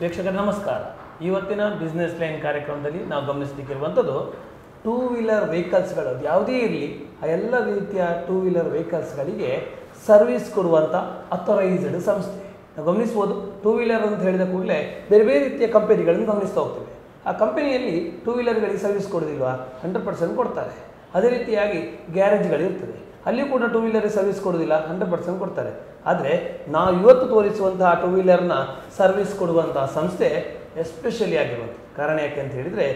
ವೀಕ್ಷಕರ ನಮಸ್ಕಾರ. ಇವತ್ತಿನ ಬಿಸ್ನೆಸ್ ಲೈನ್ ಕಾರ್ಯಕ್ರಮದಲ್ಲಿ ನಾವು ಗಮನಿಸಲಿಕ್ಕಿರುವಂಥದ್ದು ಟೂ ವೀಲರ್ ವೆಹಿಕಲ್ಸ್ಗಳು ಯಾವುದೇ ಇರಲಿ ಆ ಎಲ್ಲ ರೀತಿಯ ಟೂ ವೀಲರ್ ವೆಹಿಕಲ್ಸ್ಗಳಿಗೆ ಸರ್ವಿಸ್ ಕೊಡುವಂಥ ಅಥರೈಸ್ಡ್ ಸಂಸ್ಥೆ. ನಾವು ಗಮನಿಸ್ಬೋದು, ಟೂ ವೀಲರ್ ಅಂತ ಹೇಳಿದ ಕೂಡಲೇ ಬೇರೆ ಬೇರೆ ರೀತಿಯ ಕಂಪನಿಗಳನ್ನು ಗಮನಿಸ್ತಾ ಹೋಗ್ತೇವೆ. ಆ ಕಂಪನಿಯಲ್ಲಿ ಟೂ ವೀಲರ್ಗಳಿಗೆ ಸರ್ವಿಸ್ ಕೊಡೋದಿಲ್ವಾ? 100% ಕೊಡ್ತಾರೆ. ಅದೇ ರೀತಿಯಾಗಿ ಗ್ಯಾರೇಜ್ಗಳಿರ್ತದೆ, ಅಲ್ಲಿ ಕೂಡ ಟೂ ವೀಲರ್ ಸರ್ವಿಸ್ ಕೊಡೋದಿಲ್ಲ, 100% ಕೊಡ್ತಾರೆ. ಆದರೆ ನಾವು ಇವತ್ತು ತೋರಿಸುವಂತಹ ಟೂ ವೀಲರ್ನ ಸರ್ವಿಸ್ ಕೊಡುವಂತಹ ಸಂಸ್ಥೆ ಎಸ್ಪೆಷಲಿ ಆಗಿರುವಂಥ ಕಾರಣ ಯಾಕೆ ಅಂತ ಹೇಳಿದರೆ,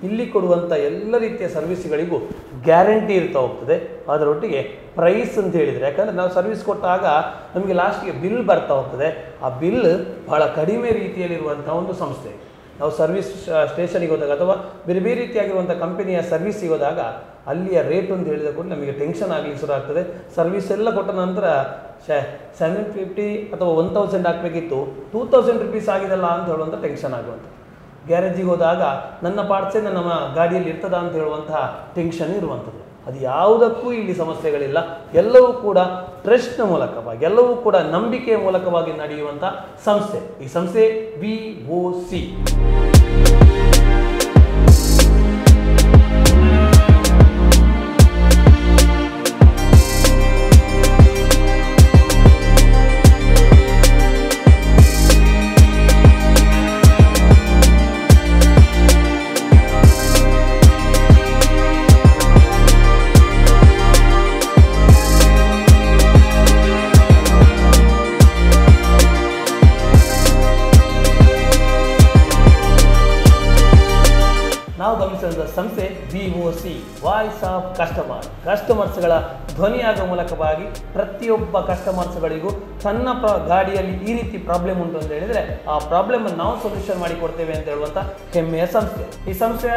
ಇಲ್ಲಿ ಕೊಡುವಂಥ ಎಲ್ಲ ರೀತಿಯ ಸರ್ವಿಸ್ಗಳಿಗೂ ಗ್ಯಾರಂಟಿ ಇರ್ತಾ ಹೋಗ್ತದೆ. ಅದರೊಟ್ಟಿಗೆ ಪ್ರೈಸ್ ಅಂತ ಹೇಳಿದರೆ, ಯಾಕಂದರೆ ನಾವು ಸರ್ವಿಸ್ ಕೊಟ್ಟಾಗ ನಮಗೆ ಲಾಸ್ಟಿಗೆ ಬಿಲ್ ಬರ್ತಾ ಹೋಗ್ತದೆ. ಆ ಬಿಲ್ ಭಾಳ ಕಡಿಮೆ ರೀತಿಯಲ್ಲಿರುವಂಥ ಒಂದು ಸಂಸ್ಥೆ. ನಾವು ಸರ್ವಿಸ್ ಸ್ಟೇಷನಿಗೆ ಹೋದಾಗ ಅಥವಾ ಬೇರೆ ಬೇರೆ ರೀತಿಯಾಗಿರುವಂಥ ಕಂಪನಿಯ ಸರ್ವಿಸಿಗೆ ಹೋದಾಗ ಅಲ್ಲಿಯ ರೇಟ್ ಅಂತ ಹೇಳಿದ ಕೂಡ ನಮಗೆ ಟೆನ್ಷನ್ ಆಗಲಿಕ್ಕೆ ಶುರು ಆಗ್ತದೆ. ಸರ್ವಿಸ್ ಎಲ್ಲ ಕೊಟ್ಟ ನಂತರ 750 ಅಥವಾ 1000 ಹಾಕಬೇಕಿತ್ತು, 2000 ರುಪೀಸ್ ಆಗಿದಲ್ಲ ಅಂತ ಹೇಳುವಂಥ ಟೆನ್ಷನ್ ಆಗುವಂಥ. ಗ್ಯಾರೇಜಿಗೆ ಹೋದಾಗ ನನ್ನ ಪಾರ್ಟ್ಸೇ ನನ್ನ ಗಾಡಿಯಲ್ಲಿ ಇರ್ತದ ಅಂತ ಹೇಳುವಂತಹ ಟೆನ್ಷನ್ ಇರುವಂಥದ್ದು. ಅದು ಯಾವುದಕ್ಕೂ ಇಲ್ಲಿ ಸಮಸ್ಯೆಗಳಿಲ್ಲ. ಎಲ್ಲವೂ ಕೂಡ ಟ್ರಸ್ಟ್ನ ಮೂಲಕವಾಗಿ, ಎಲ್ಲವೂ ಕೂಡ ನಂಬಿಕೆಯ ಮೂಲಕವಾಗಿ ನಡೆಯುವಂಥ ಸಂಸ್ಥೆ. ಈ ಸಂಸ್ಥೆ VOC. ನಾವು ಗಮನಿಸಿದ ಸಂಸ್ಥೆ VOC, ವಾಯ್ಸ್ ಆಫ್ ಕಸ್ಟಮರ್. ಕಸ್ಟಮರ್ಸ್ಗಳ ಧ್ವನಿಯಾಗುವ ಮೂಲಕವಾಗಿ ಪ್ರತಿಯೊಬ್ಬ ಕಸ್ಟಮರ್ಸ್ಗಳಿಗೂ ತನ್ನ ಗಾಡಿಯಲ್ಲಿ ಈ ರೀತಿ ಪ್ರಾಬ್ಲಮ್ ಉಂಟು ಅಂತ ಹೇಳಿದರೆ ಆ ಪ್ರಾಬ್ಲಮನ್ನು ನಾವು ಸೊಲ್ಯೂಷನ್ ಮಾಡಿ ಕೊಡ್ತೇವೆ ಅಂತ ಹೇಳುವಂಥ ಹೆಮ್ಮೆಯ ಸಂಸ್ಥೆ. ಈ ಸಂಸ್ಥೆಯ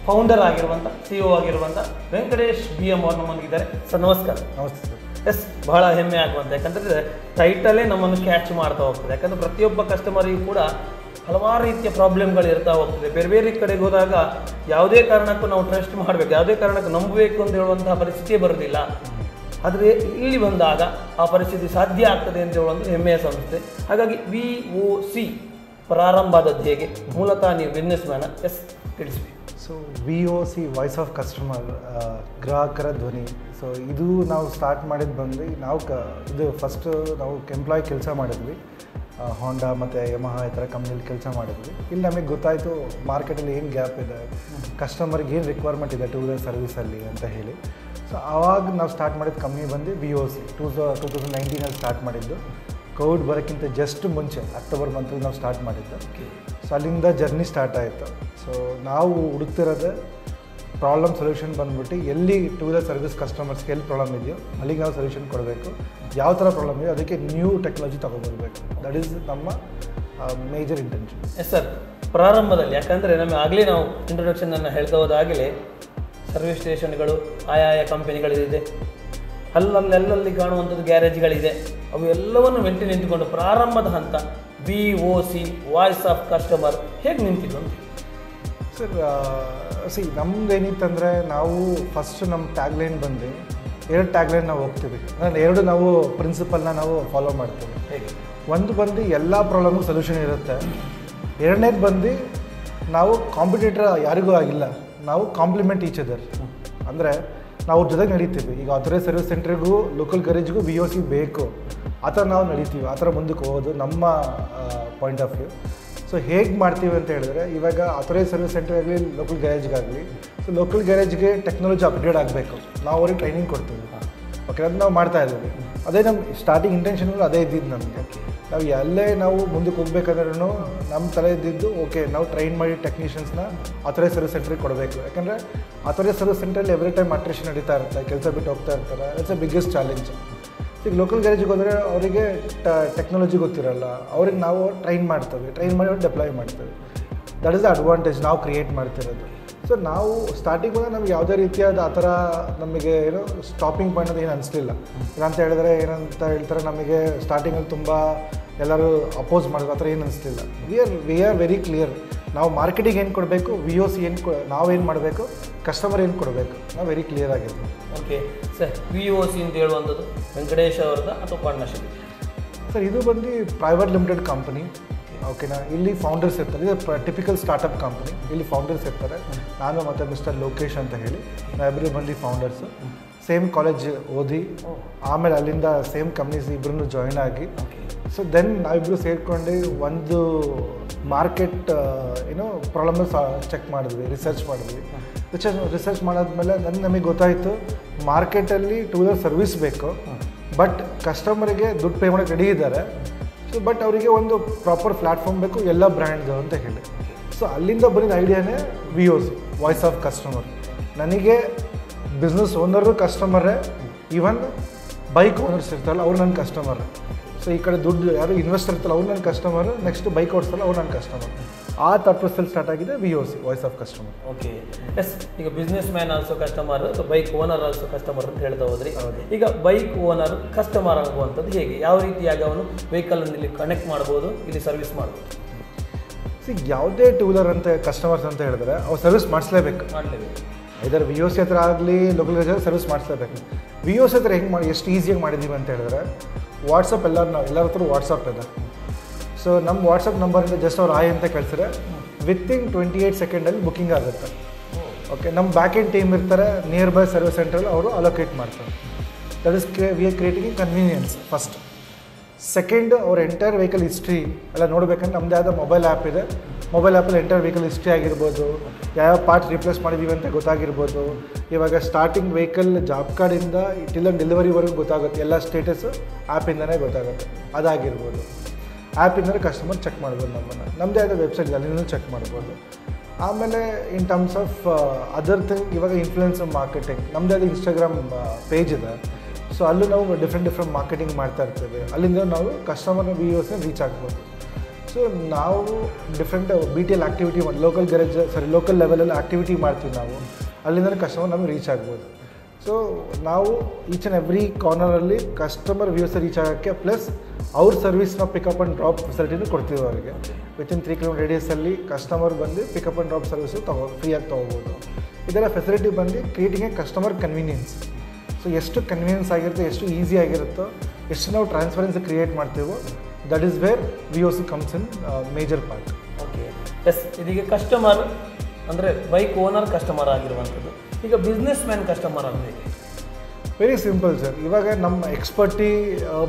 ಫೌಂಡರ್ ಆಗಿರುವಂಥ CEO ಆಗಿರುವಂಥ ವೆಂಕಟೇಶ್ BM ಅವರು ನಮ್ಮೊಂದಿಗಿದ್ದಾರೆ. ಸರ್ ನಮಸ್ಕಾರ. ನಮಸ್ತೆ ಸರ್. ಎಸ್, ಬಹಳ ಹೆಮ್ಮೆ ಆಗುವಂಥ, ಯಾಕಂದರೆ ಟೈಟಲೇ ನಮ್ಮನ್ನು ಕ್ಯಾಚ್ ಮಾಡ್ತಾ ಹೋಗ್ತದೆ. ಯಾಕಂದರೆ ಪ್ರತಿಯೊಬ್ಬ ಕಸ್ಟಮರಿಗೂ ಕೂಡ ಹಲವಾರು ರೀತಿಯ ಪ್ರಾಬ್ಲಮ್ಗಳು ಇರ್ತಾ ಹೋಗ್ತದೆ. ಬೇರೆ ಬೇರೆ ಕಡೆಗೆ ಹೋದಾಗ ಯಾವುದೇ ಕಾರಣಕ್ಕೂ ನಾವು ಟ್ರಸ್ಟ್ ಮಾಡಬೇಕು, ಯಾವುದೇ ಕಾರಣಕ್ಕೂ ನಂಬಬೇಕು ಅಂತ ಹೇಳುವಂತಹ ಪರಿಸ್ಥಿತಿಯೇ ಬರೋದಿಲ್ಲ. ಆದರೆ ಇಲ್ಲಿ ಬಂದಾಗ ಆ ಪರಿಸ್ಥಿತಿ ಸಾಧ್ಯ ಆಗ್ತದೆ ಅಂತ ಹೇಳುವಂಥ ಹೆಮ್ಮೆಯ ಸಂಸ್ಥೆ. ಹಾಗಾಗಿ VOC ಪ್ರಾರಂಭ ಆದದ್ದು ಹೇಗೆ? ಮೂಲತಃ ನೀವು ಬಿಸ್ನೆಸ್ ಮ್ಯಾನ. ಎಸ್, ತಿಳಿಸ್ಬೇಕು. So VOC, voice of customer, ಗ್ರಾಹಕರ ಧ್ವನಿ. ಸೊ ಇದು ನಾವು ಸ್ಟಾರ್ಟ್ ಮಾಡಿದ್ದು ಬಂದು ಇದು ಫಸ್ಟು ನಾವು ಎಂಪ್ಲಾಯ್ ಕೆಲಸ ಮಾಡಿದ್ವಿ. ಹೋಂಡಾ ಮತ್ತು ಯಮಹಾ ಈ ಥರ ಕಂಪ್ನಿಲಿ ಕೆಲಸ ಮಾಡಿದ್ವಿ. ಇಲ್ಲಿ ನಮಗೆ ಗೊತ್ತಾಯಿತು ಮಾರ್ಕೆಟಲ್ಲಿ ಏನು ಗ್ಯಾಪ್ ಇದೆ, ಕಸ್ಟಮರ್ಗೆ ಏನು ರಿಕ್ವೈರ್ಮೆಂಟ್ ಇದೆ ಟೂ ವೀಲರ್ ಸರ್ವಿಸಲ್ಲಿ ಅಂತ ಹೇಳಿ. ಸೊ ಆವಾಗ ನಾವು ಸ್ಟಾರ್ಟ್ ಮಾಡಿದ ಕಂಪ್ನಿ ಬಂದು VOC 2019 ಸ್ಟಾರ್ಟ್ ಮಾಡಿದ್ದು. ಕೋವಿಡ್ ಬರೋಕ್ಕಿಂತ ಜಸ್ಟ್ ಮುಂಚೆ ಅಕ್ಟೋಬರ್ ಮಂತಲ್ಲಿ ನಾವು ಸ್ಟಾರ್ಟ್ ಮಾಡಿದ್ದು. ಸೊ ಅಲ್ಲಿಂದ ಜರ್ನಿ ಸ್ಟಾರ್ಟ್ ಆಯಿತು. ಸೊ ನಾವು ಹುಡುಕ್ತಿರೋದು ಪ್ರಾಬ್ಲಮ್ ಸೊಲ್ಯೂಷನ್ ಬಂದ್ಬಿಟ್ಟು ಎಲ್ಲಿ ಟೂ ವೀಲರ್ ಸರ್ವಿಸ್ ಕಸ್ಟಮರ್ಸ್ಗೆ ಎಲ್ಲಿ ಪ್ರಾಬ್ಲಮ್ ಇದೆಯೋ ಅಲ್ಲಿಗೆ ನಾವು ಸೊಲ್ಯೂಷನ್ ಕೊಡಬೇಕು. ಯಾವ ಥರ ಪ್ರಾಬ್ಲಮ್ ಇದೆಯೋ ಅದಕ್ಕೆ ನ್ಯೂ ಟೆಕ್ನಾಲಜಿ ತೊಗೊಬರ್ಬೇಕು. ದಟ್ ಈಸ್ ನಮ್ಮ ಮೇಜರ್ ಇಂಟೆನ್ಷನ್. ಎಸ್ ಸರ್, ಪ್ರಾರಂಭದಲ್ಲಿ ಯಾಕಂದರೆ ನಮಗೆ ಆಗಲೇ ನಾವು ಇಂಟ್ರೊಡಕ್ಷನನ್ನು ಹೇಳ್ತಾ ಹೋದಾಗಲೇ ಸರ್ವಿಸ್ ಸ್ಟೇಷನ್ಗಳು ಆಯಾಯ ಕಂಪನಿಗಳಿದೆ, ಅಲ್ಲಲ್ಲಿ ಕಾಣುವಂಥದ್ದು ಗ್ಯಾರೇಜ್ಗಳಿದೆ. ಅವು ಎಲ್ಲವನ್ನು ಮೆಂಟಿ ನಿಂತುಕೊಂಡು ಪ್ರಾರಂಭದ ಹಂತ VOC, ವಾಯ್ಸ್ ಆಫ್ ಕಸ್ಟಮರ್ ಹೇಗೆ ನಿಂತಿದ್ದು ಅಂತ? ಸರ್ ನಮ್ದು ಏನಿತ್ತಂದರೆ, ನಾವು ಫಸ್ಟ್ ನಮ್ಮ ಟ್ಯಾಗ್ಲೈನ್ ಬಂದು 2 ಟ್ಯಾಗ್ಲೈನ್ ನಾವು ಹೋಗ್ತೀವಿ. ಅಂದರೆ 2 ನಾವು ಪ್ರಿನ್ಸಿಪಲ್ನ ನಾವು ಫಾಲೋ ಮಾಡ್ತೀವಿ. ಹೇಗೆ? ಒಂದು ಬಂದು ಎಲ್ಲ ಪ್ರಾಬ್ಲಮ್ಗೂ ಸೊಲ್ಯೂಷನ್ ಇರುತ್ತೆ. ಎರಡನೇದು ಬಂದು ನಾವು ಕಾಂಪಿಟೇಟರ್ ಯಾರಿಗೂ ಆಗಿಲ್ಲ, ನಾವು ಕಾಂಪ್ಲಿಮೆಂಟ್ ಈಚ್ ಅದರ್. ಅಂದರೆ ನಾವು ಅವ್ರ ಜೊತೆಗೆ ನಡೀತೀವಿ. ಈಗ ಅಥರೈಸ್ ಸರ್ವಿಸ್ ಸೆಂಟ್ರಿಗೂ ಲೋಕಲ್ ಗ್ಯಾರೇಜ್ಗೂ VOC ಬೇಕು, ಆ ಥರ ನಾವು ನಡೀತೀವಿ. ಆ ಥರ ಮುಂದಕ್ಕೆ ಹೋಗೋದು ನಮ್ಮ ಪಾಯಿಂಟ್ ಆಫ್ ವ್ಯೂ. ಸೊ ಹೇಗೆ ಮಾಡ್ತೀವಿ ಅಂತ ಹೇಳಿದ್ರೆ, ಇವಾಗ ಅಥರೈಸ್ ಸರ್ವಿಸ್ ಸೆಂಟರ್ ಆಗಲಿ ಲೋಕಲ್ ಗ್ಯಾರೇಜ್ಗಾಗಲಿ, ಸೊ ಲೋಕಲ್ ಗ್ಯಾರೇಜ್ಗೆ ಟೆಕ್ನಾಲಜಿ ಅಪ್ಗ್ರೇಡ್ ಆಗಬೇಕು, ನಾವು ಅವ್ರಿಗೆ ಟ್ರೈನಿಂಗ್ ಕೊಡ್ತೀವಿ. ಓಕೆ, ಅದು ನಾವು ಮಾಡ್ತಾ ಇದ್ದೀವಿ. ಅದೇ ನಮ್ಮ ಸ್ಟಾರ್ಟಿಂಗ್ ಇಂಟೆನ್ಷನ್ಗಳು ಅದೇ ಇದ್ದಿದ್ದು ನಮಗೆ. ನಾವು ಎಲ್ಲೇ ನಾವು ಮುಂದಕ್ಕೆ ಹೋಗ್ಬೇಕಾದ್ರೂ ನಮ್ಮ ತಲೆ ಇದ್ದಿದ್ದು, ಓಕೆ ನಾವು ಟ್ರೈನ್ ಮಾಡಿ ಟೆಕ್ನಿಷಿಯನ್ಸ್ನ ಅಥರೈಸ್ ಸರ್ವಿಸ್ ಸೆಂಟ್ರಿಗೆ ಕೊಡಬೇಕು. ಯಾಕಂದರೆ ಅಥರೈಸ್ ಸರ್ವಿಸ್ ಸೆಂಟ್ರಲ್ಲಿ ಎವ್ರಿ ಟೈಮ್ ಅಟ್ರಿಷನ್ ನಡೀತಾ ಇರುತ್ತೆ, ಕೆಲಸ ಬಿಟ್ಟು ಹೋಗ್ತಾ ಇರ್ತಾರೆ. It's a biggest challenge. ಈಗ ಲೋಕಲ್ ಗ್ಯಾರೇಜಿಗೆ ಹೋದರೆ ಅವರಿಗೆ ಟೆಕ್ನಾಲಜಿ ಗೊತ್ತಿರಲ್ಲ, ಅವ್ರಿಗೆ ನಾವು ಟ್ರೈನ್ ಮಾಡ್ತೇವೆ, ಟ್ರೈನ್ ಮಾಡಿ ಅವ್ರು ಡೆಪ್ಲಾಯ್ ಮಾಡ್ತೇವೆ. ದಟ್ ಈಸ್ ದ ಅಡ್ವಾಂಟೇಜ್ ನಾವು ಕ್ರಿಯೇಟ್ ಮಾಡ್ತಿರೋದು. ಸೊ ನಾವು ಸ್ಟಾರ್ಟಿಂಗ್ ಬಂದಾಗ ನಮ್ಗೆ ಯಾವುದೇ ರೀತಿಯಾದ ಆ ಥರ ನಮಗೆ ಏನೋ ಸ್ಟಾಪಿಂಗ್ ಪಾಯಿಂಟ್ ಅಂತ ಏನು ಅನಿಸ್ಲಿಲ್ಲ. ಏನಂತ ಹೇಳಿದ್ರೆ ಏನಂತ ಹೇಳ್ತಾರೆ, ನಮಗೆ ಸ್ಟಾರ್ಟಿಂಗಲ್ಲಿ ತುಂಬ ಎಲ್ಲರೂ ಅಪೋಸ್ ಮಾಡೋದು ಆ ಥರ ಏನು ಅನಿಸ್ಲಿಲ್ಲ. We are very clear. ನಾವು ಮಾರ್ಕೆಟಿಗೆ ಏನು ಕೊಡಬೇಕು, VOC ಏನು ನಾವೇನು ಮಾಡಬೇಕು, ಕಸ್ಟಮರ್ ಏನು ಕೊಡಬೇಕು, ನಾವು ವೆರಿ ಕ್ಲಿಯರ್ ಆಗಿದ್ವಿ. ಓಕೆ ಸರ್, VOC ಅಂತ ಹೇಳುವಂಥದ್ದು ವೆಂಕಟೇಶ್ ಅವ್ರದ ಅಥವಾ ಪಾರ್ಟ್ನರ್ಶಿಪ್? ಸರ್ ಇದು ಬಂದು ಪ್ರೈವೇಟ್ ಲಿಮಿಟೆಡ್ ಕಂಪನಿ. ಓಕೆನಾ. ಇಲ್ಲಿ ಫೌಂಡರ್ಸ್ ಇರ್ತಾರೆ, ಇದು ಟಿಪಿಕಲ್ ಸ್ಟಾರ್ಟಪ್ ಕಂಪ್ನಿ. ಇಲ್ಲಿ ಫೌಂಡರ್ಸ್ ಇರ್ತಾರೆ, ನಾನು ಮತ್ತು ಮಿಸ್ಟರ್ ಲೋಕೇಶ್ ಅಂತ ಹೇಳಿ, ನಾವಿಬ್ಬರು ಬಂದು ಫೌಂಡರ್ಸು. ಸೇಮ್ ಕಾಲೇಜ್ ಓದಿ ಆಮೇಲೆ ಅಲ್ಲಿಂದ ಸೇಮ್ ಕಂಪ್ನೀಸ್ ಇಬ್ಬರೂ ಜಾಯ್ನ್ ಆಗಿ, ಸೊ ದೆನ್ ನಾವಿಬ್ಬರು ಸೇರ್ಕೊಂಡು ಒಂದು ಮಾರ್ಕೆಟ್ ಪ್ರಾಬ್ಲಮ್ ಚೆಕ್ ಮಾಡಿದ್ವಿ, ರಿಸರ್ಚ್ ಮಾಡಿದ್ವಿ. ರಿಸರ್ಚ್ ಮಾಡಾದ್ಮೇಲೆ ನಮಗೆ ಗೊತ್ತಾಯಿತು ಮಾರ್ಕೆಟಲ್ಲಿ ಟೂ ವೀಲರ್ ಸರ್ವಿಸ್ ಬೇಕು, ಬಟ್ ಕಸ್ಟಮರಿಗೆ ದುಡ್ಡು ಪೇ ಮಾಡೋಕ್ಕೆ ರೆಡಿ ಇದ್ದಾರೆ. ಸೊ ಬಟ್ ಅವರಿಗೆ ಒಂದು ಪ್ರಾಪರ್ ಪ್ಲ್ಯಾಟ್ಫಾರ್ಮ್ ಬೇಕು ಎಲ್ಲ ಬ್ರ್ಯಾಂಡ್ದು ಅಂತ ಹೇಳಿ. ಸೊ ಅಲ್ಲಿಂದ ಬಂದಿದ್ದ ಐಡಿಯಾನೇ ವಿಯೋಸ್, ವಾಯ್ಸ್ ಆಫ್ ಕಸ್ಟಮರ್. ನನಗೆ ಬಿಸ್ನೆಸ್ ಓನರು ಕಸ್ಟಮರೇ, ಈವನ್ ಬೈಕ್ ಓನರ್ಸ್ ಇರ್ತಾರಲ್ಲ ಅವ್ರು ನನ್ನ ಕಸ್ಟಮರ್. ಸೊ ಈ ಕಡೆ ದುಡ್ಡು ಯಾರು ಇನ್ವೆಸ್ಟರ್ ಇರ್ತಾರಲ್ಲ ಅವ್ರು ನನ್ನ ಕಸ್ಟಮರ್, ನೆಕ್ಸ್ಟ್ ಬೈಕ್ ಓಡಿಸಲ್ಲ ಅವ್ರು ನನ್ನ ಕಸ್ಟಮರ್. ಆ ಪರ್ಪಸಲ್ಲಿ ಸ್ಟಾರ್ಟ್ ಆಗಿದೆ VOC, voice of customer. Okay, yes. ಈಗ businessman also customer, bike owner also customer ಅಂತ ಹೇಳ್ತಾ ಹೋದ್ರಿ. ಈಗ ಬೈಕ್ ಓನರ್ ಕಸ್ಟಮರ್ ಆಗುವಂಥದ್ದು ಹೇಗೆ, ಯಾವ ರೀತಿಯಾಗಿ ಅವನು ವೆಹಿಕಲನ್ನು ಇಲ್ಲಿ ಕನೆಕ್ಟ್ ಮಾಡ್ಬೋದು, ಇಲ್ಲಿ ಸರ್ವಿಸ್ ಮಾಡ್ಬೋದು? ಯಾವುದೇ ಟೂ ವೀಲರ್ ಅಂತ ಕಸ್ಟಮರ್ಸ್ ಅಂತ ಹೇಳಿದ್ರೆ ಅವ್ರು ಸರ್ವಿಸ್ ಮಾಡಿಸ್ಲೇಬೇಕು. ಇದರ VOC ಹತ್ರ ಆಗಲಿ ಲೋಕಲ್ ಸರ್ವಿಸ್ ಮಾಡಿಸ್ಲೇಬೇಕು. VOC ಹತ್ರ ಹೆಂಗೆ ಮಾಡಿ ಎಷ್ಟು ಈಸಿಯಾಗಿ ಮಾಡಿದ್ದೀವಿ ಅಂತ ಹೇಳಿದ್ರೆ, ವಾಟ್ಸಪ್ ಎಲ್ಲರ ಹತ್ರ ವಾಟ್ಸಪ್ ಇದೆ. ಸೊ ನಮ್ಮ ವಾಟ್ಸಪ್ ನಂಬರಿಂದ ಜಸ್ಟ್ ಅವ್ರು ಆಯ್ ಅಂತ ಕಳಿಸಿದ್ರೆ ವಿತಿನ್ 28 ಸೆಕೆಂಡಲ್ಲಿ ಬುಕ್ಕಿಂಗ್ ಆಗುತ್ತೆ. ಓಕೆ, ನಮ್ಮ ಬ್ಯಾಕ್ ಎಂಡ್ ಟೀಮ್ ಇರ್ತಾರೆ, ನಿಯರ್ ಬೈ ಸರ್ವಿಸ್ ಸೆಂಟ್ರಲ್ಲಿ ಅವರು ಅಲೋಕೇಟ್ ಮಾಡ್ತಾರೆ. That is we are creating convenience first. Second, ಅವ್ರ ಎಂಟೈರ್ ವೆಹಿಕಲ್ ಹಿಸ್ಟ್ರಿ ಎಲ್ಲ ನೋಡಬೇಕಂದ್ರೆ ನಮ್ಮದೇ ಆದ ಮೊಬೈಲ್ ಆ್ಯಪ್ ಇದೆ. ಮೊಬೈಲ್ ಆ್ಯಪಲ್ಲಿ ಎಂಟೈರ್ ವೆಹಿಕಲ್ ಹಿಸ್ಟ್ರಿ ಆಗಿರ್ಬೋದು, ಯಾವ ಪಾರ್ಟ್ಸ್ ರಿಪ್ಲೇಸ್ ಮಾಡಿದ್ದೀವಿ ಅಂತ ಗೊತ್ತಾಗಿರ್ಬೋದು. ಇವಾಗ ಸ್ಟಾರ್ಟಿಂಗ್ ವೆಹಿಕಲ್ ಜಾಬ್ ಕಾರ್ಡಿಂದ ಇಟ್ಟಿಲ್ಲ ಡೆಲಿವರಿವರೆಗೂ ಗೊತ್ತಾಗುತ್ತೆ, ಎಲ್ಲ ಸ್ಟೇಟಸ್ಸು ಆ್ಯಪಿಂದನೇ ಗೊತ್ತಾಗುತ್ತೆ. ಅದಾಗಿರ್ಬೋದು. ಆ್ಯಪಿಂದಲೇ ಕಸ್ಟಮರ್ ಚೆಕ್ ಮಾಡ್ಬೋದು ನಮ್ಮದೇ ಆದ ವೆಬ್ಸೈಟ್ ಅಲ್ಲಿಂದ ಚೆಕ್ ಮಾಡ್ಬೋದು. ಆಮೇಲೆ in terms of other thing, ಇವಾಗ ಇನ್ಫ್ಲುಯೆನ್ಸರ್ ಮಾರ್ಕೆಟಿಂಗ್ ನಮ್ಮದೇ ಆದ ಇನ್ಸ್ಟಾಗ್ರಾಮ್ ಪೇಜ್ ಇದೆ. ಸೊ ಅಲ್ಲೂ ನಾವು ಡಿಫ್ರೆಂಟ್ ಮಾರ್ಕೆಟಿಂಗ್ ಮಾಡ್ತಾ ಇರ್ತೇವೆ. ಅಲ್ಲಿಂದ ನಾವು ಕಸ್ಟಮರ್ನ VOC ರೀಚ್ ಆಗ್ಬೋದು. ಸೊ ನಾವು ಡಿಫ್ರೆಂಟ್ BTL ಆ್ಯಕ್ಟಿವಿಟಿ ಮಾಡಿ ಲೋಕಲ್ ಲೆವೆಲಲ್ಲಿ ಆ್ಯಕ್ಟಿವಿಟಿ ಮಾಡ್ತೀವಿ ನಾವು. ಅಲ್ಲಿಂದ ಕಸ್ಟಮರ್ ನಮಗೆ ರೀಚ್ ಆಗ್ಬೋದು. ಸೊ ನಾವು ಈಚ್ ಆ್ಯಂಡ್ ಎವ್ರಿ ಕಾರ್ನರಲ್ಲಿ ಕಸ್ಟಮರ್ VOC ರೀಚ್ ಆಗೋಕ್ಕೆ ಪ್ಲಸ್ ಅವ್ರ ಸರ್ವಿಸ್ನ ಪಿಕಪ್ ಆ್ಯಂಡ್ ಡ್ರಾಪ್ ಫೆಸಿಲಿಟಿನೂ ಕೊಡ್ತೀವಿ ಅವರಿಗೆ. ವಿತಿನ್ 3 ಕಿಲೋಮೀಟರ್ ರೇಡಿಯಸಲ್ಲಿ ಕಸ್ಟಮರ್ ಬಂದು ಪಿಕಪ್ ಆ್ಯಂಡ್ ಡ್ರಾಪ್ ಸರ್ವಿಸು ಫ್ರೀಯಾಗಿ ತೊಗೋಬೋದು. ಇದೆಲ್ಲ ಫೆಸಿಲಿಟಿ ಬಂದು creating a customer convenience. So ಎಷ್ಟು ಕನ್ವೀನಿಯನ್ಸ್ ಆಗಿರುತ್ತೆ, ಎಷ್ಟು ಈಸಿ ಆಗಿರುತ್ತೋ, ಎಷ್ಟು ನಾವು ಟ್ರಾನ್ಸ್ಪರೆನ್ಸಿ ಕ್ರಿಯೇಟ್ ಮಾಡ್ತೀವೋ, that is where VOC comes in major part. Okay, yes. ಇದೀಗ ಕಸ್ಟಮರ್ ಅಂದರೆ ಬೈಕ್ ಓನರ್ ಕಸ್ಟಮರ್ ಆಗಿರುವಂಥದ್ದು. ಈಗ ಬಿಸ್ನೆಸ್ ಮ್ಯಾನ್ ಕಸ್ಟಮರ್ ಅಂದರೆ ವೆರಿ ಸಿಂಪಲ್ ಸರ್. ಇವಾಗ ನಮ್ಮ ಎಕ್ಸ್ಪರ್ಟಿ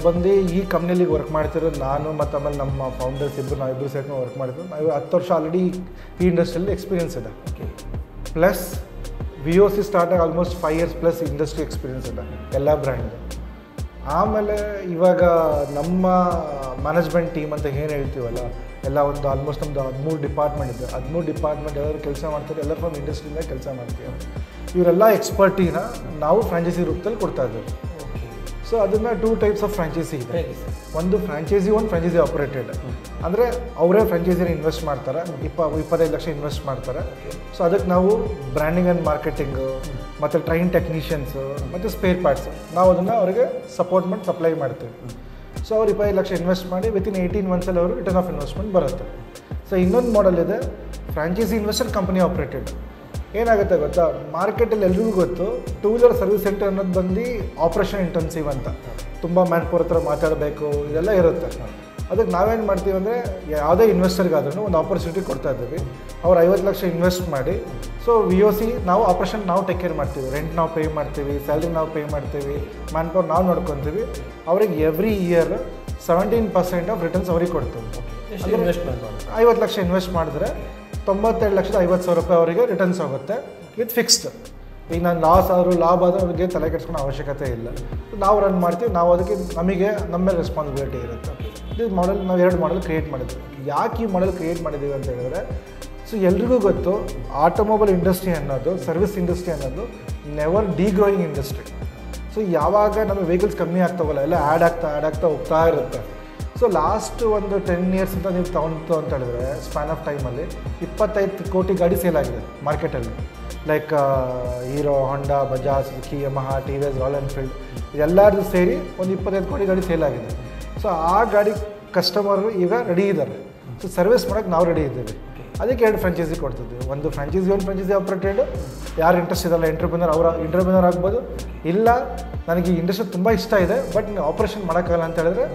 ಬಂದು ಈ ಕಂಪ್ನಿಯಲ್ಲಿ ವರ್ಕ್ ಮಾಡ್ತಿರೋದು ನಾನು ಮತ್ತು ಆಮೇಲೆ ನಮ್ಮ ಫೌಂಡರ್ಸ್ ನಾವಿಬ್ಬರು ಸೇರ್ಕೊಂಡು ವರ್ಕ್ ಮಾಡ್ತೀವಿ. ನಾವು 10 ವರ್ಷ ಆಲ್ರೆಡಿ ಈ ಇಂಡಸ್ಟ್ರಿಯಲ್ಲಿ ಎಕ್ಸ್ಪೀರಿಯನ್ಸ್ ಇದೆ. ಪ್ಲಸ್ VOC ಸ್ಟಾರ್ಟ್ ಆಗಿ almost 5 years plus industry experience ಇದೆ ಎಲ್ಲ ಬ್ರ್ಯಾಂಡ್. ಆಮೇಲೆ ಇವಾಗ ನಮ್ಮ ಮ್ಯಾನೇಜ್ಮೆಂಟ್ ಟೀಮ್ ಅಂತ ಏನು ಹೇಳ್ತೀವಲ್ಲ, ಎಲ್ಲ ಒಂದು ಆಲ್ಮೋಸ್ಟ್ ನಮ್ಮದು 13 ಡಿಪಾರ್ಟ್ಮೆಂಟ್ ಇದೆ. 13 ಡಿಪಾರ್ಟ್ಮೆಂಟ್ ಎಲ್ಲರೂ ಕೆಲಸ ಮಾಡ್ತಾರೆ, ಎಲ್ಲರೂ ಫ್ರಮ್ ಇಂಡಸ್ಟ್ರಿಯಿಂದ ಕೆಲಸ ಮಾಡ್ತೀವಿ. ಇವರೆಲ್ಲ ಎಕ್ಸ್ಪರ್ಟಿನ ನಾವು ಫ್ರಾಂಚೈಸಿ ರೂಪದಲ್ಲಿ ಕೊಡ್ತಾ ಇದ್ದೇವೆ. ಸೊ ಅದನ್ನು 2 ಟೈಪ್ಸ್ ಆಫ್ ಫ್ರಾಂಚೈಸಿ ಇದೆ. ಒಂದು ಫ್ರಾಂಚೈಸಿ, ಒಂದು ಫ್ರಾಂಚೈಸಿ ಆಪರೇಟೆಡ್. ಅಂದರೆ ಅವರೇ ಫ್ರಾಂಚೈಸಿನ ಇನ್ವೆಸ್ಟ್ ಮಾಡ್ತಾರೆ, 25 ಲಕ್ಷ ಇನ್ವೆಸ್ಟ್ ಮಾಡ್ತಾರೆ. ಸೊ ಅದಕ್ಕೆ ನಾವು ಬ್ರ್ಯಾಂಡಿಂಗ್ ಆ್ಯಂಡ್ ಮಾರ್ಕೆಟಿಂಗು ಮತ್ತು ಟ್ರೈನ್ ಟೆಕ್ನಿಷಿಯನ್ಸು ಮತ್ತು ಸ್ಪೇರ್ ಪಾರ್ಟ್ಸು ನಾವು ಅದನ್ನು ಅವರಿಗೆ ಸಪೋರ್ಟ್ ಮಾಡಿ ಸಪ್ಲೈ ಮಾಡ್ತೀವಿ. ಸೊ ಅವ್ರು 25 ಲಕ್ಷ ಇನ್ವೆಸ್ಟ್ ಮಾಡಿ ವಿತಿನ್ 18 ಮಂತ್ಸಲ್ಲಿ ಅವರು ರಿಟರ್ನ್ ಆಫ್ ಇನ್ವೆಸ್ಟ್ಮೆಂಟ್ ಬರುತ್ತೆ. ಸೊ ಇನ್ನೊಂದು ಮಾಡೆಲ್ ಇದೆ ಫ್ರಾಂಚೈಸಿ ಇನ್ವೆಸ್ಟರ್ ಕಂಪನಿ ಆಪ್ರೇಟೆಡ್. ಏನಾಗುತ್ತೆ ಗೊತ್ತಾ, ಮಾರ್ಕೆಟಲ್ಲಿ ಎಲ್ರಿಗೂ ಗೊತ್ತು ಟೂ ವೀಲರ್ ಸರ್ವಿಸ್ ಸೆಂಟರ್ ಅನ್ನೋದು ಬಂದು ಆಪ್ರೇಷನ್ ಇಂಟೆನ್ಸಿವ್ ಅಂತ. ತುಂಬ ಮ್ಯಾನ್ ಪವರ್ ಹತ್ರ ಮಾತಾಡಬೇಕು, ಇದೆಲ್ಲ ಇರುತ್ತೆ. ಅದಕ್ಕೆ ನಾವೇನು ಮಾಡ್ತೀವಿ ಅಂದರೆ ಯಾವುದೇ ಇನ್ವೆಸ್ಟರ್ಗಾದ್ರೂ ಒಂದು ಆಪರ್ಚುನಿಟಿ ಕೊಡ್ತಾ ಇದ್ದೀವಿ. ಅವ್ರು 50 ಲಕ್ಷ ಇನ್ವೆಸ್ಟ್ ಮಾಡಿ, ಸೊ VOC ನಾವು ಆಪ್ರೇಷನ್ ನಾವು ಟೇಕ್ ಕೇರ್ ಮಾಡ್ತೀವಿ, ರೆಂಟ್ ನಾವು ಪೇ ಮಾಡ್ತೀವಿ, ಸ್ಯಾಲ್ರಿ ನಾವು ಪೇ ಮಾಡ್ತೀವಿ, ಮ್ಯಾನ್ ಪವರ್ ನಾವು ನೋಡ್ಕೊತೀವಿ. ಅವ್ರಿಗೆ ಎವ್ರಿ ಇಯರ್ 17% ಆಫ್ ರಿಟರ್ನ್ಸ್ ಅವ್ರಿಗೆ ಕೊಡ್ತೀವಿ. 50 ಲಕ್ಷ ಇನ್ವೆಸ್ಟ್ ಮಾಡಿದ್ರೆ 92,50,000 ರೂಪಾಯಿ ಅವರಿಗೆ ರಿಟರ್ನ್ಸ್ ಆಗುತ್ತೆ ವಿತ್ ಫಿಕ್ಸ್ಡ್. ಈಗ ನಾನು ಲಾಸ್ ಆದರೂ ಲಾಭ ಆದರೂ ಅವ್ರಿಗೆ ತಲೆ ಕೆಡ್ಸ್ಕೊಳ್ಳೋ ಅವಶ್ಯಕತೆ ಇಲ್ಲ. ನಾವು ರನ್ ಮಾಡ್ತೀವಿ, ನಾವು ಅದಕ್ಕೆ ನಮಗೆ ನಮ್ಮ ಮೇಲೆ ರೆಸ್ಪಾನ್ಸಿಬಿಲಿಟಿ ಇರುತ್ತೆ. ಇದು ಮಾಡೆಲ್ ನಾವು 2 ಮಾಡೆಲ್ ಕ್ರಿಯೇಟ್ ಮಾಡಿದ್ವಿ. ಯಾಕೆ ಈ ಮಾಡೆಲ್ ಕ್ರಿಯೇಟ್ ಮಾಡಿದ್ದೀವಿ ಅಂತ ಹೇಳಿದ್ರೆ, ಸೊ ಎಲ್ರಿಗೂ ಗೊತ್ತು ಆಟೋಮೊಬೈಲ್ ಇಂಡಸ್ಟ್ರಿ ಅನ್ನೋದು, ಸರ್ವಿಸ್ ಇಂಡಸ್ಟ್ರಿ ಅನ್ನೋದು ನೆವರ್ ಡಿಗ್ರೋಯಿಂಗ್ ಇಂಡಸ್ಟ್ರಿ. ಸೊ ಯಾವಾಗ ನಮ್ಮ ವೆಹಿಕಲ್ಸ್ ಕಮ್ಮಿ ಆಗ್ತಾವಲ್ಲ, ಎಲ್ಲ ಆ್ಯಡ್ ಆಗ್ತಾ ಹೋಗ್ತಾ ಇರುತ್ತೆ. ಸೊ ಲಾಸ್ಟ್ ಒಂದು 10 ಇಯರ್ಸ್ ಅಂತ ನೀವು ತಗೊಂಡು ಅಂತ ಹೇಳಿದ್ರೆ ಸ್ಪ್ಯಾನ್ ಆಫ್ ಟೈಮಲ್ಲಿ 25 ಕೋಟಿ ಗಾಡಿ ಸೇಲ್ ಆಗಿದೆ ಮಾರ್ಕೆಟಲ್ಲಿ. Like Hero, Honda, Bajaj, Suzuki, Yamaha, TVS, Royal Enfield ಇದೆಲ್ಲರದ್ದು ಸೇರಿ ಒಂದು 25 ಕೋಟಿ ಗಾಡಿ ಸೇಲ್ ಆಗಿದೆ. ಸೊ ಆ ಗಾಡಿ ಕಸ್ಟಮರು ಈಗ ರೆಡಿ ಇದ್ದಾರೆ. ಸೊ ಸರ್ವಿಸ್ ಮಾಡೋಕ್ಕೆ ನಾವು ರೆಡಿ ಇದ್ದೀವಿ. ಅದಕ್ಕೆ 2 ಫ್ರಾಂಚೈಸಿ ಕೊಡ್ತಿದ್ವಿ. ಒಂದು ಫ್ರಾಂಚೈಸಿ ಆಪ್ರೇಟೆಡ್, ಯಾರು ಇಂಟ್ರೆಸ್ಟ್ ಇದಲ್ಲ ಎಂಟ್ರಪ್ರಿನರ್ ಆಗ್ಬೋದು. ಇಲ್ಲ ನನಗೆ ಈ ಇಂಡಸ್ಟ್ರಿ ತುಂಬ ಇಷ್ಟ ಇದೆ ಬಟ್ ನೀವು ಆಪ್ರೇಷನ್ ಮಾಡೋಕ್ಕಾಗಲ್ಲ ಅಂತ ಹೇಳಿದ್ರೆ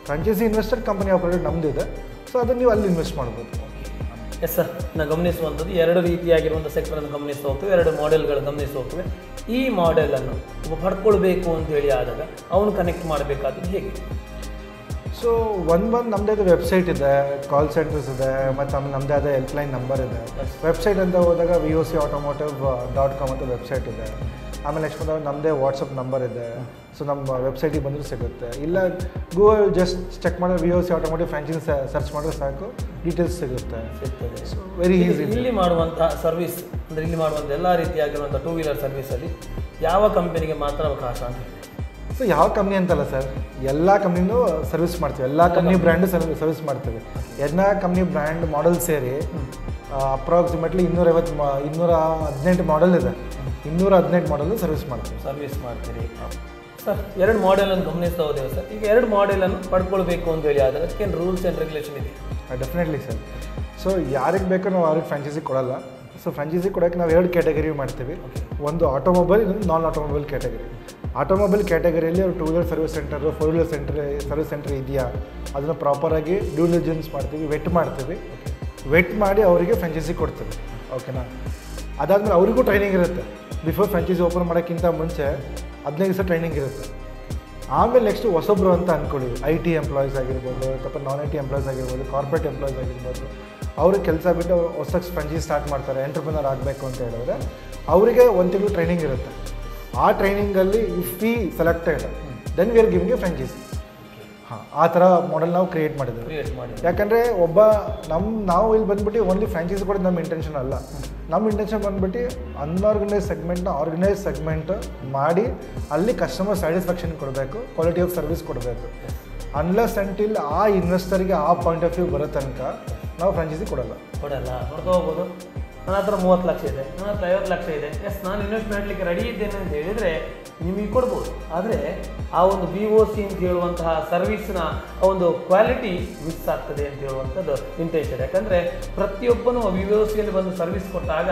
ಫ್ರಾಂಚೈಸಿ ಇನ್ವೆಸ್ಟರ್ ಕಂಪನಿ ಆಪ್ರೇಟೆಡ್ ನಮ್ಮದಿದೆ. ಸೊ ಅದನ್ನು ನೀವು ಅಲ್ಲಿ ಇನ್ವೆಸ್ಟ್ ಮಾಡ್ಬೋದು. ಎಸ್ ಸರ್, ನಾವು ಗಮನಿಸುವಂಥದ್ದು ಎರಡು ರೀತಿಯಾಗಿರುವಂಥ ಸೆಕ್ಟರನ್ನು ಗಮನಿಸ್ತಾ ಹೋಗ್ತೇವೆ, ಎರಡು ಮಾಡೆಲ್ಗಳು ಗಮನಿಸ್ತಾ ಹೋಗ್ತೇವೆ. ಈ ಮಾಡೆಲನ್ನು ಪಡ್ಕೊಳ್ಬೇಕು ಅಂತೇಳಿ ಆದಾಗ ಅವನು ಕನೆಕ್ಟ್ ಮಾಡಬೇಕಾದದ್ದು ಹೇಗೆ? ಸೊ ಒಂದು ನಮ್ಮದೇ ಆದ ವೆಬ್ಸೈಟ್ ಇದೆ, ಕಾಲ್ ಸೆಂಟರ್ಸ್ ಇದೆ, ಮತ್ತು ಆಮೇಲೆ ನಮ್ಮದೇ ಆದ ಹೆಲ್ಪ್ಲೈನ್ ನಂಬರ್ ಇದೆ. ವೆಬ್ಸೈಟ್ ಅಂತ ಹೋದಾಗ VOCautomotive.com ಅಂತ ವೆಬ್ಸೈಟ್ ಇದೆ. ಆಮೇಲೆ ನೆಕ್ಸ್ಟ್ ಬಂದಾಗ ನಮ್ಮದೇ ವಾಟ್ಸಪ್ ನಂಬರ್ ಇದೆ. ಸೊ ನಮ್ಮ ವೆಬ್ಸೈಟಿಗೆ ಬಂದರೂ ಸಿಗುತ್ತೆ. ಇಲ್ಲ ಗೂಗಲ್ ಜಸ್ಟ್ ಚೆಕ್ ಮಾಡಿದ್ರೆ VOC Automotive ಫ್ರಾಂಚೈಸಿ ಸರ್ಚ್ ಮಾಡಿದ್ರೆ ಸಾಕು, ಡೀಟೇಲ್ಸ್ ಸಿಗುತ್ತೆ. So very easy. ಇಲ್ಲಿ ಮಾಡುವಂಥ ಸರ್ವಿಸ್ ಅಂದರೆ ಇಲ್ಲಿ ಮಾಡುವಂಥ ಎಲ್ಲ ರೀತಿಯಾಗಿರುವಂಥ 2 ವೀಲರ್ ಸರ್ವಿಸಲ್ಲಿ ಯಾವ ಕಂಪನಿಗೆ ಮಾತ್ರ ಅವಕಾಶ ಅಂತ? ಸೊ ಯಾವ ಕಂಪ್ನಿ ಅಂತಲ್ಲ ಸರ್, ಎಲ್ಲ ಕಂಪ್ನಿನೂ ಸರ್ವಿಸ್ ಮಾಡ್ತೀವಿ, ಎಲ್ಲ ಕಂಪ್ನಿ ಬ್ರ್ಯಾಂಡು ಸರ್ವಿಸ್ ಮಾಡ್ತೀವಿ. ಎಲ್ಲ ಕಂಪ್ನಿ ಬ್ರ್ಯಾಂಡ್ ಮಾಡೆಲ್ ಸೇರಿ ಅಪ್ರಾಕ್ಸಿಮೇಟ್ಲಿ 218 ಮಾಡೆಲ್ ಇದೆ. 218 ಮಾಡೆಲ್ ಸರ್ವಿಸ್ ಮಾಡ್ತೀರಿ ಸರ್. 2 ಮಾಡೆಲನ್ನು ಗಮನಿಸ್ತಾ ಹೋದೇವೆ ಸರ್. ಈಗ 2 ಮಾಡೆಲನ್ನು ಪಡ್ಕೊಳ್ಬೇಕು ಅಂತೇಳಿ ಆದರೆ ಅದಕ್ಕೇನು ರೂಲ್ಸ್ ಆ್ಯಂಡ್ ರೆಗ್ಯುಲೇಷನ್ ಇದೆ? Definitely sir. ಸೊ ಯಾರಿಗೆ ಬೇಕೋ ನಾವು ಅವ್ರಿಗೆ ಫ್ರಾಂಚೈಸಿ ಕೊಡಲ್ಲ. ಸೊ ಫ್ರಾಂಚೈಸಿ ಕೊಡೋಕ್ಕೆ ನಾವು 2 ಕ್ಯಾಟಗರಿ ಮಾಡ್ತೀವಿ. ಒಂದು ಆಟೋಮೊಬೈಲ್, ಇನ್ನೊಂದು ನಾನ್ ಆಟೋಮೊಬೈಲ್ ಕ್ಯಾಟಗರಿ. ಆಟೋಮೊಬೈಲ್ ಕ್ಯಾಟಗರಿಯಲ್ಲಿ ಅವ್ರು 2 wheeler service centre, 4 wheeler service centre ಇದೆಯಾ ಅದನ್ನು ಪ್ರಾಪರಾಗಿ ಡ್ಯೂ ಡಿಲಿಜೆನ್ಸ್ ಮಾಡ್ತೀವಿ, ವೆಟ್ ಮಾಡ್ತೀವಿ. ವೆಟ್ ಮಾಡಿ ಅವರಿಗೆ ಫ್ರಾಂಚೈಸಿ ಕೊಡ್ತೀವಿ. ಓಕೆನಾ? ಅದಾದಮೇಲೆ ಅವರಿಗೂ ಟ್ರೈನಿಂಗ್ ಇರುತ್ತೆ. ಬಿಫೋರ್ ಫ್ರಾಂಚೈಸಿ ಓಪನ್ ಮಾಡೋಕ್ಕಿಂತ ಮುಂಚೆ 15 ದಿವಸ ಟ್ರೈನಿಂಗ್ ಇರುತ್ತೆ. ಆಮೇಲೆ ನೆಕ್ಸ್ಟು ಹೊಸೊಬ್ರು ಅಂತ ಅಂದ್ಕೊಳ್ಳಿ, IT ಎಂಪ್ಲಾಯೀಸ್ ಆಗಿರ್ಬೋದು ಅಥವಾ ನಾನ್ IT ಎಂಪ್ಲಾಯೀಸ್ ಆಗಿರ್ಬೋದು, ಕಾರ್ಪೊರೇಟ್ ಎಂಪ್ಲಾಯೀಸ್ ಆಗಿರ್ಬೋದು, ಅವ್ರಿಗೆ ಕೆಲಸ ಬಿಟ್ಟು ಹೊಸದಾಗಿ ಫ್ರಾಂಚೈಸಿ ಸ್ಟಾರ್ಟ್ ಮಾಡ್ತಾರೆ, ಎಂಟರ್ಪ್ರಿನರ್ ಆಗಬೇಕು ಅಂತ ಹೇಳಿದ್ರೆ ಅವರಿಗೆ 1 ತಿಂಗಳು ಟ್ರೈನಿಂಗ್ ಇರುತ್ತೆ. ಆ ಟ್ರೈನಿಂಗಲ್ಲಿ if we selected then we are giving a franchisee. ಆ ಥರ ಮಾಡೆಲ್ ನಾವು ಕ್ರಿಯೇಟ್ ಮಾಡಿದ್ದೀವಿ. ಯಾಕಂದರೆ ನಾವು ಇಲ್ಲಿ ಬಂದ್ಬಿಟ್ಟು ಓನ್ಲಿ ಫ್ರಾಂಚೈಸಿ ಕೊಡೋದು ನಮ್ಮ ಇಂಟೆನ್ಷನ್ ಅಲ್ಲ. ನಮ್ಮ ಇಂಟೆನ್ಷನ್ ಬಂದ್ಬಿಟ್ಟು ಅನ್ಆರ್ಗನೈಸ್ ಸೆಗ್ಮೆಂಟ್ನ ಆರ್ಗನೈಸ್ ಸೆಗ್ಮೆಂಟ್ ಮಾಡಿ ಅಲ್ಲಿ ಕಸ್ಟಮರ್ ಸ್ಯಾಟಿಸ್ಫ್ಯಾಕ್ಷನ್ ಕೊಡಬೇಕು, ಕ್ವಾಲಿಟಿ ಆಫ್ ಸರ್ವಿಸ್ ಕೊಡಬೇಕು. ಅನ್ಲೆಸ್ ಅಂಟಿಲ್ ಆ ಇನ್ವೆಸ್ಟರ್ಗೆ ಆ ಪಾಯಿಂಟ್ ಆಫ್ ವ್ಯೂ ಬರೋ ತನಕ ನಾವು ಫ್ರಾಂಚೈಸಿ ಕೊಡಲ್ಲ. ನೋಡ್ತಾ ಹೋಗ್ಬೋದು. ನನ್ನ ಹತ್ರ 30 ಲಕ್ಷ ಇದೆ, ನನ್ನ ಹತ್ರ 50 ಲಕ್ಷ ಇದೆ, ಎಸ್ ನಾನು ಇನ್ವೆಸ್ಟ್ ಮಾಡಲಿಕ್ಕೆ ರೆಡಿ ಇದ್ದೇನೆ ಅಂತ ಹೇಳಿದರೆ ನಿಮಗೆ ಕೊಡ್ಬೋದು. ಆದರೆ ಆ ಒಂದು VOC ಅಂತ ಹೇಳುವಂತಹ ಸರ್ವಿಸ್ನ ಒಂದು ಕ್ವಾಲಿಟಿ ಮಿಸ್ ಆಗ್ತದೆ ಅಂತ ಹೇಳುವಂಥದ್ದು ಇಂಟೆನ್ಷನ್. ಯಾಕಂದರೆ ಪ್ರತಿಯೊಬ್ಬನೂ VOCಯಲ್ಲಿ ಬಂದು ಸರ್ವಿಸ್ ಕೊಟ್ಟಾಗ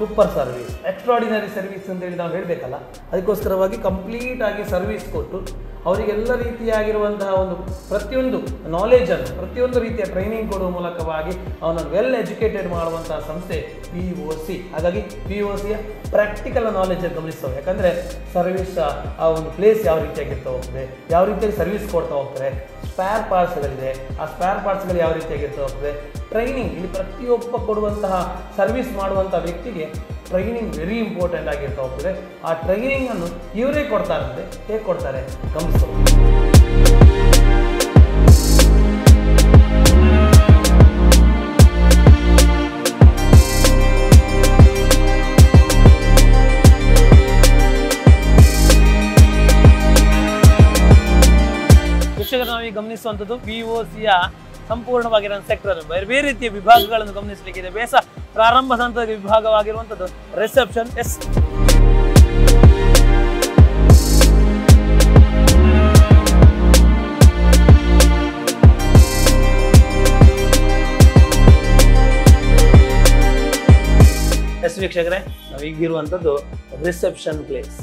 ಸೂಪರ್ ಸರ್ವಿಸ್, ಎಕ್ಸ್ಟ್ರಾಡಿನರಿ ಸರ್ವಿಸ್ ಅಂತೇಳಿ ನಾವು ಹೇಳಬೇಕಲ್ಲ. ಅದಕ್ಕೋಸ್ಕರವಾಗಿ ಕಂಪ್ಲೀಟಾಗಿ ಸರ್ವಿಸ್ ಕೊಟ್ಟು ಅವರಿಗೆಲ್ಲ ರೀತಿಯಾಗಿರುವಂತಹ ಒಂದು ಪ್ರತಿಯೊಂದು ನಾಲೆಜನ್ನು, ಪ್ರತಿಯೊಂದು ರೀತಿಯ ಟ್ರೈನಿಂಗ್ ಕೊಡುವ ಮೂಲಕವಾಗಿ ಅವನನ್ನು ವೆಲ್ ಎಜುಕೇಟೆಡ್ ಮಾಡುವಂತಹ ಸಂಸ್ಥೆ VOC. ಹಾಗಾಗಿ VOCಯ ಪ್ರಾಕ್ಟಿಕಲ್ ನಾಲೆಜನ್ನು ಗಮನಿಸ್ತವೆ. ಯಾಕಂದರೆ ಸರ್ವಿಸ್ ಆ ಒಂದು ಪ್ಲೇಸ್ ಯಾವ ರೀತಿಯಾಗಿರ್ತಾ ಹೋಗ್ತದೆ, ಯಾವ ರೀತಿಯಾಗಿ ಸರ್ವಿಸ್ ಕೊಡ್ತಾ ಹೋಗ್ತಾರೆ, ಸ್ಪೇರ್ ಪಾರ್ಟ್ಸ್ಗಳಿದೆ, ಆ ಸ್ಪೇರ್ ಪಾರ್ಟ್ಸ್ಗಳು ಯಾವ ರೀತಿಯಾಗಿರ್ತಾ ಹೋಗ್ತದೆ, ಟ್ರೈನಿಂಗ್, ಇಲ್ಲಿ ಪ್ರತಿಯೊಬ್ಬ ಕೊಡುವಂತಹ ಸರ್ವಿಸ್ ಮಾಡುವಂಥ ವ್ಯಕ್ತಿಗೆ ಟ್ರೈನಿಂಗ್ ವೆರಿ ಇಂಪಾರ್ಟೆಂಟ್ ಆಗಿರ್ತಾ ಹೋಗ್ತದೆ. ಆ ಟ್ರೈನಿಂಗನ್ನು ಇವರೇ ಕೊಡ್ತಾರಂತೆ. ಹೇಗೆ ಕೊಡ್ತಾರೆ ಗಮನಿಸ್ತಾರೆ. ವೀಕ್ಷಕರು, ನಾವೀಗ ಗಮನಿಸುವಂಥದ್ದು VOCಯ ಸಂಪೂರ್ಣವಾಗಿರೋ ಸೆಕ್ಟರ್ ಬೇರೆ ಬೇರೆ ರೀತಿಯ ವಿಭಾಗಗಳನ್ನು ಗಮನಿಸಲಿಕ್ಕಿದೆ. ಪ್ರಾರಂಭದ ಹಂತದ ವಿಭಾಗವಾಗಿರುವಂಥದ್ದು ರಿಸೆಪ್ಷನ್. ವೀಕ್ಷಕರೇ, ನಾವು ಈಗಿರುವಂಥದ್ದು ರಿಸೆಪ್ಷನ್ ಪ್ಲೇಸ್.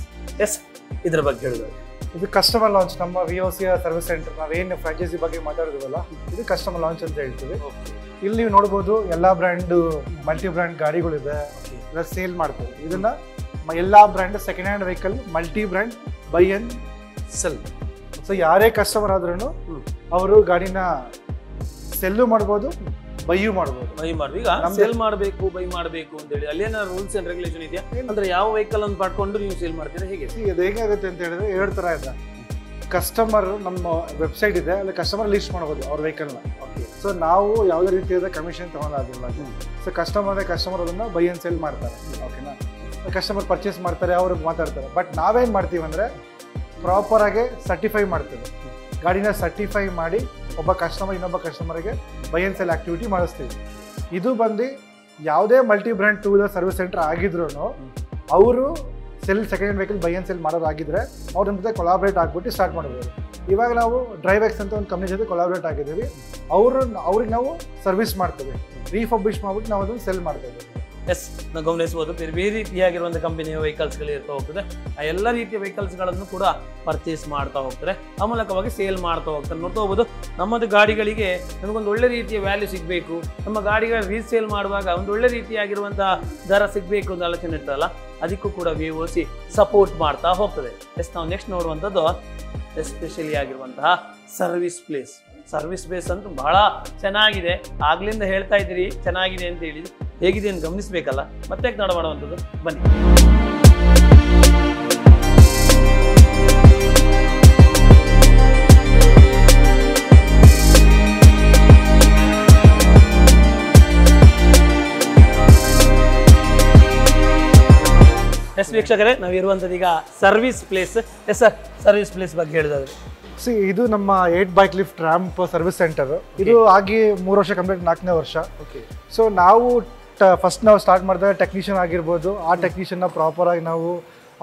ಇದರ ಬಗ್ಗೆ ಹೇಳಿದ್ರು. ಇದು ಕಸ್ಟಮರ್ ಲಾಂಚ್. ನಮ್ಮ VOCಯ ಸರ್ವಿಸ್ ಸೆಂಟರ್ ನಾವೇನು ಫ್ರಾಂಚೈಸಿ ಬಗ್ಗೆ ಮಾತಾಡಿದ್ವಲ್ಲ, ಇದು ಕಸ್ಟಮರ್ ಲಾಂಚ್ ಅಂತ ಹೇಳ್ತೀವಿ. ಇಲ್ಲಿ ನೀವು ನೋಡ್ಬೋದು ಎಲ್ಲ ಬ್ರ್ಯಾಂಡು, ಮಲ್ಟಿ ಬ್ರ್ಯಾಂಡ್ ಗಾಡಿಗಳಿದೆ, ಇಲ್ಲ ಸೇಲ್ ಮಾಡ್ತೀವಿ. ಇದನ್ನ ಎಲ್ಲ brand second hand vehicle, multi brand by and sell. So ಯಾರೇ ಕಸ್ಟಮರ್ ಆದ್ರೂ ಅವರು ಗಾಡಿನ ಸೆಲ್ಲು ಮಾಡ್ಬೋದು, ಬೈಯು ಮಾಡ್ಬೋದು. ಈಗ ಸೇಲ್ ಮಾಡಬೇಕು, ಬೈ ಮಾಡಬೇಕು ಅಂತ ಹೇಳಿ ಅಲ್ಲೇನ ರೂಲ್ಸ್ ಅಂಡ್ ರೆಗ್ಯುಲೇಷನ್ ಇದೆಯಾ? ಅಂದ್ರೆ ಯಾವ ವೆಹಿಕಲ್ ಅನ್ನು ಪಡ್ಕೊಂಡು ನೀವು ಸೇಲ್ ಮಾಡ್ತೀರಾ? ಹೇಗೆ ಇದು ಹೇಗಾಗುತ್ತೆ ಅಂತ ಹೇಳಿದ್ರೆ 2 ಥರ ಇದೆ. ಕಸ್ಟಮರ್ ನಮ್ಮ ವೆಬ್ಸೈಟ್ ಇದೆ, ಅಲ್ಲಿ ಕಸ್ಟಮರ್ ಲಿಸ್ಟ್ ಮಾಡ್ಬೋದು ಅವ್ರ ವೆಹಿಕಲ್ನ. ಸೊ ನಾವು ಯಾವುದೇ ರೀತಿಯಾದ ಕಮಿಷನ್ ತಗೊಳ್ಳೋದಿಲ್ಲ. ಸೊ ಕಸ್ಟಮರ್ ಅದನ್ನು ಬೈ ಆ್ಯಂಡ್ ಸೇಲ್ ಮಾಡ್ತಾರೆ. ಓಕೆನಾ? ಕಸ್ಟಮರ್ ಪರ್ಚೇಸ್ ಮಾಡ್ತಾರೆ, ಅವ್ರಿಗೆ ಮಾತಾಡ್ತಾರೆ. ಬಟ್ ನಾವೇನು ಮಾಡ್ತೀವಿ ಅಂದರೆ ಪ್ರಾಪರಾಗಿ ಸರ್ಟಿಫೈ ಮಾಡ್ತೀವಿ. ಗಾಡಿನ ಸರ್ಟಿಫೈ ಮಾಡಿ ಒಬ್ಬ ಕಸ್ಟಮರ್ ಇನ್ನೊಬ್ಬ ಕಸ್ಟಮರ್ಗೆ ಬೈ ಆ್ಯಂಡ್ ಸೇಲ್ ಆಕ್ಟಿವಿಟಿ ಮಾಡಿಸ್ತೀವಿ. ಇದು ಬಂದು ಯಾವುದೇ multi brand 2 wheeler service centre ಆಗಿದ್ರು ಅವರು second hand vehicle buy and sale ಮಾಡೋದಾಗಿದ್ದರೆ ಅವ್ರ ಜೊತೆ ಕೊಲಾಬ್ರೇಟ್ ಆಗಿಬಿಟ್ಟು ಸ್ಟಾರ್ಟ್ ಮಾಡ್ಬೋದು. ಇವಾಗ ನಾವು ಡ್ರೈವೆಕ್ಸ್ ಅಂತ ಒಂದು ಕಂಪ್ನಿ ಜೊತೆ ಕೊಲಾಬ್ರೇಟ್ ಆಗಿದ್ದೀವಿ. ಅವ್ರಿಗೆ ನಾವು ಸರ್ವಿಸ್ ಮಾಡ್ತೀವಿ, ರೀಫರ್ಬಿಶ್ ಮಾಡ್ಬಿಟ್ಟು ನಾವು ಅದನ್ನು ಸೆಲ್ ಮಾಡ್ತೀವಿ. ಎಸ್ ನಾವು ಗಮನಿಸಬಹುದು ಬೇರೆ ಬೇರೆ ರೀತಿಯಾಗಿರುವಂಥ ಕಂಪನಿಯ ವೆಹಿಕಲ್ಸ್ಗಳು ಇರ್ತಾ ಹೋಗ್ತದೆ. ಆ ಎಲ್ಲ ರೀತಿಯ ವೆಹಿಕಲ್ಸ್ಗಳನ್ನು ಕೂಡ ಪರ್ಚೇಸ್ ಮಾಡ್ತಾ ಹೋಗ್ತಾರೆ, ಆ ಮೂಲಕವಾಗಿ ಸೇಲ್ ಮಾಡ್ತಾ ಹೋಗ್ತಾರೆ. ನೋಡ್ತಾ ಹೋಗ್ಬೋದು ನಮ್ಮದು ಗಾಡಿಗಳಿಗೆ ನಮಗೊಂದು ಒಳ್ಳೆ ರೀತಿಯ ವ್ಯಾಲ್ಯೂ ಸಿಗಬೇಕು, ನಮ್ಮ ಗಾಡಿಗಳ ರೀಸೇಲ್ ಮಾಡುವಾಗ ಒಂದು ಒಳ್ಳೆ ರೀತಿಯಾಗಿರುವಂಥ ದರ ಸಿಗಬೇಕು ಅಂತ ಆಲೋಚನೆ ಇರ್ತಲ್ಲ, ಅದಕ್ಕೂ ಕೂಡ VOC ಸಪೋರ್ಟ್ ಮಾಡ್ತಾ ಹೋಗ್ತದೆ. ಎಸ್ ನಾವು ನೆಕ್ಸ್ಟ್ ನೋಡುವಂಥದ್ದು ಎಸ್ಪೆಷಲಿ ಆಗಿರುವಂತಹ ಸರ್ವಿಸ್ ಪ್ಲೇಸ್ ಅಂತೂ ಬಹಳ ಚೆನ್ನಾಗಿದೆ. ಆಗ್ಲಿಂದ ಹೇಳ್ತಾ ಇದ್ದೀರಿ ಚೆನ್ನಾಗಿದೆ ಅಂತ ಹೇಳಿದ್ರು, ಹೇಗಿದೆ ಅಂತ ಗಮನಿಸಬೇಕಲ್ಲ, ಮತ್ತೆ ತಡ ಮಾಡುವಂಥದ್ದು ಬನ್ನಿ. ಎಸ್ ವೀಕ್ಷಕರೇ, ನಾವಿರುವಂಥದ್ದು ಈಗ service place. Yes sir, service place ಬಗ್ಗೆ ಹೇಳಿದ್ರೆ ಇದು ನಮ್ಮ 8 bike lift ramp service centre. ಇದು ಆಗಿ 3 ವರ್ಷ ಕಂಪ್ಲೀಟ್ 4ನೇ ವರ್ಷ. ಸೊ ನಾವು ಫಸ್ಟ್ ಸ್ಟಾರ್ಟ್ ಮಾಡಿದಾಗ ಟೆಕ್ನಿಷಿಯನ್ ಆಗಿರ್ಬೋದು, ಆ ಟೆಕ್ನಿಷಿಯನ್ನ ಪ್ರಾಪರ್ ಆಗಿ ನಾವು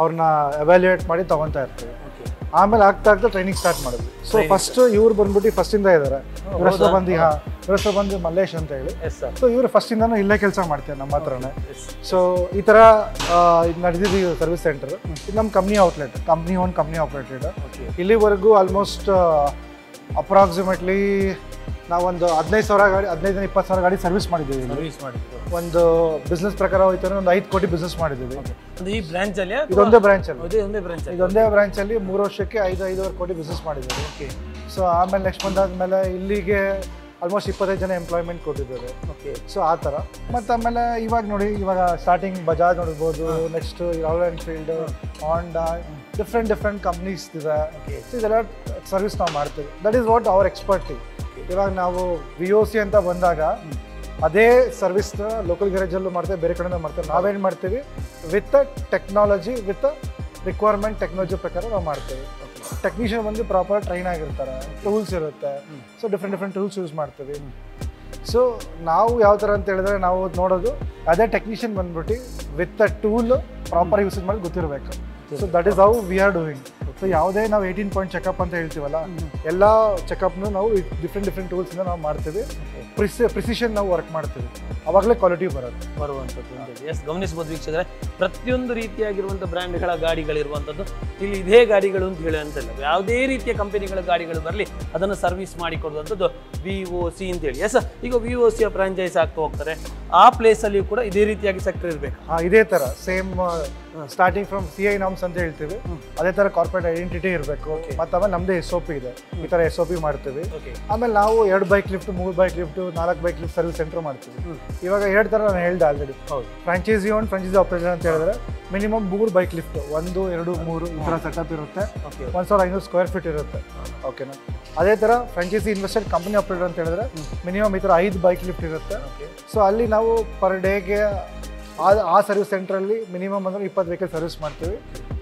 ಅವ್ರನ್ನ ಎವ್ಯಾಲ್ಯೂಯೇಟ್ ಮಾಡಿ ತಗೊತಾ ಇರ್ತೀವಿ. ಆಮೇಲೆ ಆಗ್ತಾ ಟ್ರೈನಿಂಗ್ ಸ್ಟಾರ್ಟ್ ಮಾಡಿದ್ವಿ. ಸೊ ಫಸ್ಟ್ ಇವ್ರು ಬಂದ್ಬಿಟ್ಟು ಫಸ್ಟಿಂದ ಇದ್ದಾರೆ, ಇವರ ಬಂದು ಮಲ್ಲೇಶ್ ಅಂತ ಹೇಳಿ. ಸೊ ಇವರು ಫಸ್ಟಿಂದನೂ ಇಲ್ಲೇ ಕೆಲಸ ಮಾಡ್ತಾರೆ ನಮ್ಮ ಹತ್ರನೇ. ಸೊ ಈ ಥರ ನಡೆದಿದ್ದು ಸರ್ವಿಸ್ ಸೆಂಟರ್. ಇದು ನಮ್ಮ ಕಂಪ್ನಿ ಔಟ್ಲೆಟ್, ಕಂಪ್ನಿ ಆಪರೇಟೆಡ್. ಇಲ್ಲಿವರೆಗೂ ಆಲ್ಮೋಸ್ಟ್ ಅಪ್ರಾಕ್ಸಿಮೇಟ್ಲಿ ನಾವೊಂದು 15,000-20,000 ಗಾಡಿ ಸರ್ವಿಸ್ ಮಾಡಿದ್ದೀವಿ. ಒಂದು ಬಿಸ್ನೆಸ್ ಪ್ರಕಾರ ಹೋಯ್ತು ಅಂದ್ರೆ ಒಂದು 5 ಕೋಟಿ ಬಿಸ್ನೆಸ್ ಮಾಡಿದ್ದೀವಿ. ಈ ಬ್ರಾಂಚ್ ಅಲ್ಲಿ ಇದೊಂದೇ ಬ್ರಾಂಚ್ ಅಲ್ಲಿ 3 ವರ್ಷಕ್ಕೆ 5-5.5 ಕೋಟಿ ಬಿಸ್ನೆಸ್ ಮಾಡಿದ್ದೀವಿ. ಸೊ ಆಮೇಲೆ ನೆಕ್ಸ್ಟ್ ಬಂದಾದ್ಮೇಲೆ ಇಲ್ಲಿಗೆ ಆಲ್ಮೋಸ್ಟ್ 25 ಜನ ಎಂಪ್ಲಾಯ್ಮೆಂಟ್ ಕೊಟ್ಟಿದ್ದಾರೆ. ಸೊ ಆ ಥರ. ಮತ್ತು ಆಮೇಲೆ ಇವಾಗ ನೋಡಿ, ಇವಾಗ ಸ್ಟಾರ್ಟಿಂಗ್ ಬಜಾಜ್ ನೋಡ್ಬೋದು, next Royal Enfield, Honda, different companies ಇದೆ. ಸೊ ಇದೆಲ್ಲ ಸರ್ವಿಸ್ ನಾವು ಮಾಡ್ತೀವಿ. That is what our expertise. ಇವಾಗ ನಾವು VOC ಅಂತ ಬಂದಾಗ ಅದೇ ಸರ್ವಿಸ್ನ ಲೋಕಲ್ ಗ್ಯಾರೇಜಲ್ಲೂ ಮಾಡ್ತೇವೆ, ಬೇರೆ ಕಡೆನೂ ಮಾಡ್ತೇವೆ. ನಾವೇನು ಮಾಡ್ತೀವಿ, with technology, with requirement technology ಪ್ರಕಾರ ನಾವು ಮಾಡ್ತೀವಿ. ಟೆಕ್ನಿಷಿಯನ್ ಬಂದು ಪ್ರಾಪರ್ ಟ್ರೈನ್ ಆಗಿರ್ತಾರೆ, ಟೂಲ್ಸ್ ಇರುತ್ತೆ. ಸೊ ಡಿಫ್ರೆಂಟ್ ಟೂಲ್ಸ್ ಯೂಸ್ ಮಾಡ್ತೀವಿ. ಸೊ ನಾವು ಯಾವ ಥರ ಅಂತ ಹೇಳಿದ್ರೆ, ನಾವು ನೋಡೋದು ಅದೇ ಟೆಕ್ನಿಷಿಯನ್ ಬಂದ್ಬಿಟ್ಟು with a tool proper use ಮಾಡಿ ಗೊತ್ತಿರಬೇಕು. So that is how we are doing. So ಯಾವುದೇ ನಾವು 18 ಪಾಯಿಂಟ್ ಚೆಕಪ್ ಅಂತ ಹೇಳ್ತೀವಲ್ಲ, ಎಲ್ಲ ಚೆಕಪ್ನು ನಾವು ಡಿಫ್ರೆಂಟ್ ಟೂಲ್ಸಿಂದ ನಾವು ಮಾಡ್ತೀವಿ. ಪ್ರಿಸಿಷನ್ ನಾವು ವರ್ಕ್ ಮಾಡ್ತೀವಿ, ಅವಾಗಲೇ ಕ್ವಾಲಿಟಿ ಬರುವಂಥದ್ದು. ಎಸ್ ಗಮನಿಸಬಹುದು ವೀಕ್ಷಕರೇ, ಪ್ರತಿಯೊಂದು ರೀತಿಯಾಗಿರುವಂಥ ಬ್ರ್ಯಾಂಡ್ಗಳ ಗಾಡಿಗಳಿರುವಂಥದ್ದು ಇಲ್ಲಿ ಇದೇ ಗಾಡಿಗಳು ಅಂತ ಹೇಳುವಂಥಲ್ಲ, ಯಾವುದೇ ರೀತಿಯ ಕಂಪನಿಗಳ ಗಾಡಿಗಳು ಬರಲಿ ಅದನ್ನು ಸರ್ವಿಸ್ ಮಾಡಿಕೊಡುವಂಥದ್ದು VOC ಅಂತೇಳಿ. ಎಸ್ ಈಗ VOC ಫ್ರಾಂಚೈಸ್ ಆಗ್ತಾ ಹೋಗ್ತಾರೆ, ಆ ಪ್ಲೇಸಲ್ಲಿ ಕೂಡ ಇದೇ ರೀತಿಯಾಗಿ ಸೆಕ್ಟರ್ ಇರಬೇಕು. ಇದೇ ಥರ sem starting from CI norms ಅಂತ ಹೇಳ್ತೀವಿ, ಅದೇ ಥರ ಕಾರ್ಪೊರೇಟ್ ಐಡೆಂಟಿಟಿ ಇರಬೇಕು. ಮತ್ತು ಆಮೇಲೆ ನಮ್ಮದೇ SOP ಇದೆ, ಈ ಥರ SOP ಮಾಡ್ತೀವಿ. ಆಮೇಲೆ ನಾವು 2 bike lift, 3 bike lift, 4 bike lift service centre ಮಾಡ್ತೀವಿ. ಇವಾಗ 2 ಥರ ನಾನು ಹೇಳ್ದೆ ಆಲ್ರೆಡಿ. ಫ್ರಾಂಚೈಸಿ ಆಪರೇಟರ್ ಅಂತ ಹೇಳಿದ್ರೆ ಮಿನಿಮಮ್ 3 ಬೈಕ್ ಲಿಫ್ಟ್, 1, 2, 3 ಈ ಥರ ಸೆಟಪ್ ಇರುತ್ತೆ. 1,500 ಸ್ಕ್ವೇರ್ ಫೀಟ್ ಇರುತ್ತೆ. ಓಕೆನಾ. ಅದೇ ಥರ ಫ್ರಾಂಚೈಸಿ ಇನ್ವೆಸ್ಟೆಡ್ ಕಂಪನಿ ಆಪರೇಟರ್ ಅಂತ ಹೇಳಿದ್ರೆ ಮಿನಿಮಮ್ ಈ ಥರ 5 ಬೈಕ್ ಲಿಫ್ಟ್ ಇರುತ್ತೆ. ಸೊ ಅಲ್ಲಿ ನಾವು ಪರ್ ಡೇಗೆ ಆ ಸರ್ವಿಸ್ ಸೆಂಟ್ರಲ್ಲಿ ಮಿನಿಮಮ್ ಅಂದ್ರೆ 20 ವೆಹಿಕಲ್ ಸರ್ವಿಸ್ ಮಾಡ್ತೀವಿ.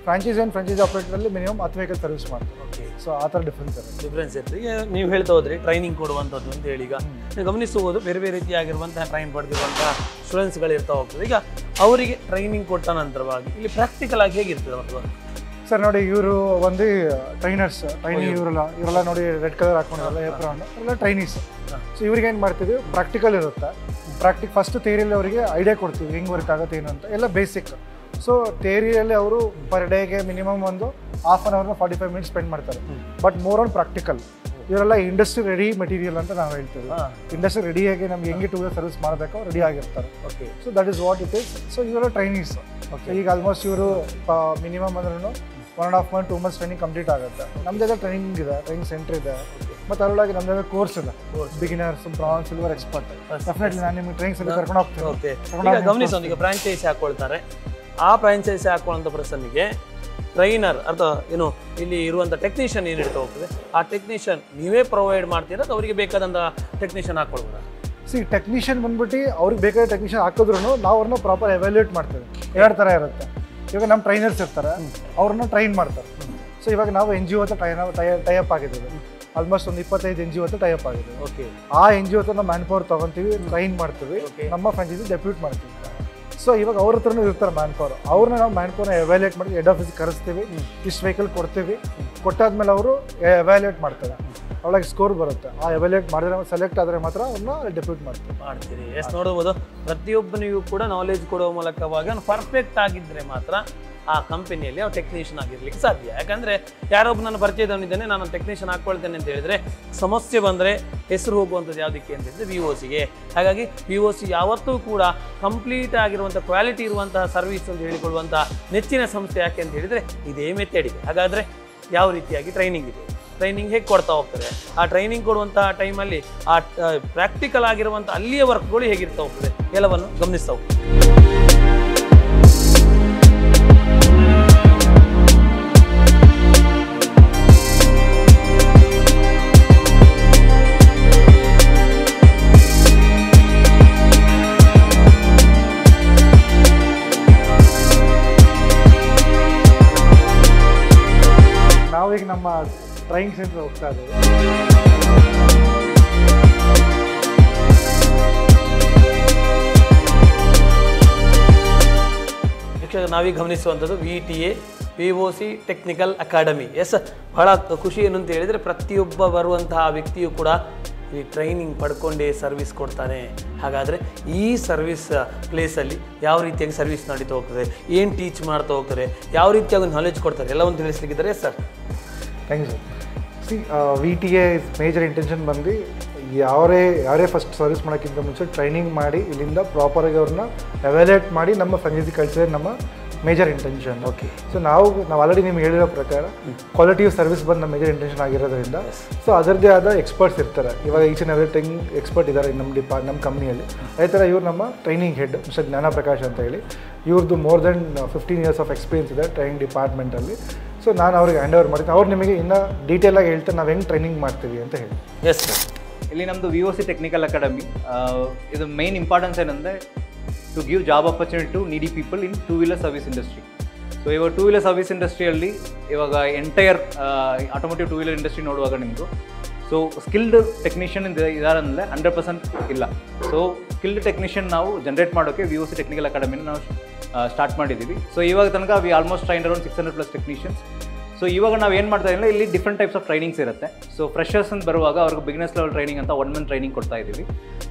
ಫ್ರಾಂಚೈಸಿ ಆಪರೇಟರಲ್ಲಿ ಮಿನಿಮಮ್ 10 ವೆಹಿಕಲ್ ಸರ್ವಿಸ್ ಮಾಡ್ತೀವಿ. ಸೊ ಆ ಥರ ಡಿಫ್ರೆನ್ಸ್ ಇರುತ್ತೆ. ಈಗ ನೀವು ಹೇಳ್ತಾ ಹೋದ್ರಿ ಟ್ರೈನಿಂಗ್ ಕೊಡುವಂಥದ್ದು ಅಂತ ಹೇಳಿ, ಈಗ ನೀವು ಗಮನಿಸಬಹುದು ಬೇರೆ ರೀತಿಯಾಗಿರುವಂತಹ ಟ್ರೈನ್ ಪಡೆದಿರುವಂತಹ ಸ್ಟೂಡೆಂಟ್ಸ್ಗಳು ಇರ್ತಾ ಹೋಗ್ತದೆ. ಈಗ ಅವರಿಗೆ ಟ್ರೈನಿಂಗ್ ಕೊಟ್ಟ ನಂತರವಾಗಿ ಇಲ್ಲಿ ಪ್ರಾಕ್ಟಿಕಲ್ ಆಗಿ ಹೇಗಿರ್ತದೆ ಅಥವಾ ಸರ್? ನೋಡಿ, ಇವರು ಒಂದು ಟ್ರೈನಿಂಗ್ ಇವರೆಲ್ಲ ನೋಡಿ ರೆಡ್ ಕಲರ್ ಹಾಕೊಂಡಿರಲ್ಲ ಏಪ್ರಾನ್, ಎಲ್ಲ ಟ್ರೈನೀಸ್. ಸೊ ಇವ್ರಿಗೆ ಏನು ಮಾಡ್ತೀವಿ, ಪ್ರಾಕ್ಟಿಕಲ್ ಇರುತ್ತೆ. ಫಸ್ಟ್ ಥಿಯರಿಯಲ್ಲಿ ಅವರಿಗೆ ಐಡಿಯಾ ಕೊಡ್ತೀವಿ, ಹೆಂಗೆ ವರ್ಕ್ ಆಗುತ್ತೆ ಏನು ಅಂತ, ಎಲ್ಲ ಬೇಸಿಕ್. ಸೊ ಥಿಯರಿಯಲ್ಲಿ ಅವರು ಪರ್ ಡೇಗೆ ಮಿನಿಮಮ್ ಒಂದು ಹಾಫ್ ಅನ್ ಅವರ್ನ 45 ಮಿನಿಟ್ಸ್ ಸ್ಪೆಂಡ್ ಮಾಡ್ತಾರೆ. But more on practical. ಇವರೆಲ್ಲ ಇಂಡಸ್ಟ್ರಿ ರೆಡಿ ಮೆಟೀರಿಯಲ್ ಅಂತ ನಾವು ಹೇಳ್ತೀವಿ. ಇಂಡಸ್ಟ್ರಿ ರೆಡಿಯಾಗಿ ನಮ್ಗೆ ಹೆಂಗೆ 2 ವೀಲರ್ ಸರ್ವಿಸ್ ಮಾಡಬೇಕು ರೆಡಿ ಆಗಿರ್ತಾರೆ. So that is what it is. So ಇವರ ಟ್ರೈನೀಸ್. ಈಗ ಆಲ್ಮೋಸ್ಟ್ ಇವರು ಮಿನಿಮಮ್ ಅಂದ್ರೂ 1.5 month 2 months ಟ್ರೈನಿಂಗ್ ಕಂಪ್ಲೀಟ್ ಆಗುತ್ತೆ. ನಮ್ಮದೆಲ್ಲ ಟ್ರೈನಿಂಗ್ ಇದೆ, ಟ್ರೈನಿಂಗ್ ಸೆಂಟರ್ ಇದೆ. ಮತ್ತು ಅದರೊಳಗೆ ನಮ್ಮದೆಲ್ಲ ಕೋರ್ಸ್ ಇದೆ, beginners, bronze, silver, expert. Definitely ನಾನು ನಿಮ್ಗೆ ಟ್ರೈನಿಂಗ್ ಸೆಂಟರ್ ಕರ್ಕೊಂಡು ಹೋಗ್ತೀನಿ. ಗಮನಿಸೋದು, ಈಗ ಫ್ರಾಂಚೈಸಿ ಹಾಕೊಳ್ತಾರೆ, ಆ ಫ್ರಾಂಚೈಸಿ ಹಾಕೊಳ್ಳುವಂಥ ಪರ್ಸನ್ನಿಗೆ ಟ್ರೈನರ್ ಅಥವಾ ಏನು ಇಲ್ಲಿ ಇರುವಂಥ ಟೆಕ್ನಿಷಿಯನ್ ಏನಿರ್ತಾ ಹೋಗ್ತದೆ, ಆ ಟೆಕ್ನಿಷಿಯನ್ ನೀವೇ ಪ್ರೊವೈಡ್ ಮಾಡ್ತೀರಾ ಅಥವಾ ಅವರಿಗೆ ಬೇಕಾದಂಥ ಟೆಕ್ನಿಷಿಯನ್ ಹಾಕೊಳ್ಬೋದಾ? ಟೆಕ್ನಿಷಿಯನ್ ಬಂದ್ಬಿಟ್ಟು ಅವ್ರಿಗೆ ಬೇಕಾದ ಟೆಕ್ನಿಷಿಯನ್ ಹಾಕಿದ್ರು ನಾವು ಅವ್ರನ್ನ ಪ್ರಾಪರ್ ಎವ್ಯಾಲ್ಯೂಯೇಟ್ ಮಾಡ್ತೇವೆ. 2 ಥರ ಇರುತ್ತೆ. ಇವಾಗ ನಮ್ಮ ಟ್ರೈನರ್ಸ್ ಇರ್ತಾರೆ, ಅವ್ರನ್ನ ಟ್ರೈನ್ ಮಾಡ್ತಾರೆ. ಸೊ ಇವಾಗ ನಾವು NGO ಹತ್ರ ಟೈಅಪ್ ಆಗಿದ್ದೀವಿ. ಆಲ್ಮೋಸ್ಟ್ ಒಂದು 25 NGO ಹತ್ರ ಟೈಅಪ್ ಆಗಿದೆ. ಆ NGO ಹತ್ರ ನಾವು ಮ್ಯಾನ್ ಪವರ್ ತೊಗೊತೀವಿ, ಟ್ರೈನ್ ಮಾಡ್ತೀವಿ, ನಮ್ಮ ಫ್ರಾಂಚೈಸಿ ಡೆಪ್ಯೂಟ್ ಮಾಡ್ತೀವಿ. ಸೊ ಇವಾಗ ಅವ್ರ ಹತ್ರನೂ ಇರ್ತಾರೆ ಮ್ಯಾನ್ ಪವರ್. ಅವ್ರನ್ನ ನಾವು ಮ್ಯಾನ್ ಪವರ್ನ ಎವ್ಯಾಲ್ಯೂಯೇಟ್ ಮಾಡಿ ಹೆಡ್ ಆಫೀಸ್ಗೆ ಕರೆಸ್ತೀವಿ, ಇಷ್ಟು ವೆಹಿಕಲ್ ಕೊಡ್ತೀವಿ. ಕೊಟ್ಟಾದ್ಮೇಲೆ ಅವರು ಎವ್ಯಾಲ್ಯೂಯೇಟ್ ಮಾಡ್ತಾರೆ. ಅವಳಿಗೆ ಸ್ಕೋರ್ ಬರುತ್ತೆ. ಆ ಎವ್ಯಾಲ್ಯೂಯೇಟ್ ಮಾಡಿದ್ರೆ ಸೆಲೆಕ್ಟ್ ಆದರೆ ಮಾತ್ರ ಅವ್ರನ್ನ ಡೆಪ್ಯೂಟ್ ಮಾಡ್ತೀರಿ. ಎಸ್, ನೋಡ್ಬೋದು ಪ್ರತಿಯೊಬ್ಬನಿಗೂ ಕೂಡ ನಾಲೆಜ್ ಕೊಡುವ ಮೂಲಕವಾಗಿ ಅವ್ನು ಪರ್ಫೆಕ್ಟ್ ಆಗಿದ್ದರೆ ಮಾತ್ರ ಆ ಕಂಪನಿಯಲ್ಲಿ ಅವ್ರು ಟೆಕ್ನಿಷಿಯನ್ ಆಗಿರ್ಲಿಕ್ಕೆ ಸಾಧ್ಯ. ಯಾಕಂದರೆ ಯಾರೊಬ್ಬ ನನ್ನ ಪರಿಚಯದವನಿದ್ದಾನೆ, ನಾನು ಟೆಕ್ನಿಷಿಯನ್ ಹಾಕ್ಕೊಳ್ತೇನೆ ಅಂತ ಹೇಳಿದರೆ ಸಮಸ್ಯೆ ಬಂದರೆ ಹೆಸರು ಹೋಗುವಂಥದ್ದು ಯಾವುದಕ್ಕೆ ಅಂತ ಹೇಳಿದರೆ VOCಗೆ. ಹಾಗಾಗಿ VOC ಯಾವತ್ತೂ ಕೂಡ ಕಂಪ್ಲೀಟ್ ಆಗಿರುವಂಥ ಕ್ವಾಲಿಟಿ ಇರುವಂತಹ ಸರ್ವಿಸ್ ಅಂತ ಹೇಳಿಕೊಳ್ಳುವಂಥ ನೆಚ್ಚಿನ ಸಂಸ್ಥೆ. ಯಾಕೆ ಅಂತ ಹೇಳಿದರೆ ಇದೇ ಮೆಥಡ್ ಇದೆ. ಹಾಗಾದರೆ ಯಾವ ರೀತಿಯಾಗಿ ಟ್ರೈನಿಂಗ್ ಇದೆ, ಟ್ರೈನಿಂಗ್ ಹೇಗೆ ಕೊಡ್ತಾ ಹೋಗ್ತಾರೆ, ಆ ಟ್ರೈನಿಂಗ್ ಕೊಡುವಂಥ ಟೈಮಲ್ಲಿ ಆ ಪ್ರಾಕ್ಟಿಕಲ್ ಆಗಿರುವಂಥ ಅಲ್ಲಿಯ ವರ್ಕ್ಗಳು ಹೇಗಿರ್ತಾ ಹೋಗ್ತದೆ ಎಲ್ಲವನ್ನು ಗಮನಿಸ್ತಾ ಹೋಗ್ತದೆ. ನಾವೀಗ ನಮ್ಮ ಟ್ರೈನಿಂಗ್ ಸೆಂಟರ್ ಹೋಗ್ತಾ ಇದ್ದೀವಿ. ನಾವೀಗ ಗಮನಿಸುವಂಥದ್ದು VTA VOC technical academy. Yes, ಬಹಳ ಖುಷಿ ಏನು ಅಂತ ಹೇಳಿದರೆ ಪ್ರತಿಯೊಬ್ಬ ಬರುವಂತಹ ವ್ಯಕ್ತಿಯು ಕೂಡ ಈ ಟ್ರೈನಿಂಗ್ ಪಡ್ಕೊಂಡೇ ಸರ್ವಿಸ್ ಕೊಡ್ತಾನೆ. ಹಾಗಾದರೆ ಈ ಸರ್ವಿಸ್ ಪ್ಲೇಸಲ್ಲಿ ಯಾವ ರೀತಿಯಾಗಿ ಸರ್ವಿಸ್ ನಡೀತಾ ಹೋಗ್ತದೆ, ಏನು ಟೀಚ್ ಮಾಡ್ತಾ ಹೋಗ್ತಾರೆ, ಯಾವ ರೀತಿಯಾಗಿ ನಾಲೆಜ್ ಕೊಡ್ತಾರೆ ಎಲ್ಲವನ್ನು ತಿಳಿಸ್ಲಿಕ್ಕಿದ್ದಾರೆ sir. Thank you sir. VTA major intention ಬಂದು ಯಾರೇ ಫಸ್ಟ್ ಸರ್ವಿಸ್ ಮಾಡೋಕ್ಕಿಂತ ಮುಂಚೆ ಟ್ರೈನಿಂಗ್ ಮಾಡಿ ಇಲ್ಲಿಂದ ಪ್ರಾಪರಾಗಿ ಅವ್ರನ್ನ ಎವ್ಯಾಲ್ಯೂಯೇಟ್ ಮಾಡಿ ನಮ್ಮ ಫ್ರಾಂಚೈಸಿ ಕಳಿಸಿದ್ರೆ ನಮ್ಮ ಮೇಜರ್ ಇಂಟೆನ್ಷನ್. ಓಕೆ. ಸೊ ನಾವು ಆಲ್ರೆಡಿ ನಿಮ್ಗೆ ಹೇಳಿರೋ ಪ್ರಕಾರ ಕ್ವಾಲಿಟಿ ಆಫ್ ಸರ್ವಿಸ್ ಬಂದು ನಮ್ಮ ಮೇಜರ್ ಇಂಟೆನ್ಷನ್ ಆಗಿರೋದ್ರಿಂದ ಸೊ ಅದರದ್ದೇ ಆದ ಎಕ್ಸ್ಪರ್ಟ್ಸ್ ಇರ್ತಾರೆ. ಇವಾಗ ಈಚ್ ಆ್ಯಂಡ್ ಎವ್ರಿಥಿಂಗ್ ಎಕ್ಸ್ಪರ್ಟ್ ಇದ್ದಾರೆ ನಮ್ಮ ಕಂಪ್ನಿಯಲ್ಲಿ. ಅದೇ ಥರ ಇವ್ರು ನಮ್ಮ ಟ್ರೈನಿಂಗ್ ಹೆಡ್ ಮಿಸ್ಟರ್ ಜ್ಞಾನಪ್ರಕಾಶ್ ಅಂತ ಹೇಳಿ, ಇವ್ರದ್ದು more than 15 years of experience ಇದೆ ಟ್ರೈನಿಂಗ್ ಡಿಪಾರ್ಟ್ಮೆಂಟಲ್ಲಿ. ಸೊ ನಾನು ಅವ್ರಿಗೆ ಹ್ಯಾಂಡ್ ಓವರ್ ಮಾಡ್ತೀನಿ. ಅವ್ರು ನಿಮಗೆ ಇನ್ನೂ ಡೀಟೇಲಾಗಿ ಹೇಳ್ತಾರೆ ನಾವು ಹೆಂಗೆ ಟ್ರೈನಿಂಗ್ ಮಾಡ್ತೀವಿ ಅಂತ ಹೇಳಿ. Yes sir. ಇಲ್ಲಿ ನಮ್ಮದು VOC ಟೆಕ್ನಿಕಲ್ ಅಕಾಡೆಮಿ, ಇದು ಮೇನ್ ಇಂಪಾರ್ಟೆನ್ಸ್ ಏನಂದರೆ to give job opportunity to needy people in 2-wheeler service industry. So ಇವಾಗ 2-wheeler ಸರ್ವಿಸ್ ಇಂಡಸ್ಟ್ರಿಯಲ್ಲಿ ಇವಾಗ ಎಂಟೈರ್ ಆಟೋಮೋಟಿವ್ 2-wheeler ಇಂಡಸ್ಟ್ರಿ ನೋಡುವಾಗ ನಿಮ್ಮದು ಸೊ ಸ್ಕಿಲ್ಡ್ ಟೆಕ್ನಿಷಿಯನ್ ಇದ್ದಾರೆ ಅಂದರೆ 100% ಇಲ್ಲ. ಸೊ ಸ್ಕಿಲ್ಡ್ ಟೆಕ್ನಿಷಿಯನ್ ನಾವು ಜನರೇಟ್ ಮಾಡೋಕ್ಕೆ VOC ಟೆಕ್ನಿಕಲ್ ಅಕಾಡೆಮಿನ ನಾವು ಸ್ಟಾರ್ಟ್ ಮಾಡಿದ್ದೀವಿ. ಸೊ ಇವಾಗ ತನಕ V almost trained around 600+ technicians. So ಇವಾಗ ನಾವು ಏನು ಮಾಡ್ತಾ ಇದ್ದೀವಿ, ಇಲ್ಲಿ ಡಿಫ್ರೆಂಟ್ ಟೈಪ್ಸ್ ಆಫ್ ಟ್ರೈನಿಂಗ್ಸ್ ಇರುತ್ತೆ. ಸೊ ಫ್ರೆಷರ್ಸ್ ಅಂತ ಬರುವಾಗ ಅವ್ರಿಗೆ ಬಿಗಿನರ್ಸ್ ಲೆವೆಲ್ ಟ್ರೈನಿಂಗ್ ಅಂತ 1 month ಟ್ರೈನಿಂಗ್ ಕೊಡ್ತಾ ಇದ್ದೀವಿ.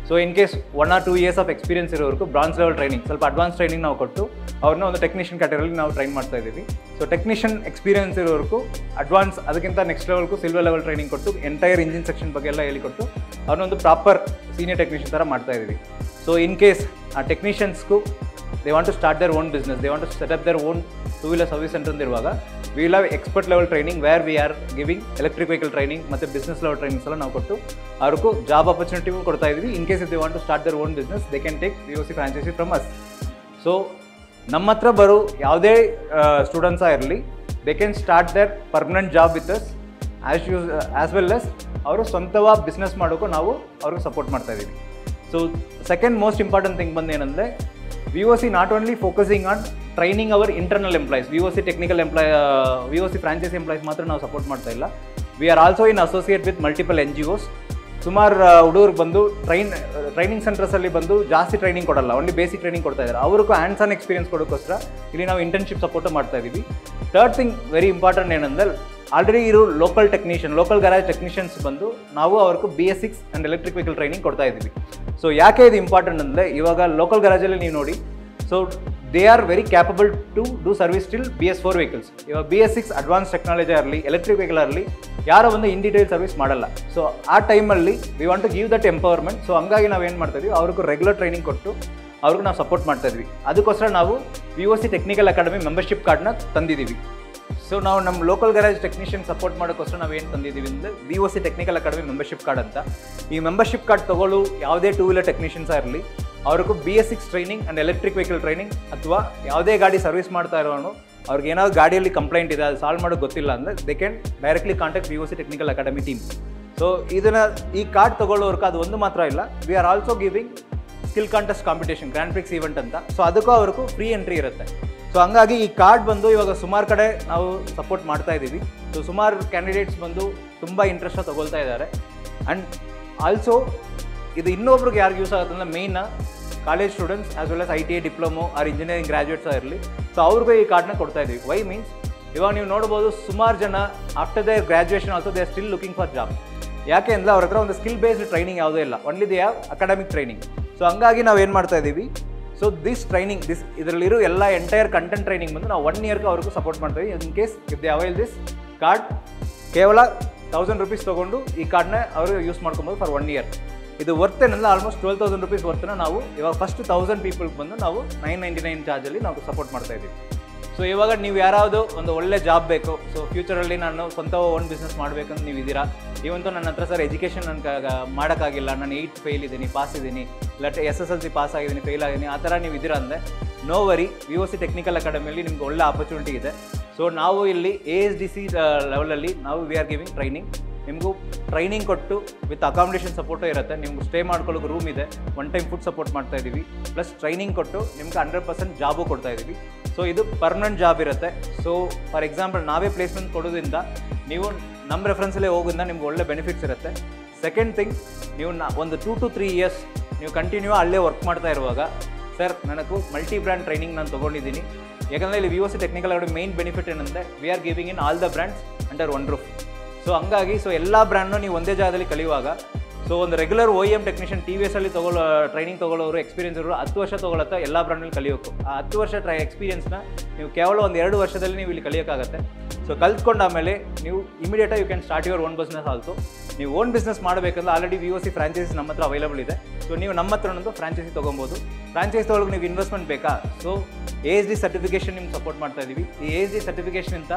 So in case 1 or 2 years of experience ಇರೋವರೆಗೂ ಬ್ರಾಂಚ್ ಲೆವೆಲ್ ಟ್ರೈನಿಂಗ್, ಸ್ವಲ್ಪ ಅಡ್ವಾನ್ಸ್ ಟ್ರೈನಿಂಗ್ ನಾವು ಕೊಟ್ಟು ಅವ್ರನ್ನ ಒಂದು ಟೆಕ್ನಿಷಿಯನ್ ಕ್ಯಾಟಗರಿಯಲ್ಲಿ ನಾವು ಟ್ರೈನ್ ಮಾಡ್ತಾ ಇದ್ದೀವಿ. ಸೊ ಟೆಕ್ನಿಷಿಯನ್ ಎಕ್ಸ್ಪೀರಿಯನ್ಸ್ ಇರೋವರೆಗೂ ಅಡ್ವಾನ್ಸ್, ಅದಕ್ಕಿಂತ ನೆಕ್ಸ್ಟ್ ಲೆವೆಲ್ಗೂ ಸಿಲ್ವರ್ ಲೆವೆಲ್ ಟ್ರೈನಿಂಗ್ ಕೊಟ್ಟು ಎಂಟೈರ್ ಇಂಜಿನ್ ಸೆಕ್ಷನ್ ಬಗ್ಗೆ ಎಲ್ಲ ಹೇಳಿಕೊಟ್ಟು ಅವ್ರನ್ನೊಂದು ಪ್ರಾಪರ್ ಸೀನಿಯರ್ ಟೆಕ್ನಿಷಿಯನ್ ಥರ ಮಾಡ್ತಾ ಇದ್ದೀವಿ. ಸೊ ಇನ್ ಕೇಸ್ ಆ ಟೆಕ್ನಿಷಿಯನ್ಸ್ಗೂ they want to start their own business, they want to set up their own 2-wheeler service center ಅಂದಿರುವಾಗ we will have expert level training where we are giving electric vehicle training ಮತ್ತು business level trainings ಎಲ್ಲ ನಾವು ಕೊಟ್ಟು ಅವ್ರಿಗೂ job opportunity ಕೊಡ್ತಾ ಇದ್ದೀವಿ. In case if they want to start their own business they can take VOC franchisee from us. So ನಮ್ಮ ಹತ್ರ ಬರೋ ಯಾವುದೇ ಸ್ಟೂಡೆಂಟ್ಸ್ ಇರಲಿ, they can start their permanent job with us as well as ಅವರು ಸ್ವಂತವಾಗಿ business ಮಾಡೋಕ್ಕೂ ನಾವು ಅವ್ರಿಗೆ ಸಪೋರ್ಟ್ ಮಾಡ್ತಾ ಇದ್ದೀವಿ. So second most important thing ಬಂದು ಏನಂದರೆ VOC not only focusing on training our internal employees, VOC technical employee, VOC franchise employees ಮಾತ್ರ ನಾವು ಸಪೋರ್ಟ್ ಮಾಡ್ತಾ ಇಲ್ಲ. We are also in associate with multiple NGOs. ಸುಮಾರು ಹುಡುಗರು ಬಂದು ಟ್ರೈನಿಂಗ್ ಸೆಂಟರ್ಸಲ್ಲಿ ಬಂದು ಜಾಸ್ತಿ ಟ್ರೈನಿಂಗ್ ಕೊಡಲ್ಲ, ಓನ್ಲಿ ಬೇಸಿಕ್ ಟ್ರೈನಿಂಗ್ ಕೊಡ್ತಾ ಇದ್ದಾರೆ. ಅವ್ರಿಗೂ ಹ್ಯಾಂಡ್ಸ್ ಆನ್ ಎಕ್ಸ್ಪೀರಿಯನ್ಸ್ ಕೊಡೋಕ್ಕೋಸ್ಕರ ಇಲ್ಲಿ ನಾವು ಇಂಟರ್ನ್ಶಿಪ್ ಸಪೋರ್ಟ್ ಮಾಡ್ತಾ ಇದ್ದೀವಿ. ಥರ್ಡ್ ಥಿಂಗ್ ವೆರಿ ಇಂಪಾರ್ಟೆಂಟ್ ಏನಂದರೆ ಆಲ್ರೆಡಿ ಇರೋ ಲೋಕಲ್ ಗರಾಜ್ ಟೆಕ್ನಿಷಿಯನ್ಸ್ ಬಂದು ನಾವು ಅವ್ರಿಗೂ BS6 and electric vehicle training ಕೊಡ್ತಾ ಇದ್ದೀವಿ. ಸೊ ಯಾಕೆ ಇದು ಇಂಪಾರ್ಟೆಂಟ್ ಅಂದರೆ ಇವಾಗ ಲೋಕಲ್ ಗರಾಜಲ್ಲಿ ನೀವು ನೋಡಿ, so they are very capable to do service till BS4 vehicles. ಇವಾಗ BS6 ಅಡ್ವಾನ್ಸ್ ಟೆಕ್ನಾಲಜಿ ಇರಲಿ, ಎಲೆಕ್ಟ್ರಿಕ್ ವೆಹಿಕಲ್ ಇರಲಿ, ಯಾರೋ ಒಂದು ಇನ್ ಡೀಟೇಲ್ ಸರ್ವಿಸ್ ಮಾಡಲ್ಲ. ಸೊ ಆ ಟೈಮಲ್ಲಿ we want to give that empowerment. So ಹಂಗಾಗಿ ನಾವು ಏನು ಮಾಡ್ತಾ ಇದೀವಿ, ಅವ್ರಿಗೂ ರೆಗ್ಯುಲರ್ ಟ್ರೈನಿಂಗ್ ಕೊಟ್ಟು ಅವ್ರಿಗೂ ನಾವು ಸಪೋರ್ಟ್ ಮಾಡ್ತಾ ಇದ್ವಿ. ಅದಕ್ಕೋಸ್ಕರ ನಾವು VOC ಟೆಕ್ನಿಕಲ್ ಅಕಾಡೆಮಿ ಮೆಂಬರ್ಶಿಪ್ ಕಾರ್ಡ್ನ ತಂದಿದ್ದೀವಿ. ಸೊ ನಾವು ನಮ್ಮ ಲೋಕಲ್ ಗ್ಯಾರೇಜ್ ಟೆಕ್ನಿಷಿಯನ್ ಸಪೋರ್ಟ್ ಮಾಡೋಕ್ಕೋಸ್ಕರ ನಾವು ಏನು ತಂದಿದ್ದೀವಿ ಅಂದರೆ VOC technical academy membership card ಅಂತ. ಈ ಮೆಂಬರ್ಶಿಪ್ ಕಾರ್ಡ್ ತೊಗೊಳ್ಳು ಯಾವುದೇ 2-wheeler ಟೆಕ್ನಿಷಿಯನ್ಸ್ ಇರಲಿ, ಅವ್ರಿಗೂ BS6 training and electric vehicle training, ಅಥವಾ ಯಾವುದೇ ಗಾಡಿ ಸರ್ವಿಸ್ ಮಾಡ್ತಾ ಇರೋನು ಅವ್ರಿಗೆ ಏನಾದ್ರು ಗಾಡಿಯಲ್ಲಿ ಕಂಪ್ಲೇಂಟ್ ಇದೆ, ಅದು ಸಾಲ್ವ್ ಮಾಡೋದು ಗೊತ್ತಿಲ್ಲ ಅಂದರೆ they can directly contact VOC technical academy team. So ಈ ಕಾರ್ಡ್ ತೊಗೊಳ್ಳೋರ್ಗೆ ಅದು ಒಂದು ಮಾತ್ರ ಇಲ್ಲ, we are also giving skill contest competition, grand Prix event ಅಂತ. ಸೊ ಅದಕ್ಕೂ ಅವ್ರಿಗೂ ಫ್ರೀ ಎಂಟ್ರಿ ಇರುತ್ತೆ. ಸೊ ಹಂಗಾಗಿ ಈ ಕಾರ್ಡ್ ಬಂದು ಇವಾಗ ಸುಮಾರು ಕಡೆ ನಾವು ಸಪೋರ್ಟ್ ಮಾಡ್ತಾ ಇದ್ದೀವಿ. ಸೊ ಸುಮಾರು ಕ್ಯಾಂಡಿಡೇಟ್ಸ್ ಬಂದು ತುಂಬ ಇಂಟ್ರೆಸ್ಟ್ ತೊಗೊಳ್ತಾ ಇದ್ದಾರೆ. ಆ್ಯಂಡ್ ಆಲ್ಸೋ ಇದು ಇನ್ನೊಬ್ರಿಗೆ ಯಾರಿಗೆ ಯೂಸ್ ಆಗುತ್ತೆ ಅಂದರೆ ಮೇಯ್ನ college students as well as ITI diploma or engineering graduates ಇರಲಿ. ಸೊ ಅವ್ರಿಗೂ ಈ ಕಾರ್ಡ್ನ ಕೊಡ್ತಾ ಇದ್ದೀವಿ. ವೈ ಮೀನ್ಸ್ ಇವಾಗ ನೀವು ನೋಡ್ಬೋದು ಸುಮಾರು ಜನ after their graduation also they are still looking for job. ಯಾಕೆ ಅಂದರೆ ಅವ್ರ ಹತ್ರ ಒಂದು ಸ್ಕಿಲ್ ಬೇಸ್ಡ್ ಟ್ರೈನಿಂಗ್ ಯಾವುದೂ ಇಲ್ಲ, only they have academic training. So ಹಂಗಾಗಿ ನಾವು ಏನು ಮಾಡ್ತಾ ಇದ್ದೀವಿ, ಸೊ ದಿಸ್ ಟ್ರೈನಿಂಗ್ ಇದರಲ್ಲಿರೋ ಎಲ್ಲ ಎಂಟೈರ್ ಕಂಟೆಂಟ್ ಟ್ರೈನಿಂಗ್ ಬಂದು ನಾವು 1 ಇಯರ್ಗೆ ಅವ್ರಿಗೂ ಸಪೋರ್ಟ್ ಮಾಡ್ತೀವಿ. In case if they avail this card, ಕೇವಲ 1000 ರೂಪೀಸ್ ತೊಗೊಂಡು ಈ ಕಾರ್ಡ್ನ ಅವರು ಯೂಸ್ ಮಾಡ್ಕೊಬೋದು ಫಾರ್ 1 ಇಯರ್. ಇದು ವರ್ತ್ ಏನಂದ್ರೆ ಆಲ್ಮೋಸ್ಟ್ 12,000 ರೂಪೀಸ್ ವರ್ತನ ನಾವು ಇವಾಗ ಫಸ್ಟ್ 1000 ಪೀಪಲ್ಗೆ ಬಂದು ನಾವು 999 ಚಾರ್ಜಲ್ಲಿ ನಾವು ಸಪೋರ್ಟ್ ಮಾಡ್ತಾ ಇದ್ದೀವಿ. ಸೊ ಇವಾಗ ನೀವು ಯಾರಾವುದು ಒಂದು ಒಳ್ಳೆ ಜಾಬ್ ಬೇಕು, ಸೊ ಫ್ಯೂಚರಲ್ಲಿ ನಾನು ಸ್ವಂತ ಓನ್ ಬಿಸ್ನೆಸ್ ಮಾಡಬೇಕಂತ ನೀವು ಇದ್ದೀರಾ, ಇವಂತೂ ನನ್ನ ಹತ್ರ ಸರ್ ಎಜುಕೇಷನ್ ನನಗೆ ಮಾಡೋಕ್ಕಾಗಿಲ್ಲ, ನಾನು 8 ಫೇಲ್ ಇದ್ದೀನಿ, ಪಾಸ್ ಇದ್ದೀನಿ, ಇಲ್ಲ SSLC ಪಾಸ್ ಆಗಿದ್ದೀನಿ, ಫೇಲ್ ಆಗಿದ್ದೀನಿ, ಆ ಥರ ನೀವು ಇದ್ದೀರಾ ಅಂದರೆ ನೋ ವರಿ, VOC ಟೆಕ್ನಿಕಲ್ ಅಕಾಡೆಮಿಯಲ್ಲಿ ನಿಮ್ಗೆ ಒಳ್ಳೆ ಆಪರ್ಚುನಿಟಿ ಇದೆ. ಸೊ ನಾವು ಇಲ್ಲಿ ASDC ಲೆವೆಲಲ್ಲಿ ನಾವು ವಿ ಆರ್ ಗಿವಿಂಗ್ ಟ್ರೈನಿಂಗ್. ನಿಮಗೂ ಟ್ರೈನಿಂಗ್ ಕೊಟ್ಟು ವಿತ್ ಅಕಾಮಿಡೇಷನ್ ಸಪೋರ್ಟು ಇರುತ್ತೆ, ನಿಮ್ಗೆ ಸ್ಟೇ ಮಾಡ್ಕೊಳ್ಳೋಕೆ ರೂಮ್ ಇದೆ, 1 ಟೈಮ್ ಫುಡ್ ಸಪೋರ್ಟ್ ಮಾಡ್ತಾ ಇದ್ದೀವಿ, ಪ್ಲಸ್ ಟ್ರೈನಿಂಗ್ ಕೊಟ್ಟು ನಿಮ್ಗೆ 100% ಜಾಬು ಕೊಡ್ತಾ ಇದ್ದೀವಿ. ಸೊ ಇದು ಪರ್ಮನೆಂಟ್ ಜಾಬ್ ಇರುತ್ತೆ. ಸೊ ಫಾರ್ ಎಕ್ಸಾಂಪಲ್ ನಾವೇ ಪ್ಲೇಸ್ಮೆಂಟ್ ಕೊಡೋದ್ರಿಂದ ನೀವು ನಮ್ಮ ರೆಫರೆನ್ಸಲ್ಲೇ ಹೋಗೋದ್ರಿಂದ ನಿಮ್ಗೆ ಒಳ್ಳೆ ಬೆನಿಫಿಟ್ಸ್ ಇರುತ್ತೆ. ಸೆಕೆಂಡ್ ಥಿಂಗ್, ನೀವು ಒಂದು 2 to 3 ಇಯರ್ಸ್ ನೀವು ಕಂಟಿನ್ಯೂ ಅಲ್ಲೇ ವರ್ಕ್ ಮಾಡ್ತಾ ಇರುವಾಗ, ಸರ್ ನನಗೂ ಮಲ್ಟಿ ಬ್ರ್ಯಾಂಡ್ ಟ್ರೈನಿಂಗ್ ನಾನು ತೊಗೊಂಡಿದ್ದೀನಿ. ಯಾಕಂದರೆ ಇಲ್ಲಿ VOC technical academy main benefit ಏನಂದರೆ we are giving in all the brands under 1 roof. So ಹಂಗಾಗಿ ಎಲ್ಲ ಬ್ರ್ಯಾಂಡ್ನು ನೀವು ಒಂದೇ ಜಾಗದಲ್ಲಿ ಕಲಿಯುವಾಗ, ಸೊ ಒಂದು ರೆಗ್ಯುಲರ್ OEM ಟೆಕ್ನಿಷಿಯನ್ TVS ಅಲ್ಲಿ ಟ್ರೈನಿಂಗ್ ತೊಗೊಳ್ಳೋರು, ಎಕ್ಸ್ಪೀರಿಯನ್ಸ್ ಇರೋರು 10 ವರ್ಷ ತೊಗೊಳತ್ತೆ ಎಲ್ಲ ಬ್ರ್ಯಾಂಡಲ್ಲಿ ಕಲಿಯೋಕು. ಆ 10 ವರ್ಷ ಎಕ್ಸ್ಪೀರಿಯನ್ಸ್ನ ನೀವು ಕೇವಲ ಒಂದು 2 ವರ್ಷದಲ್ಲಿ ನೀವು ಇಲ್ಲಿ ಕಲಿಯೋಕ್ಕಾಗತ್ತೆ. ಸೊ ಕಲ್ತ್ಕೊಂಡಾಮೇಲೆ ನೀವು ಇಮಿಡಿಯೇಟಾಗಿ you can start your own business also. ನೀವು ಓನ್ ಬಿಸ್ನೆಸ್ ಮಾಡಬೇಕಂದ್ರೆ ಆಲ್ರೆಡಿ VOC ಫ್ರಾಂಚೈಸೀಸ್ ನಮ್ಮ ಹತ್ರ ಅವೈಲಬಲ್ ಇದೆ. ಸೊ ನೀವು ನಮ್ಮ ಹತ್ರ ಒಂದು ಫ್ರಾಂಚೈಸಿ ತೊಗೊಬೋದು. ಫ್ರಾಂಚೈಸಿ ತೊಗೊಳಗೆ ನೀವು ಇನ್ವೆಸ್ಟ್ಮೆಂಟ್ ಬೇಕಾ, ಸೊ ASD ಸರ್ಟಿಫಿಕೇಷನ್ ನಿಮ್ಗೆ ಸಪೋರ್ಟ್ ಮಾಡ್ತಾ ಇದ್ದೀವಿ. ಈ ASD ಸರ್ಟಿಫಿಕೇಷನ್ ಅಂತ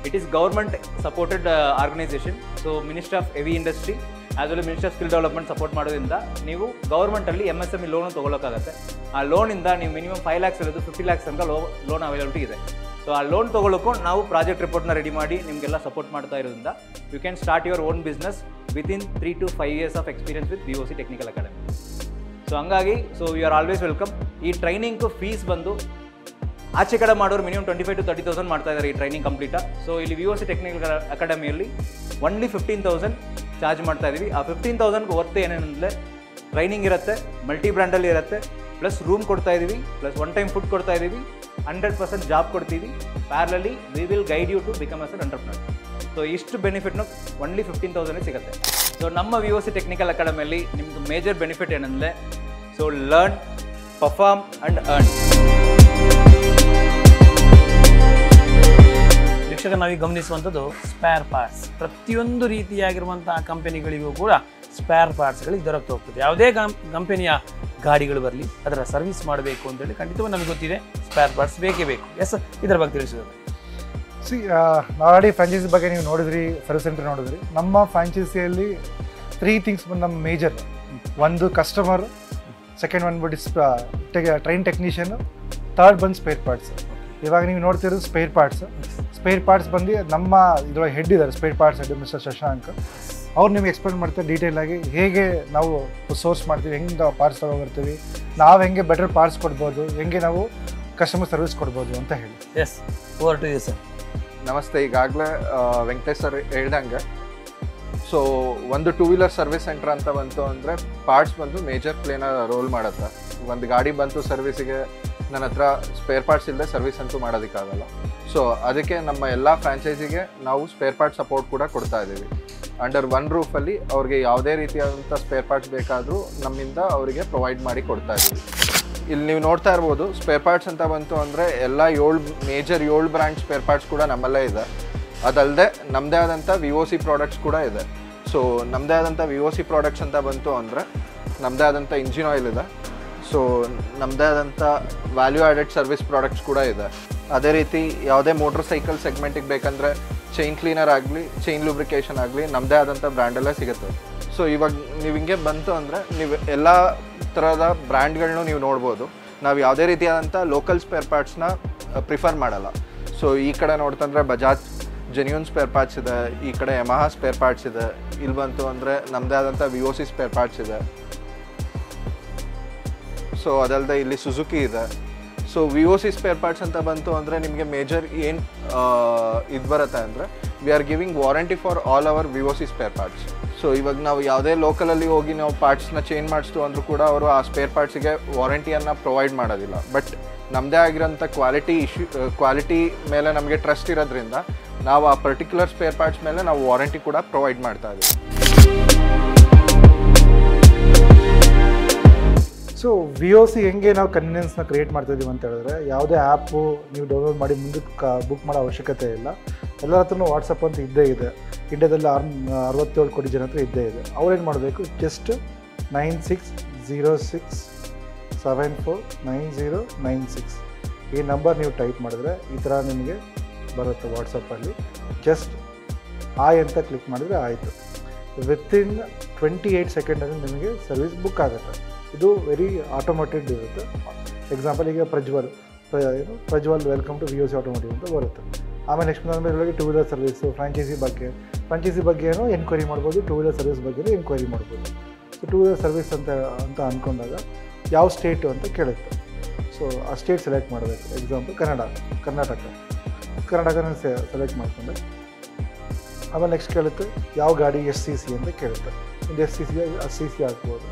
it is government supported organisation. So ministry of heavy industry as well ministry of skill development support ಮಾಡೋದ್ರಿಂದ ನೀವು ಗೌರ್ಮೆಂಟಲ್ಲಿ MSME ಲೋನು ತೊಗೊಳಕ್ಕಾಗತ್ತೆ. ಆ ಲೋನಿಂದ ನೀವು ಮಿನಿಮಮ್ 5 lakhs ಇರೋದು 50 lakhs ತನಕ ಲೋನ್ ಅವೈಲಬಿಲಿಟಿ ಇದೆ. ಸೊ ಆ ಲೋನ್ ತೊಗೊಳಕ್ಕೂ ನಾವು ಪ್ರಾಜೆಕ್ಟ್ ರಿಪೋರ್ಟ್ನ ರೆಡಿ ಮಾಡಿ ನಿಮಗೆಲ್ಲ ಸಪೋರ್ಟ್ ಮಾಡ್ತಾ ಇರೋದ್ರಿಂದ you can start your own business within 3 to 5 years of experience with VOC technical academy. So ಹಂಗಾಗಿ ಯು ಆರ್ ಆಲ್ವೇಸ್ ವೆಲ್ಕಮ್. ಈ ಟ್ರೈನಿಂಗು ಫೀಸ್ ಬಂದು ಆಚೆ ಕಡೆ ಮಾಡೋರು ಮಿನಿಮಮ್ 25,000 to 30,000 ಮಾಡ್ತಾ ಇದ್ದಾರೆ ಈ ಟ್ರೈನಿಂಗ್ ಕಂಪ್ಲೀಟಾ. ಸೊ ಇಲ್ಲಿ VOC ಟೆಕ್ನಿಕಲ್ ಅಕಾಡೆಮಿಯಲ್ಲಿ ಓನ್ಲಿ 15,000 ಚಾರ್ಜ್ ಮಾಡ್ತಾ ಇದ್ದೀವಿ. ಆ 15,000ಗೆ ವರ್ತ್ ಏನೇನಂದರೆ ಟ್ರೈನಿಂಗ್ ಇರುತ್ತೆ, ಮಲ್ಟಿ ಬ್ರ್ಯಾಂಡಲ್ಲಿ ಇರುತ್ತೆ, ಪ್ಲಸ್ ರೂಮ್ ಕೊಡ್ತಾ ಇದ್ದೀವಿ, ಪ್ಲಸ್ 1 ಟೈಮ್ ಫುಡ್ ಕೊಡ್ತಾ ಇದ್ದೀವಿ, 100% ಜಾಬ್ ಕೊಡ್ತೀವಿ. Parallelly we will guide you to become as an entrepreneur. So ಇಷ್ಟು ಬೆನಿಫಿಟ್ನು ಓನ್ಲಿ 15,000 ಸಿಗುತ್ತೆ. ಸೊ ನಮ್ಮ VOC ಟೆಕ್ನಿಕಲ್ ಅಕಾಡೆಮಿಯಲ್ಲಿ ನಿಮ್ಗೆ ಮೇಜರ್ ಬೆನಿಫಿಟ್ ಏನಂದರೆ, so learn, perform and earn. ವೀಕ್ಷಕ, ನಾವೀಗ ಗಮನಿಸುವಂಥದ್ದು ಸ್ಪೇರ್ ಪಾರ್ಟ್ಸ್. ಪ್ರತಿಯೊಂದು ರೀತಿಯಾಗಿರುವಂಥ ಕಂಪನಿಗಳಿಗೂ ಕೂಡ ಸ್ಪೇರ್ ಪಾರ್ಟ್ಸ್ಗಳಿಗೆ ದೊರಕ್ತಾ ಹೋಗ್ತದೆ. ಯಾವುದೇ ಕಂಪನಿಯ ಗಾಡಿಗಳು ಬರಲಿ, ಅದರ ಸರ್ವಿಸ್ ಮಾಡಬೇಕು ಅಂತೇಳಿ ಖಂಡಿತವಾಗಿ ನಮಗೆ ಗೊತ್ತಿದೆ, ಸ್ಪೇರ್ ಪಾರ್ಟ್ಸ್ ಬೇಕೇ ಬೇಕು. ಎಸ್, ಇದರ ಬಗ್ಗೆ ತಿಳಿಸಿದ್ರು. ನಾವು ಆಲ್ರೆಡಿ ಫ್ರಾಂಚೈಸಿ ಬಗ್ಗೆ ನೀವು ನೋಡಿದ್ರಿ, ಸರ್ವಿಸ್ ಸೆಂಟರ್ ನೋಡಿದ್ರಿ. ನಮ್ಮ ಫ್ರಾಂಚೈಸಿಯಲ್ಲಿ 3 ಥಿಂಗ್ಸ್ ನಮ್ಮ ಮೇಜರ್. ಒಂದು ಕಸ್ಟಮರ್, ಸೆಕೆಂಡ್ ಒನ್ ಬಿಟ್ಟು ಟ್ರೈನ್ ಟೆಕ್ನಿಷಿಯನ್, ಥರ್ಡ್ ಬಂದು ಸ್ಪೇರ್ ಪಾರ್ಟ್ಸ್. ಇವಾಗ ನೀವು ನೋಡ್ತಿರೋದು ಸ್ಪೇರ್ ಪಾರ್ಟ್ಸ್ ಬಂದು ನಮ್ಮ ಇದರೊಳಗೆ ಹೆಡ್ ಇದ್ದಾರೆ, spare parts head mister Shashank. ಅವ್ರು ನಿಮ್ಗೆ ಎಕ್ಸ್ಪ್ಲೇನ್ ಮಾಡ್ತಾರೆ ಡೀಟೇಲಾಗಿ ಹೇಗೆ ನಾವು ಸೋರ್ಸ್ ಮಾಡ್ತೀವಿ, ಹೆಂಗೆ ಪಾರ್ಟ್ಸ್ ತೊಗೊಬರ್ತೀವಿ, ನಾವು ಹೆಂಗೆ ಬೆಟರ್ ಪಾರ್ಟ್ಸ್ ಕೊಡ್ಬೋದು, ಹೆಂಗೆ ನಾವು ಕಸ್ಟಮರ್ ಸರ್ವಿಸ್ ಕೊಡ್ಬೋದು ಅಂತ ಹೇಳಿ. Yes, over to you sir. ನಮಸ್ತೆ. ಈಗಾಗಲೇ ವೆಂಕಟೇಶ್ ಸರ್ ಹೇಳ್ದಂಗೆ, ಸೊ ಒಂದು 2 ವೀಲರ್ ಸರ್ವಿಸ್ ಸೆಂಟರ್ ಅಂತ ಬಂತು ಅಂದರೆ ಪಾರ್ಟ್ಸ್ ಬಂದು ಮೇಜರ್ ಪ್ಲೇನ ರೋಲ್ ಮಾಡುತ್ತೆ. ಒಂದು ಗಾಡಿ ಬಂತು ಸರ್ವಿಸಿಗೆ, ನನ್ನ ಹತ್ರ ಸ್ಪೇರ್ ಪಾರ್ಟ್ಸ್ ಇಲ್ಲದೆ ಸರ್ವಿಸ್ ಅಂತೂ ಮಾಡೋದಕ್ಕಾಗಲ್ಲ. ಸೊ ಅದಕ್ಕೆ ನಮ್ಮ ಎಲ್ಲ ಫ್ರಾಂಚೈಸಿಗೆ ನಾವು ಸ್ಪೇರ್ ಪಾರ್ಟ್ ಸಪೋರ್ಟ್ ಕೂಡ ಕೊಡ್ತಾ ಇದ್ದೀವಿ. ಅಂಡರ್ 1 ರೂಫಲ್ಲಿ ಅವ್ರಿಗೆ ಯಾವುದೇ ರೀತಿಯಾದಂಥ ಸ್ಪೇರ್ ಪಾರ್ಟ್ಸ್ ಬೇಕಾದರೂ ನಮ್ಮಿಂದ ಅವರಿಗೆ ಪ್ರೊವೈಡ್ ಮಾಡಿ ಕೊಡ್ತಾ ಇದ್ದೀವಿ. ಇಲ್ಲಿ ನೀವು ನೋಡ್ತಾ ಇರ್ಬೋದು, ಸ್ಪೇರ್ ಪಾರ್ಟ್ಸ್ ಅಂತ ಬಂತು ಅಂದರೆ ಎಲ್ಲ 7 ಬ್ರ್ಯಾಂಡ್ ಸ್ಪೇರ್ ಪಾರ್ಟ್ಸ್ ಕೂಡ ನಮ್ಮಲ್ಲೇ ಇದೆ. ಅದಲ್ಲದೆ ನಮ್ಮದೇ ಆದಂಥ VOC ಪ್ರಾಡಕ್ಟ್ಸ್ ಕೂಡ ಇದೆ. ಸೊ ನಮ್ಮದೇ ಆದಂಥ VOC ಪ್ರಾಡಕ್ಟ್ಸ್ ಅಂತ ಬಂತು ಅಂದರೆ ನಮ್ಮದೇ ಆದಂಥ ಇಂಜಿನ್ ಆಯಿಲ್ ಇದೆ. ಸೊ ನಮ್ಮದೇ ಆದಂಥ ವ್ಯಾಲ್ಯೂ ಆ್ಯಡೆಡ್ ಸರ್ವಿಸ್ ಪ್ರಾಡಕ್ಟ್ಸ್ ಕೂಡ ಇದೆ. ಅದೇ ರೀತಿ ಯಾವುದೇ ಮೋಟರ್ ಸೈಕಲ್ ಸೆಗ್ಮೆಂಟಿಗೆ ಬೇಕಂದರೆ ಚೈನ್ ಕ್ಲೀನರ್ ಆಗಲಿ, ಚೈನ್ ಲೂಬ್ರಿಕೇಷನ್ ಆಗಲಿ ನಮ್ಮದೇ ಆದಂಥ ಬ್ರ್ಯಾಂಡಲ್ಲೇ ಸಿಗುತ್ತೆ. ಸೊ ಇವಾಗ ನೀವು ಹಿಂಗೆ ಬಂತು ಅಂದರೆ ನೀವು ಎಲ್ಲ ಥರದ ಬ್ರ್ಯಾಂಡ್ಗಳನ್ನೂ ನೀವು ನೋಡ್ಬೋದು. ನಾವು ಯಾವುದೇ ರೀತಿಯಾದಂಥ ಲೋಕಲ್ ಸ್ಪೇರ್ ಪಾರ್ಟ್ಸ್ನ ಪ್ರಿಫರ್ ಮಾಡಲ್ಲ. ಸೊ ಈ ಕಡೆ ನೋಡ್ತಂದರೆ ಬಜಾಜ್ ಜೆನ್ಯೂನ್ ಸ್ಪೇರ್ ಪಾರ್ಟ್ಸ್ ಇದೆ, ಈ ಕಡೆ ಯಮಹಾ ಸ್ಪೇರ್ ಪಾರ್ಟ್ಸ್ ಇದೆ, ಇಲ್ಲಿ ಬಂತು ಅಂದರೆ ನಮ್ಮದೇ ಆದಂಥ VOC ಸ್ಪೇರ್ ಪಾರ್ಟ್ಸ್ ಇದೆ. ಸೊ ಅದಲ್ಲದೆ ಇಲ್ಲಿ ಸುಜುಕಿ ಇದೆ. ಸೊ VOC ಸ್ಪೇರ್ ಪಾರ್ಟ್ಸ್ ಅಂತ ಬಂತು ಅಂದರೆ ನಿಮಗೆ ಮೇಜರ್ ಏನು ಇದು ಬರುತ್ತೆ ಅಂದರೆ V are giving warranty for all our VOC spare parts. So ಇವಾಗ ನಾವು ಯಾವುದೇ ಲೋಕಲಲ್ಲಿ ಹೋಗಿ ನಾವು ಪಾರ್ಟ್ಸ್ನ ಚೇಂಜ್ ಮಾಡಿಸ್ತು ಅಂದರೂ ಕೂಡ ಅವರು ಆ ಸ್ಪೇರ್ ಪಾರ್ಟ್ಸಿಗೆ ವಾರಂಟಿಯನ್ನು ಪ್ರೊವೈಡ್ ಮಾಡೋದಿಲ್ಲ. ಬಟ್ ನಮ್ಮದೇ ಆಗಿರೋಂಥ ಕ್ವಾಲಿಟಿ ಮೇಲೆ ನಮಗೆ ಟ್ರಸ್ಟ್ ಇರೋದ್ರಿಂದ ನಾವು ಆ ಪರ್ಟಿಕ್ಯುಲರ್ ಸ್ಪೇರ್ ಪಾರ್ಟ್ಸ್ ಮೇಲೆ ನಾವು ವಾರಂಟಿ ಕೂಡ ಪ್ರೊವೈಡ್ ಮಾಡ್ತಾ ಇದ್ದೀವಿ. ಸೊ VOC ಹೆಂಗೆ ನಾವು ಕನ್ವೀನಿಯನ್ಸ್ನ ಕ್ರಿಯೇಟ್ ಮಾಡ್ತಾಯಿದ್ದೀವಿ ಅಂತ ಹೇಳಿದ್ರೆ, ಯಾವುದೇ ಆ್ಯಪು ನೀವು ಡೌನ್ಲೋಡ್ ಮಾಡಿ ಮುಂದಕ್ಕೆ ಬುಕ್ ಮಾಡೋ ಅವಶ್ಯಕತೆ ಇಲ್ಲ. ಎಲ್ಲರ ಹತ್ರನೂ ವಾಟ್ಸಪ್ ಅಂತ ಇದ್ದೇ ಇದೆ. ಇಂಡಿಯಾದಲ್ಲಿ 67 ಕೋಟಿ ಜನ ಹತ್ರ ಇದ್ದೇ ಇದೆ. ಅವ್ರೇನು ಮಾಡಬೇಕು, ಜಸ್ಟ್ 9606749096 ಈ ನಂಬರ್ ನೀವು ಟೈಪ್ ಮಾಡಿದ್ರೆ ಈ ಥರ ನಿಮಗೆ ಬರುತ್ತೆ ವಾಟ್ಸಪ್ಪಲ್ಲಿ. ಜಸ್ಟ್ ಆಯ್ ಅಂತ ಕ್ಲಿಕ್ ಮಾಡಿದರೆ ಆಯಿತು. ವಿತಿನ್ 28 ಸೆಕೆಂಡಲ್ಲಿ ನಿಮಗೆ ಸರ್ವಿಸ್ ಬುಕ್ ಆಗುತ್ತೆ. ಇದು ವೆರಿ ಆಟೋಮೇಟೆಡ್ ಇರುತ್ತೆ. ಎಕ್ಸಾಂಪಲ್ ಈಗ Prajwal welcome to VOC automotive ಅಂತ ಬರುತ್ತೆ. ಆಮೇಲೆ ನೆಕ್ಸ್ಟ್ ಬಂದಮೇಲೆ 2 ವೀಲರ್ ಸರ್ವಿಸು, ಫ್ರಾಂಚೈಸಿ ಬಗ್ಗೆ ಎನ್ಕ್ವೈರಿ ಮಾಡ್ಬೋದು, 2 ವೀಲರ್ ಸರ್ವಿಸ್ ಬಗ್ಗೆ ಎನ್ಕ್ವೈರಿ ಮಾಡ್ಬೋದು. ಸೊ 2 ವೀಲರ್ ಸರ್ವಿಸ್ ಅಂತ ಅಂದ್ಕೊಂಡಾಗ ಯಾವ ಸ್ಟೇಟು ಅಂತ ಕೇಳುತ್ತೆ. ಸೊ ಆ ಸ್ಟೇಟ್ ಸೆಲೆಕ್ಟ್ ಮಾಡಬೇಕು. ಎಕ್ಸಾಂಪಲ್ ಕರ್ನಾಟಕನ ಸೆಲೆಕ್ಟ್ ಮಾಡಿಕೊಂಡೆ. ಆಮೇಲೆ ನೆಕ್ಸ್ಟ್ ಕೇಳುತ್ತೆ ಯಾವ ಗಾಡಿ SCC ಅಂತ ಕೇಳುತ್ತೆ. ಒಂದು SCC ಹಾಕ್ಬೋದು.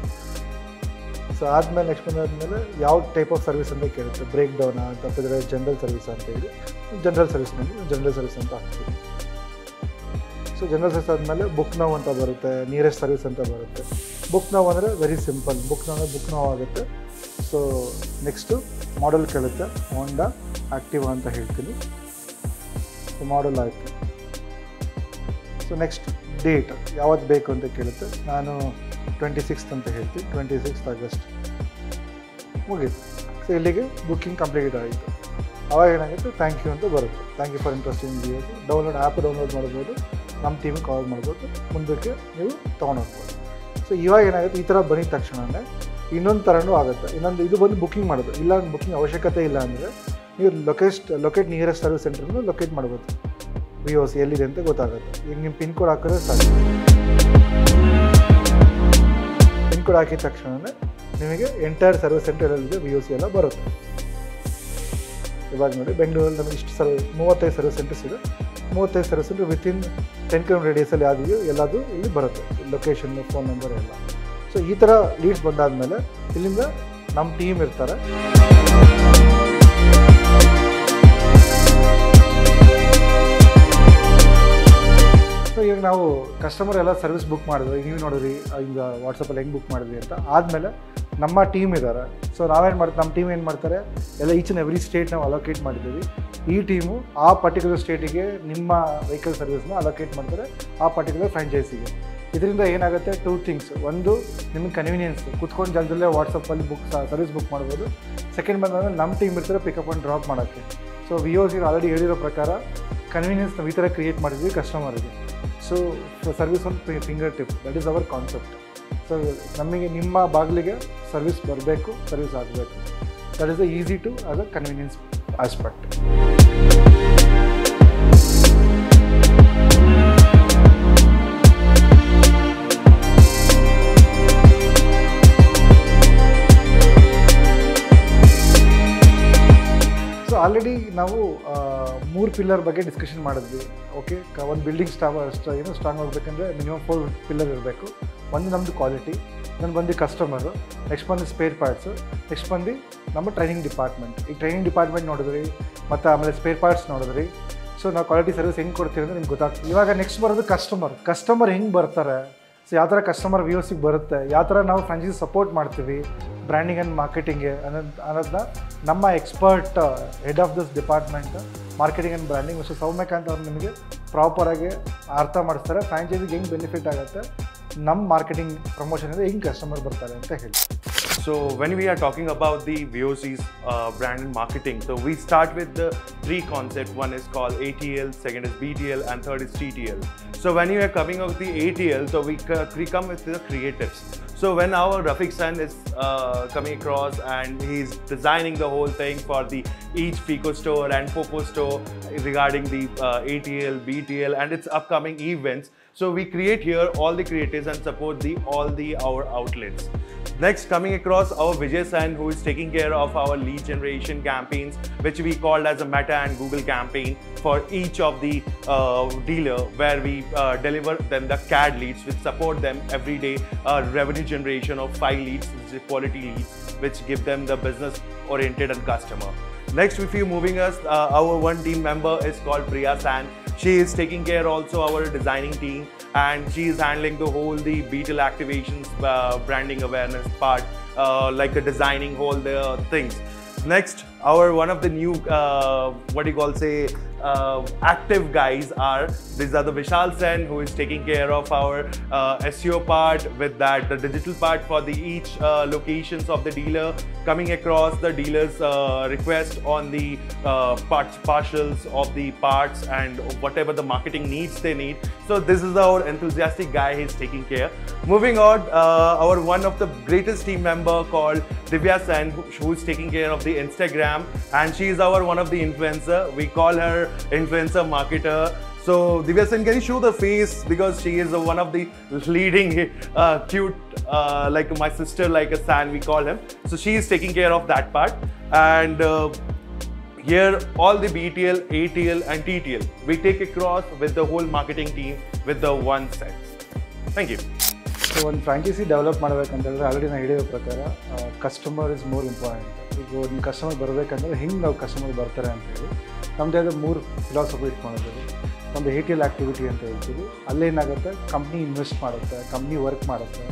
ಸೊ ಆದಮೇಲೆ ನೆಕ್ಸ್ಟ್ ಬಂದಾದಮೇಲೆ ಯಾವ ಟೈಪ್ ಆಫ್ ಸರ್ವಿಸ್ ಅಂತ ಕೇಳುತ್ತೆ. ಬ್ರೇಕ್ ಡೌನಾ ತಪ್ಪಿದ್ರೆ ಜನರಲ್ ಸರ್ವಿಸ್ ಅಂತ ಹೇಳಿ ಜನರಲ್ ಸರ್ವಿಸ್ ಅಂತ ಹಾಕ್ತೀವಿ. ಸೊ ಜನರಲ್ ಸರ್ವಿಸ್ ಆದಮೇಲೆ ಬುಕ್ ನೌ ಅಂತ ಬರುತ್ತೆ, ನಿಯರೆಸ್ಟ್ ಸರ್ವಿಸ್ ಅಂತ ಬರುತ್ತೆ. ಬುಕ್ ನೌ ಅಂದರೆ ವೆರಿ ಸಿಂಪಲ್, ಬುಕ್ ನೌ ಆಗುತ್ತೆ. ಸೊ ನೆಕ್ಸ್ಟು ಮಾಡೆಲ್ ಕೇಳುತ್ತೆ, ಹೋಂಡಾ ಆ್ಯಕ್ಟಿವಾ ಅಂತ ಹೇಳ್ತೀನಿ. ಸೊ ಮಾಡೆಲ್ ಆಯಿತು. ಸೊ ನೆಕ್ಸ್ಟ್ ಡೇಟ್ ಯಾವತ್ತು ಬೇಕು ಅಂತ ಕೇಳುತ್ತೆ. ನಾನು 26th ಅಂತ ಹೇಳ್ತೀನಿ, 26th ಆಗಸ್ಟ್ ಮುಗೀತು. ಸೊ ಇಲ್ಲಿಗೆ ಬುಕ್ಕಿಂಗ್ ಕಂಪ್ಲೀಟ್ ಆಯಿತು. ಅವಾಗ ಏನಾಗುತ್ತೆ, ಥ್ಯಾಂಕ್ ಯು ಅಂತ ಬರುತ್ತೆ. Thank you for interest in VOC. App download ಮಾಡ್ಬೋದು, ನಮ್ಮ ಟೀಮಿಗೆ ಕಾಲ್ ಮಾಡ್ಬೋದು, ಮುಂದಕ್ಕೆ ನೀವು ತೊಗೊಂಡೋಗ್ಬೋದು. ಸೊ ಇವಾಗ ಏನಾಗುತ್ತೆ, ಈ ಥರ ಬಂದಿದ ತಕ್ಷಣವೇ ಇನ್ನೊಂದು ಥರನೂ ಆಗುತ್ತೆ. ಇದು ಬಂದು ಬುಕ್ಕಿಂಗ್ ಮಾಡೋದು. ಇಲ್ಲ ಬುಕ್ಕಿಂಗ್ ಅವಶ್ಯಕತೆ ಇಲ್ಲ ಅಂದರೆ ನೀವು ಲೊಕೇಟ್ ನಿಯರೆಸ್ಟ್ ಸರ್ವಿಸ್ ಸೆಂಟ್ರನ್ನು ಲೊಕೇಟ್ ಮಾಡ್ಬೋದು. VOC ಎಲ್ಲಿದೆ ಅಂತ ಗೊತ್ತಾಗುತ್ತೆ. ಈಗ ನಿಮ್ಮ ಪಿನ್ ಕೋಡ್ ಹಾಕಿದ್ರೆ ಸಾಕು. ಪಿನ್ ಕೋಡ್ ಹಾಕಿದ ತಕ್ಷಣವೇ ನಿಮಗೆ ಎಂಟೈರ್ ಸರ್ವಿಸ್ ಸೆಂಟರ್ ಎಲ್ಲಿದೆ VOC ಎಲ್ಲ ಬರುತ್ತೆ. ಇವಾಗ ನೋಡಿ, ಬೆಂಗಳೂರಲ್ಲಿ ನಮಗೆ ಇಷ್ಟು 35 ಸರ್ವಿಸ್ ಸೆಂಟರ್ಸ್ ಇದೆ. 35 ಸರ್ವಿಸ್ ಸೆಂಟರ್ ವಿತಿನ್ 10 km ರೇಡಿಯಸಲ್ಲಿ ಯಾವುದಿದೆಯೋ ಎಲ್ಲದು ಇಲ್ಲಿ ಬರುತ್ತೆ, ಲೊಕೇಶನ್, ಫೋನ್ ನಂಬರ್ ಎಲ್ಲ. ಸೊ ಈ ಥರ ಲೀಡ್ಸ್ ಬಂದಾದಮೇಲೆ ಇಲ್ಲಿಂದ ನಮ್ಮ ಟೀಮ್ ಇರ್ತಾರೆ. ಸೊ ಈಗ ನಾವು ಕಸ್ಟಮರ್ ಎಲ್ಲ ಸರ್ವಿಸ್ ಬುಕ್ ಮಾಡಿದ್ವಿ, ನೀವು ನೋಡಿದ್ರಿ ಈಗ ವಾಟ್ಸಪ್ಪಲ್ಲಿ ಹೆಂಗೆ ಬುಕ್ ಮಾಡಿದ್ವಿ ಅಂತ. ಆದಮೇಲೆ ನಮ್ಮ ಟೀಮ್ ಇದ್ದಾರೆ. ಸೊ ನಮ್ಮ ಟೀಮ್ ಏನು ಮಾಡ್ತಾರೆ, ಎಲ್ಲ ಈಚ್ ಆ್ಯಂಡ್ ಎವ್ರಿ ಸ್ಟೇಟ್ ನಾವು ಅಲೋಕೇಟ್ ಮಾಡಿದ್ದೀವಿ. ಈ ಟೀಮು ಆ ಪರ್ಟಿಕ್ಯುಲರ್ ಸ್ಟೇಟಿಗೆ ನಿಮ್ಮ ವೆಹಿಕಲ್ ಸರ್ವಿಸ್ನ ಅಲೋಕೇಟ್ ಮಾಡ್ತಾರೆ, ಆ ಪರ್ಟಿಕ್ಯುಲರ್ ಫ್ರಾಂಚೈಸಿಗೆ. ಇದರಿಂದ ಏನಾಗುತ್ತೆ, 2 ಥಿಂಗ್ಸ್. ಒಂದು, ನಿಮಗೆ ಕನ್ವೀನಿಯನ್ಸ್, ಕುತ್ಕೊಂಡು ಜಾಗದಲ್ಲೇ ವಾಟ್ಸಪ್ಪಲ್ಲಿ ಸರ್ವಿಸ್ ಬುಕ್ ಮಾಡ್ಬೋದು. ಸೆಕೆಂಡ್ ಬಂದಾಗ ನಮ್ಮ ಟೀಮ್ ಇರ್ತಾರೆ ಪಿಕಪ್ ಆ್ಯಂಡ್ ಡ್ರಾಪ್ ಮಾಡೋಕ್ಕೆ. ಸೊ VOC ಆಲ್ರೆಡಿ ಹೇಳಿರೋ ಪ್ರಕಾರ ಕನ್ವೀನಿಯನ್ಸ್ ನಾವು ಈ ಥರ ಕ್ರಿಯೇಟ್ ಮಾಡಿದ್ವಿ ಕಸ್ಟಮರ್ಗೆ. ಸೊ ಸರ್ವಿಸ್ ಒಂದು finger tip, that is our concept. So ನಮಗೆ ನಿಮ್ಮ ಬಾಗಿಲಿಗೆ ಸರ್ವಿಸ್ ಬರಬೇಕು, ಸರ್ವಿಸ್ ಆಗಬೇಕು. That is easy to as a convenience aspect. So already ನಾವು 3 ಪಿಲ್ಲರ್ ಬಗ್ಗೆ ಡಿಸ್ಕಷನ್ ಮಾಡಿದ್ವಿ. ಓಕೆ, ಒಂದು ಬಿಲ್ಡಿಂಗ್ ಸ್ಟ್ರಾಂಗ್ ಆಗಬೇಕಂದ್ರೆ ಮಿನಿಮಮ್ 4 ಪಿಲ್ಲರ್ ಇರಬೇಕು. ಒಂದು ನಮ್ಮದು ಕ್ವಾಲಿಟಿ, ಇನ್ನೊಂದು ಬಂದು ಕಸ್ಟಮರು, ನೆಕ್ಸ್ಟ್ ಬಂದು ಸ್ಪೇರ್ ಪಾರ್ಟ್ಸು, ನೆಕ್ಸ್ಟ್ ಬಂದು ನಮ್ಮ ಟ್ರೈನಿಂಗ್ ಡಿಪಾರ್ಟ್ಮೆಂಟ್. ಈ ಟ್ರೈನಿಂಗ್ ಡಿಪಾರ್ಟ್ಮೆಂಟ್ ನೋಡಿದ್ರಿ, ಮತ್ತು ಆಮೇಲೆ ಸ್ಪೇರ್ ಪಾರ್ಟ್ಸ್ ನೋಡಿದ್ರಿ. ಸೊ ನಾವು ಕ್ವಾಲಿಟಿ ಸರ್ವಿಸ್ ಹೆಂಗೆ ಕೊಡ್ತೀವಿ ಅಂದರೆ ನಿಮ್ಗೆ ಗೊತ್ತಾಗ್ತದೆ. ಇವಾಗ ನೆಕ್ಸ್ಟ್ ಬರೋದು ಕಸ್ಟಮರ್ ಹೆಂಗೆ ಬರ್ತಾರೆ, ಸೊ ಯಾವ ಥರ ಕಸ್ಟಮರ್ VOCಗೆ ಬರುತ್ತೆ, ಯಾವ ಥರ ನಾವು ಫ್ರಾಂಚೈಸಿ ಸಪೋರ್ಟ್ ಮಾಡ್ತೀವಿ ಬ್ರ್ಯಾಂಡಿಂಗ್ ಆ್ಯಂಡ್ ಮಾರ್ಕೆಟಿಂಗ್ಗೆ ಅನ್ನೋದನ್ನ ನಮ್ಮ expert head of this department marketing and branding mister Soumyakant ಅವ್ರು ನಿಮಗೆ ಪ್ರಾಪರಾಗಿ ಅರ್ಥ ಮಾಡಿಸ್ತಾರೆ. ಫ್ರಾಂಚೈಸಿಗೆ ಹೆಂಗೆ ಬೆನಿಫಿಟ್ ಆಗುತ್ತೆ, ನಮ್ಮ ಮಾರ್ಕೆಟಿಂಗ್ ಪ್ರಮೋಷನಿಂದ ಹೆಂಗೆ ಕಸ್ಟಮರ್ ಬರ್ತಾರೆ ಅಂತ ಹೇಳಿ. So when we are talking about the VOC's brand and marketing, so we start with the 3 concepts. One is called ATL, second is BTL, and third is TTL. So when you are coming up with the ATL, so we come with the creatives. So when our Rafiq son is coming across and he's designing the whole thing for the each Pico store and Popo store regarding the ATL, BTL and its upcoming events. So we create here all the creatives and support our outlets. Next, coming across our Vijay Sen, who is taking care of our lead generation campaigns, which we called as a Meta and Google campaign for each of the dealer, where we deliver them the CAD leads, which support them every day revenue generation of 5 leads, which is quality leads, which give them the business oriented and customer. Next, if you moving us, our one team member is called Priya San. She is taking care also our designing team, and she is handling the whole the BTL activations, branding awareness part, like designing all the things. Next, our one of the new active guys are the Vishal Sen, who is taking care of our SEO part, with that the digital part for the each locations of the dealer, coming across the dealer's request on the partials of the parts and whatever the marketing needs they need. So this is our enthusiastic guy, he's taking care. Moving on, our one of the greatest team member called Divya Sen, who is taking care of the Instagram, and she is our one of the influencer. We call her influencer marketer. So Divya Sen, can you show the face, because she is one of the leading cute, like my sister, like a San we call him. So she is taking care of that part, and here all the BTL, ATL and TTL we take across with the whole marketing team with the one set. Thank you. So ಒಂದು franchise develop ಮಾಡಬೇಕಂತಂದರೆ already ನಾನು ಹೇಳಿರೋ ಪ್ರಕಾರ customer is more important. ಈಗ ಒಂದು customer ಬರಬೇಕಂದ್ರೆ ಹಿಂಗೆ ನಾವು customer ಬರ್ತಾರೆ ಅಂತೇಳಿ ನಮ್ಮದೇ ಆದ 3 ಫಿಲಾಸಫಿ ಇಟ್ಕೊಂಡಿದ್ದೀವಿ. ಒಂದು ATL ಆ್ಯಕ್ಟಿವಿಟಿ ಅಂತ ಹೇಳ್ತೀವಿ. ಅಲ್ಲೇನಾಗುತ್ತೆ, ಕಂಪ್ನಿ ಇನ್ವೆಸ್ಟ್ ಮಾಡುತ್ತೆ, ಕಂಪ್ನಿ ವರ್ಕ್ ಮಾಡುತ್ತೆ,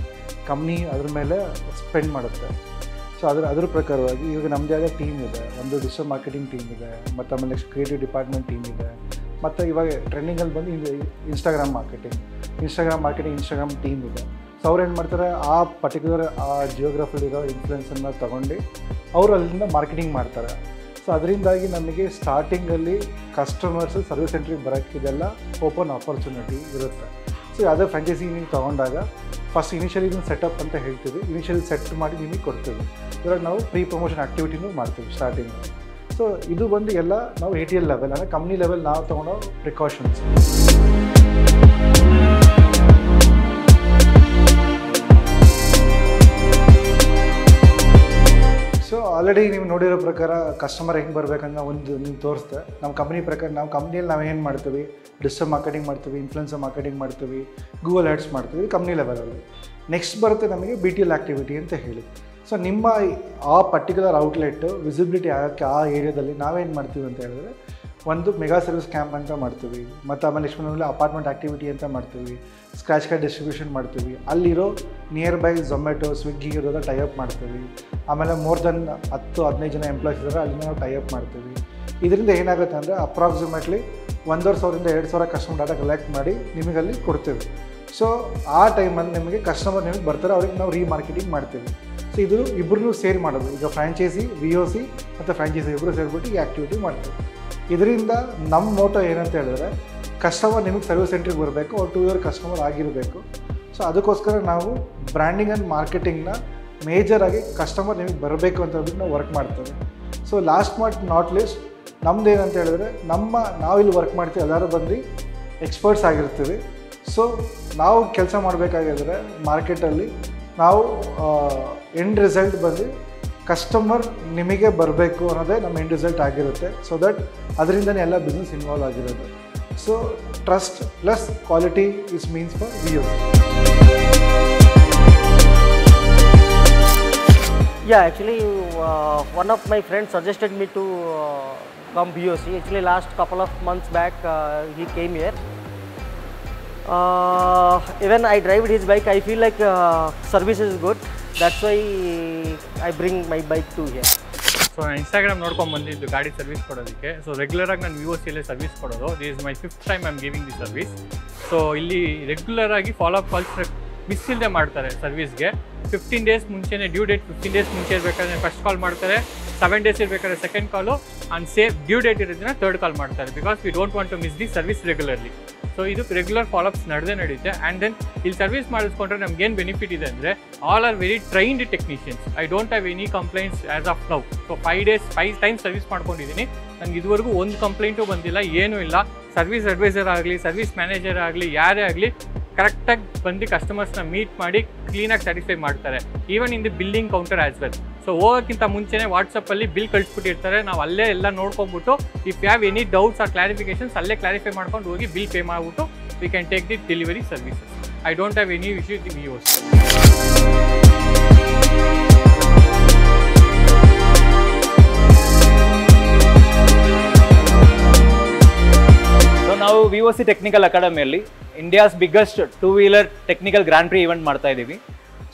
ಕಂಪ್ನಿ ಅದ್ರ ಮೇಲೆ ಸ್ಪೆಂಡ್ ಮಾಡುತ್ತೆ. ಸೊ ಅದ್ರ ಪ್ರಕಾರವಾಗಿ ಇವಾಗ ನಮ್ಮದೇ ಆದ ಟೀಮ್ ಇದೆ, ಒಂದು ಡಿಜಿಟಲ್ ಮಾರ್ಕೆಟಿಂಗ್ ಟೀಮ್ ಇದೆ, ಮತ್ತು ಆಮೇಲೆ ನೆಕ್ಸ್ಟ್ ಕ್ರಿಯೇಟಿವ್ ಡಿಪಾರ್ಟ್ಮೆಂಟ್ ಟೀಮ್ ಇದೆ, ಮತ್ತು ಇವಾಗ ಟ್ರೆಂಡಿಂಗಲ್ಲಿ ಬಂದು ಇನ್ಸ್ಟಾಗ್ರಾಮ್ ಟೀಮ್ ಇದೆ. ಸೊ ಅವ್ರು ಏನು ಮಾಡ್ತಾರೆ, ಆ ಪರ್ಟಿಕ್ಯುಲರ್ ಆ ಜಿಯೋಗ್ರಫಿಲಿರೋ ಇನ್ಫ್ಲುಯೆನ್ಸನ್ನು ತೊಗೊಂಡು ಅವರು ಅಲ್ಲಿಂದ ಮಾರ್ಕೆಟಿಂಗ್ ಮಾಡ್ತಾರೆ. ಸೊ ಅದರಿಂದಾಗಿ ನಮಗೆ ಸ್ಟಾರ್ಟಿಂಗಲ್ಲಿ ಕಸ್ಟಮರ್ಸು ಸರ್ವಿಸ್ ಸೆಂಟ್ರಿಗೆ ಬರೋಕ್ಕಿದೆಲ್ಲ ಓಪನ್ ಆಪರ್ಚುನಿಟಿ ಇರುತ್ತೆ. ಸೊ ಯಾವುದೇ ಫ್ರಾಂಚೈಸಿ ನೀವು ತೊಗೊಂಡಾಗ ಫಸ್ಟ್ ಇನಿಷಿಯಲಿ ಇದನ್ನು ಸೆಟಪ್ ಅಂತ ಹೇಳ್ತೀವಿ, ಇನಿಷಿಯಲಿ ಸೆಟ್ ಮಾಡಿ ನಿಮಗೆ ಕೊಡ್ತೀವಿ. ಇವಾಗ ನಾವು ಪ್ರೀ ಪ್ರಮೋಷನ್ ಆ್ಯಕ್ಟಿವಿಟಿನೂ ಮಾಡ್ತೀವಿ ಸ್ಟಾರ್ಟಿಂಗಲ್ಲಿ. ಸೊ ಇದು ಬಂದು ಎಲ್ಲ ನಾವು ATL ಲೆವೆಲ್ ಅಂದರೆ ಕಂಪ್ನಿ ಲೆವೆಲ್ ನಾವು ತೊಗೊಳೋ ಪ್ರಿಕಾಷನ್ಸ್. ಸೊ ಆಲ್ರೆಡಿ ನೀವು ನೋಡಿರೋ ಪ್ರಕಾರ ಕಸ್ಟಮರ್ ಹೆಂಗೆ ಬರಬೇಕಂತ ಒಂದು ನೀವು ತೋರಿಸ್ದೆ. ನಮ್ಮ ಕಂಪ್ನಿ ಪ್ರಕಾರ ನಾವು ಕಂಪ್ನಿಯಲ್ಲಿ ನಾವು ಏನು ಮಾಡ್ತೀವಿ, ಡಿಜಿಟಲ್ ಮಾರ್ಕೆಟಿಂಗ್ ಮಾಡ್ತೀವಿ, ಇನ್ಫ್ಲುಯೆನ್ಸರ್ ಮಾರ್ಕೆಟಿಂಗ್ ಮಾಡ್ತೀವಿ, ಗೂಗಲ್ ಆ್ಯಡ್ಸ್ ಮಾಡ್ತೀವಿ, ಕಂಪ್ನಿ ಲೆವೆಲಲ್ಲಿ. ನೆಕ್ಸ್ಟ್ ಬರುತ್ತೆ ನಮಗೆ BTL ಆ್ಯಕ್ಟಿವಿಟಿ ಅಂತ ಹೇಳಿ. ಸೊ ನಿಮ್ಮ ಆ ಪರ್ಟಿಕ್ಯುಲರ್ ಔಟ್ಲೆಟ್ಟು ವಿಸಿಬಿಲಿಟಿ ಆಗೋಕ್ಕೆ ಆ ಏರಿಯಾದಲ್ಲಿ ನಾವೇನು ಮಾಡ್ತೀವಿ ಅಂತ ಹೇಳಿದ್ರೆ, ಒಂದು ಮೆಗಾ ಸರ್ವಿಸ್ ಕ್ಯಾಂಪ್ ಅಂತ ಮಾಡ್ತೀವಿ, ಮತ್ತು ಆಮೇಲೆ ನೆಕ್ಸ್ಟ್ ಅಪಾರ್ಟ್ಮೆಂಟ್ ಆ್ಯಕ್ಟಿವಿಟಿ ಅಂತ ಮಾಡ್ತೀವಿ, ಸ್ಕ್ರ್ಯಾಚ್ ಕಾರ್ಡ್ ಡಿಸ್ಟ್ರಿಬ್ಯೂಷನ್ ಮಾಡ್ತೀವಿ, ಅಲ್ಲಿರೋ ನಿಯರ್ ಬೈ ಝೊಮ್ಯಾಟೊ, ಸ್ವಿಗ್ಗಿ ಇರೋದ ಟೈಅಪ್ ಮಾಡ್ತೀವಿ. ಆಮೇಲೆ ಮೋರ್ ದೆನ್ 10-15 ಜನ ಎಂಪ್ಲಾಯ್ಸ್ ಇದ್ದಾರೆ, ಅಲ್ಲಿಂದ ನಾವು ಟೈಅಪ್ ಮಾಡ್ತೀವಿ. ಇದರಿಂದ ಏನಾಗುತ್ತೆ ಅಂದರೆ ಅಪ್ರಾಕ್ಸಿಮೇಟ್ಲಿ 1,500ರಿಂದ 2,000 ಕಸ್ಟಮರ್ ಡಾಟಾ ಕಲೆಕ್ಟ್ ಮಾಡಿ ನಿಮಗಲ್ಲಿ ಕೊಡ್ತೀವಿ. ಸೊ ಆ ಟೈಮಲ್ಲಿ ನಿಮಗೆ ಕಸ್ಟಮರ್ ನಿಮಗೆ ಬರ್ತಾರೆ, ಅವ್ರಿಗೆ ನಾವು ರೀಮಾರ್ಕೆಟಿಂಗ್ ಮಾಡ್ತೀವಿ. ಸೊ ಇದು ಇಬ್ಬರೂ ಸೇರಿ ಮಾಡೋದು. ಈಗ ಫ್ರಾಂಚೈಸಿ, VOC ಮತ್ತು ಫ್ರಾಂಚೈಸಿ ಇಬ್ಬರು ಸೇರಿಬಿಟ್ಟು ಈ ಆ್ಯಕ್ಟಿವಿಟಿ ಮಾಡ್ತೀವಿ. ಇದರಿಂದ ನಮ್ಮ ಮೋಟೋ ಏನಂತ ಹೇಳಿದ್ರೆ, ಕಸ್ಟಮರ್ ನಿಮಗೆ ಸರ್ವಿಸ್ ಸೆಂಟ್ರಿಗೆ ಬರಬೇಕು, ಅವ್ರು 2 ಇಯರ್ ಕಸ್ಟಮರ್ ಆಗಿರಬೇಕು. ಸೊ ಅದಕ್ಕೋಸ್ಕರ ನಾವು ಬ್ರ್ಯಾಂಡಿಂಗ್ ಆ್ಯಂಡ್ ಮಾರ್ಕೆಟಿಂಗ್ನ ಮೇಜರಾಗಿ ಕಸ್ಟಮರ್ ನಿಮಗೆ ಬರಬೇಕು ಅಂತ ಹೇಳ್ಬಿಟ್ಟು ನಾವು ವರ್ಕ್ ಮಾಡ್ತೇವೆ. So last but not least ನಮ್ದು ಏನಂತ ಹೇಳಿದ್ರೆ, ನಾವಿಲ್ಲಿ ವರ್ಕ್ ಮಾಡ್ತೀವಿ, ಎಲ್ಲರೂ ಬಂದು ಎಕ್ಸ್ಪರ್ಟ್ಸ್ ಆಗಿರ್ತೀವಿ. ಸೊ ನಾವು ಕೆಲಸ ಮಾಡಬೇಕಾಗಿದ್ರೆ ಮಾರ್ಕೆಟಲ್ಲಿ ನಾವು ಎಂಡ್ ರಿಸಲ್ಟ್ ಬಂದು ಕಸ್ಟಮರ್ ನಿಮಗೆ ಬರಬೇಕು ಅನ್ನೋದೇ ನಮ್ಮ ಎಂಡ್ ರಿಸಲ್ಟ್ ಆಗಿರುತ್ತೆ. ಸೊ ದಟ್ ಅದರಿಂದನೇ ಎಲ್ಲ ಬಿಸ್ನೆಸ್ ಇನ್ವಾಲ್ವ್ ಆಗಿರೋದು. So trust plus quality is means for VOC. Yeah, actually one of my friends suggested me to come VOC. Actually last couple of months back he came here. Even I drive his bike, I feel like service is good. That's why I bring my bike to here. So ನಾನು Instagram ನೋಡ್ಕೊಂಡು ಬಂದಿದ್ದು ಗಾಡಿ service ಕೊಡೋದಕ್ಕೆ. So ರೆಗ್ಯುಲರಾಗಿ ನಾನು VOCಯಲ್ಲೇ service ಕೊಡೋದು. This is my 5th time I am giving the service. So ಇಲ್ಲಿ ರೆಗ್ಯುಲರಾಗಿ ಫಾಲೋಅಪ್ ಕಾಲ್ಸ್ ಮಿಸ್ ಇಲ್ಲದೆ ಮಾಡ್ತಾರೆ ಸರ್ವಿಸ್ಗೆ. 15 ಡೇಸ್ ಮುಂಚೆನೇ, ಡ್ಯೂ ಡೇಟ್ 15 ಡೇಸ್ ಮುಂಚೆ ಇರಬೇಕಾದ್ರೆ ಫಸ್ಟ್ ಕಾಲ್ ಮಾಡ್ತಾರೆ, 7 ಡೇಸ್ ಇರಬೇಕಾದ್ರೆ second call, and same due date ಇರೋದನ್ನ ಥರ್ಡ್ ಕಾಲ್ ಮಾಡ್ತಾರೆ. Because we don't want to miss the service regularly. So ಇದು ರೆಗ್ಯುಲರ್ ಫಾಲೋಅಪ್ಸ್ ನಡೆಯುತ್ತೆ. ಆ್ಯಂಡ್ ದೆನ್ ಇಲ್ಲಿ ಸರ್ವಿಸ್ ಮಾಡಿಸ್ಕೊಂಡ್ರೆ ನಮ್ಗೇನು ಬೆನಿಫಿಟ್ ಇದೆ ಅಂದರೆ, all are very trained technicians. I don't have any complaints as of now. So 5 time service ಮಾಡ್ಕೊಂಡಿದ್ದೀನಿ. ನನಗೆ ಇದುವರೆಗೂ ಒಂದು ಕಂಪ್ಲೇಂಟು ಬಂದಿಲ್ಲ, ಏನೂ ಇಲ್ಲ. ಸರ್ವಿಸ್ ಅಡ್ವೈಸರ್ ಆಗಲಿ, ಸರ್ವಿಸ್ ಮ್ಯಾನೇಜರ್ ಆಗಲಿ, ಯಾರೇ ಆಗಲಿ ಕರೆಕ್ಟಾಗಿ ಬಂದು ಕಸ್ಟಮರ್ಸ್ನ ಮೀಟ್ ಮಾಡಿ ಕ್ಲೀನಾಗಿ ಸ್ಯಾಟಿಸ್ಫೈ ಮಾಡ್ತಾರೆ. Even in the billing counter as well. So ಹೋಗೋಕ್ಕಿಂತ ಮುಂಚೆನೇ ವಾಟ್ಸಪ್ಪಲ್ಲಿ ಬಿಲ್ ಕಳಿಸ್ಬಿಟ್ಟಿರ್ತಾರೆ. ನಾವು ಅಲ್ಲೇ ಎಲ್ಲ ನೋಡ್ಕೊಂಡ್ಬಿಟ್ಟು if you have any doubts or clarifications ಅಲ್ಲೇ ಕ್ಲಾರಿಫೈ ಮಾಡ್ಕೊಂಡು ಹೋಗಿ ಬಿಲ್ ಪೇ ಮಾಡಿಬಿಟ್ಟು we can take the delivery services. I don't have any issue with ವಿವೋಸ್. ನಾವು VOC ಟೆಕ್ನಿಕಲ್ ಅಕಾಡೆಮಿಯಲ್ಲಿ India's biggest 2-wheeler technical grand prix event ಮಾಡ್ತಾ ಇದ್ದೀವಿ.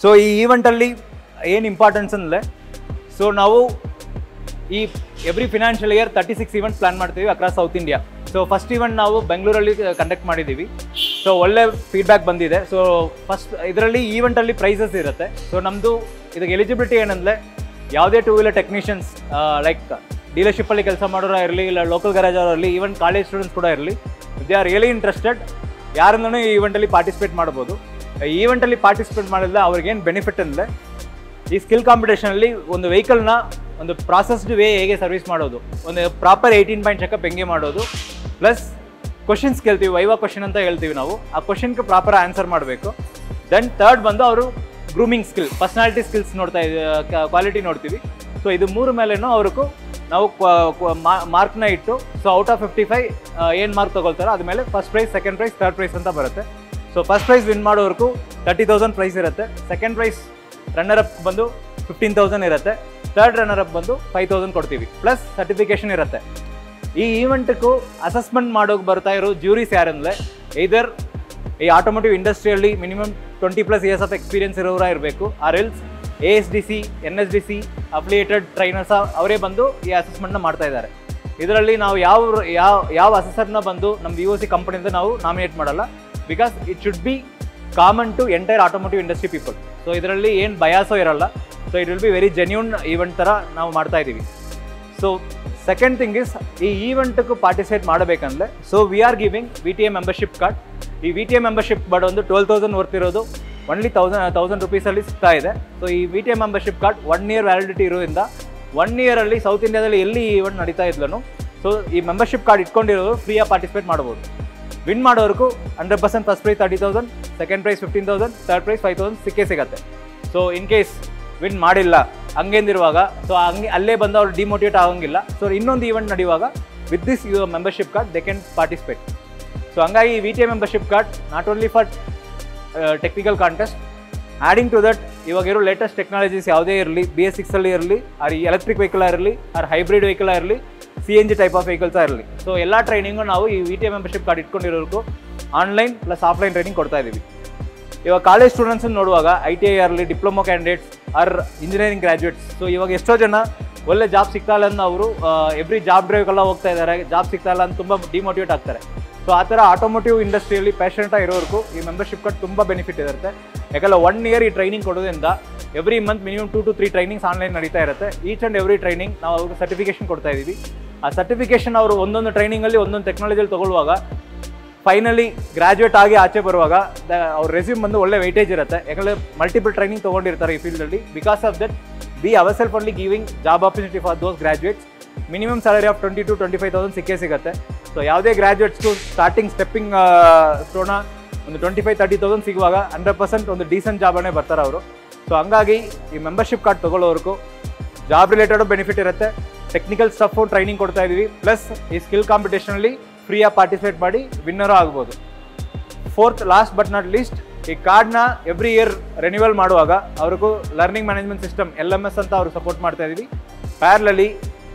So ಈ ಈವೆಂಟಲ್ಲಿ ಏನು ಇಂಪಾರ್ಟೆನ್ಸ್ ಅಂದರೆ, ಸೊ ನಾವು ಈ every financial year 36 events plan ಮಾಡ್ತೀವಿ across South India. So first event ನಾವು ಬೆಂಗಳೂರಲ್ಲಿ ಕಂಡಕ್ಟ್ ಮಾಡಿದ್ದೀವಿ. ಸೊ ಒಳ್ಳೆ ಫೀಡ್ಬ್ಯಾಕ್ ಬಂದಿದೆ. ಸೊ ಫಸ್ಟ್ ಇದರಲ್ಲಿ ಈವೆಂಟಲ್ಲಿ ಪ್ರೈಸಸ್ ಇರುತ್ತೆ. ಸೊ ನಮ್ಮದು ಇದಕ್ಕೆ ಎಲಿಜಿಬಿಲಿಟಿ ಏನಂದರೆ, ಯಾವುದೇ 2-wheeler ಟೆಕ್ನಿಷಿಯನ್ಸ್ ಲೈಕ್ ಡೀಲರ್ಶಿಪ್ಪಲ್ಲಿ ಕೆಲಸ ಮಾಡೋರು ಇರಲಿ, ಇಲ್ಲ ಲೋಕಲ್ ಗ್ಯಾರೇಜ್ ಅವರು ಇರಲಿ, ಈವನ್ ಕಾಲೇಜ್ ಸ್ಟೂಡೆಂಟ್ಸ್ ಕೂಡ ಇರಲಿ, ದೇ ಆರ್ ರಿಯಲಿ ಇಂಟ್ರೆಸ್ಟೆಡ್, ಯಾರಿಂದನೂ ಈ ಈವೆಂಟಲ್ಲಿ ಪಾರ್ಟಿಸಿಪೇಟ್ ಮಾಡ್ಬೋದು. ಈ ಈವೆಂಟಲ್ಲಿ ಪಾರ್ಟಿಸಿಪೇಟ್ ಮಾಡಿದ್ರೆ ಅವ್ರಿಗೇನು ಬೆನಿಫಿಟ್ ಅಂದರೆ, ಈ ಸ್ಕಿಲ್ ಕಾಂಪಿಟೇಷನಲ್ಲಿ ಒಂದು ವೆಹಿಕಲ್ನ ಒಂದು ಪ್ರಾಸೆಸ್ಡ್ ವೇ ಹೇಗೆ ಸರ್ವಿಸ್ ಮಾಡೋದು, ಒಂದು ಪ್ರಾಪರ್ 18 ಪಾಯಿಂಟ್ ಚೆಕಪ್ ಹೆಂಗೆ ಮಾಡೋದು, ಪ್ಲಸ್ ಕ್ವಶನ್ಸ್ ಕೇಳ್ತೀವಿ, ವೈವಾ ಕ್ವಶನ್ ಅಂತ ಹೇಳ್ತೀವಿ ನಾವು. ಆ ಕ್ವಶನ್ಗೆ ಪ್ರಾಪರ್ ಆನ್ಸರ್ ಮಾಡಬೇಕು. ದೆನ್ ಥರ್ಡ್ ಬಂದು ಅವರು ಗ್ರೂಮಿಂಗ್ ಸ್ಕಿಲ್, ಪರ್ಸನಾಲಿಟಿ ಸ್ಕಿಲ್ಸ್ ನೋಡ್ತಾ ಕ್ವಾಲಿಟಿ ನೋಡ್ತೀವಿ. ಸೊ ಇದು 3 ಮೇಲೇನೂ ಅವ್ರಿಗೂ ನಾವು ಮಾರ್ಕ್ನ ಇಟ್ಟು, ಸೊ ಔಟ್ ಆಫ್ 55 ಏನು ಮಾರ್ಕ್ ತೊಗೊಳ್ತಾರೋ ಅದ್ಮೇಲೆ first prize, second prize, third prize ಅಂತ ಬರುತ್ತೆ. ಸೊ ಫಸ್ಟ್ ಪ್ರೈಸ್ ವಿನ್ ಮಾಡೋವರೆಗೂ 30,000 ಪ್ರೈಸ್ ಇರುತ್ತೆ. ಸೆಕೆಂಡ್ ಪ್ರೈಸ್ ರನ್ನರ್ ಅಪ್ ಬಂದು 15,000 ಇರುತ್ತೆ. ಥರ್ಡ್ ರನ್ನರ್ ಅಪ್ ಬಂದು 5,000 ಕೊಡ್ತೀವಿ, ಪ್ಲಸ್ ಸರ್ಟಿಫಿಕೇಷನ್ ಇರುತ್ತೆ. ಈ ಈವೆಂಟ್ಗೂ ಅಸೆಸ್ಮೆಂಟ್ ಮಾಡೋಕೆ ಬರ್ತಾ ಇರೋ ಜ್ಯೂರೀಸ್ ಯಾರಂದರೆ, ಐದರ್ ಈ ಆಟೋಮೋಟಿವ್ ಇಂಡಸ್ಟ್ರಿಯಲ್ಲಿ ಮಿನಿಮಮ್ 20+ ಇಯರ್ಸ್ ಆಫ್ ಎಕ್ಸ್ಪೀರಿಯನ್ಸ್ ಇರೋರ ಇರಬೇಕು, or else ASDC, NSDC affiliated trainers ಅವರೇ ಬಂದು ಈ ಅಸೆಸ್ಮೆಂಟ್ನ ಮಾಡ್ತಾ ಇದ್ದಾರೆ. ಇದರಲ್ಲಿ ನಾವು ಯಾವ ಅಸೆಸರ್ನ ಬಂದು ನಮ್ಮ VOC ಕಂಪನಿಯಿಂದ ನಾವು ನಾಮಿನೇಟ್ ಮಾಡಲ್ಲ, because it should be common to entire automotive industry people. So ಇದರಲ್ಲಿ ಏನು ಬಯಾಸೋ ಇರಲ್ಲ. So it will be very genuine event ಥರ ನಾವು ಮಾಡ್ತಾ ಇದ್ದೀವಿ. ಸೊ ಸೆಕೆಂಡ್ ಥಿಂಗ್ ಇಸ್, ಈ ಈವೆಂಟ್ಗೂ ಪಾರ್ಟಿಸಿಪೇಟ್ ಮಾಡಬೇಕಂದ್ರೆ, so we are giving VTA membership card. ಈ VTA ಮೆಂಬರ್ಶಿಪ್ ಕಾರ್ಡ್ ಒಂದು 12,000 ವರ್ತ್ ಇರೋದು ಒನ್ಲಿ 1,000 ರುಪೀಸಲ್ಲಿ ಸಿಗ್ತಾ ಇದೆ. ಸೊ ಈ VTA membership card 1 year validity ಇರೋದ್ರಿಂದ 1 year ಸೌತ್ ಇಂಡಿಯಾದಲ್ಲಿ ಎಲ್ಲಿ ಈವೆಂಟ್ ನಡೀತಾ ಇದ್ಲೂ, ಸೊ ಈ ಮೆಂಬರ್ಶಿಪ್ ಕಾರ್ಡ್ ಇಟ್ಕೊಂಡಿರೋರು ಫ್ರೀಯಾಗಿ ಪಾರ್ಟಿಸಿಪೇಟ್ ಮಾಡ್ಬೋದು. ವಿನ್ ಮಾಡೋರ್ಗೂ 100% first prize 30,000, second prize 15,000, third prize 5,000 ಸಿಗುತ್ತೆ. ಸೊ ಇನ್ ಕೇಸ್ ವಿನ್ ಮಾಡಿಲ್ಲ ಹಂಗೇಂದಿರುವಾಗ, ಸೊ ಹಂಗೆ ಅಲ್ಲೇ ಬಂದು ಅವ್ರು ಡಿಮೋಟಿವೇಟ್ ಆಗೋಂಗಿಲ್ಲ. ಸೊ ಇನ್ನೊಂದು ಈವೆಂಟ್ ನಡೆಯುವಾಗ with this membership card they can participate. So ಹಂಗಾಗಿ VTA membership card not only for technical contest, adding to that ಇವಾಗಿರೋ ಲೇಟೆಸ್ಟ್ ಟೆಕ್ನಾಲಜೀಸ್ ಯಾವುದೇ ಇರಲಿ, BS6 ಇರಲಿ, ಆರ್ ಎಲೆಕ್ಟ್ರಿಕ್ ವೆಹಿಕಲ್ ಇರಲಿ, ಆರ್ ಹೈಬ್ರಿಡ್ ವೆಹಿಕಲ್ ಇರಲಿ, CNG ಟೈಪ್ ಆಫ್ ವೆಹಿಕಲ್ಸ್ ಇರಲಿ, so ಎಲ್ಲ training ನಾವು ಈ VTA ಮೆಂಬರ್ಶಿಪ್ ಕಾರ್ಡ್ ಇಟ್ಕೊಂಡಿರೋರ್ಗೂ ಆನ್ಲೈನ್ ಪ್ಲಸ್ ಆಫ್ಲೈನ್ ಟ್ರೈನಿಂಗ್ ಕೊಡ್ತಾ ಇದ್ದೀವಿ. ಇವಾಗ ಕಾಲೇಜ್ ಸ್ಟೂಡೆಂಟ್ಸನ್ನು ನೋಡುವಾಗ ITI ಇರಲಿ, diploma candidates or engineering graduates, so ಇವಾಗ ಎಷ್ಟೋ ಜನ ಒಳ್ಳೆ ಜಾಬ್ ಸಿಗ್ತಾ ಇಲ್ಲ ಅಂತ ಅವರು ಎವ್ರಿ ಜಾಬ್ ಡ್ರೈವ್ಗೆಲ್ಲ ಹೋಗ್ತಾ ಇದ್ದಾರೆ, ಜಾಬ್ ಸಿಗ್ತಾ ಇಲ್ಲ ಅಂತ ತುಂಬ ಡಿಮೋಟಿವೇಟ್ ಆಗ್ತಾರೆ. ಸೊ ಆ ಥರ ಆಟೋಮೋಟಿವ್ ಇಂಡಸ್ಟ್ರಿಯಲ್ಲಿ ಪ್ಯಾಷನೇಟಾಗಿ ಇರೋರ್ಗೂ ಈ ಮೆಂಬರ್ಶಿಪ್ ಕಾರ್ಡ್ ತುಂಬ ಬೆನಿಫಿಟ್ ಇರುತ್ತೆ. ಯಾಕಂದರೆ 1 year ಈ ಟ್ರೈನಿಂಗ್ ಕೊಡೋದ್ರಿಂದ every month minimum 2 to 3 trainings online ನಡೀತಾ ಇರುತ್ತೆ. ಈಚ್ ಆ್ಯಂಡ್ ಎವ್ರಿ ಟ್ರೈನಿಂಗ್ ನಾವು ಅವ್ರಿಗೆ ಸರ್ಟಿಫಿಕೇಷನ್ ಕೊಡ್ತಾ ಇದ್ದೀವಿ. ಆ ಸರ್ಟಿಫಿಕೇಷನ್ ಅವರು ಒಂದೊಂದು ಟ್ರೈನಿಂಗಲ್ಲಿ ಒಂದೊಂದು ಟೆಕ್ನಾಲಜಿಯಲ್ಲಿ ತೊಗೊಳ್ಳುವಾಗ, ಫೈನಲಿ ಗ್ರ್ಯಾಜುಯೇಟ್ ಆಗಿ ಆಚೆ ಬರುವಾಗ ಅವ್ರ ರೆಸ್ಯೂಮ್ ಬಂದು ಒಳ್ಳೆ ವೆಯ್ಟೇಜ್ ಇರುತ್ತೆ. ಯಾಕಂದರೆ ಮಲ್ಟಿಪಲ್ ಟ್ರೈನಿಂಗ್ ತೊಗೊಂಡಿರ್ತಾರೆ ಈ ಫೀಲ್ಡಲ್ಲಿ. Because of that we ourselves only giving job opportunity for those graduates. Minimum salary of 20,000 to 25,000 ಸಿಗುತ್ತೆ. ಸೊ ಯಾವುದೇ ಗ್ರ್ಯಾಜುಯೇಟ್ಸ್ಗೂ ಸ್ಟಾರ್ಟಿಂಗ್ ಸ್ಟೆಪ್ಪಿಂಗ್ ಸ್ಟೋನ ಒಂದು 25,000-30,000 ಸಿಗುವಾಗ 100% ಒಂದು ಡೀಸೆಂಟ್ ಜಾಬನ್ನೇ ಬರ್ತಾರೆ ಅವರು. ಸೊ ಹಂಗಾಗಿ ಈ ಮೆಂಬರ್ಶಿಪ್ ಕಾರ್ಡ್ ತೊಗೊಳ್ಳೋರ್ಗೂ ಜಾಬ್ ರಿಲೇಟೆಡು ಬೆನಿಫಿಟ್ ಇರುತ್ತೆ. ಟೆಕ್ನಿಕಲ್ ಸ್ಟಫು ಟ್ರೈನಿಂಗ್ ಕೊಡ್ತಾ ಇದ್ದೀವಿ, ಪ್ಲಸ್ ಈ ಸ್ಕಿಲ್ ಕಾಂಪಿಟೇಷನಲ್ಲಿ ಫ್ರೀಯಾಗಿ ಪಾರ್ಟಿಸಿಪೇಟ್ ಮಾಡಿ ವಿನ್ನರು ಆಗ್ಬೋದು. Fourth last but not least, ಈ ಕಾರ್ಡ್ನ ಎವ್ರಿ ಇಯರ್ ರಿನ್ಯೂವಲ್ ಮಾಡುವಾಗ ಅವ್ರಿಗೂ ಲರ್ನಿಂಗ್ ಮ್ಯಾನೇಜ್ಮೆಂಟ್ ಸಿಸ್ಟಮ್ LMS ಅಂತ ಅವ್ರಿಗೆ ಸಪೋರ್ಟ್ ಮಾಡ್ತಾ ಇದ್ದೀವಿ. ಪ್ಯಾರಲಲ್ಲಿ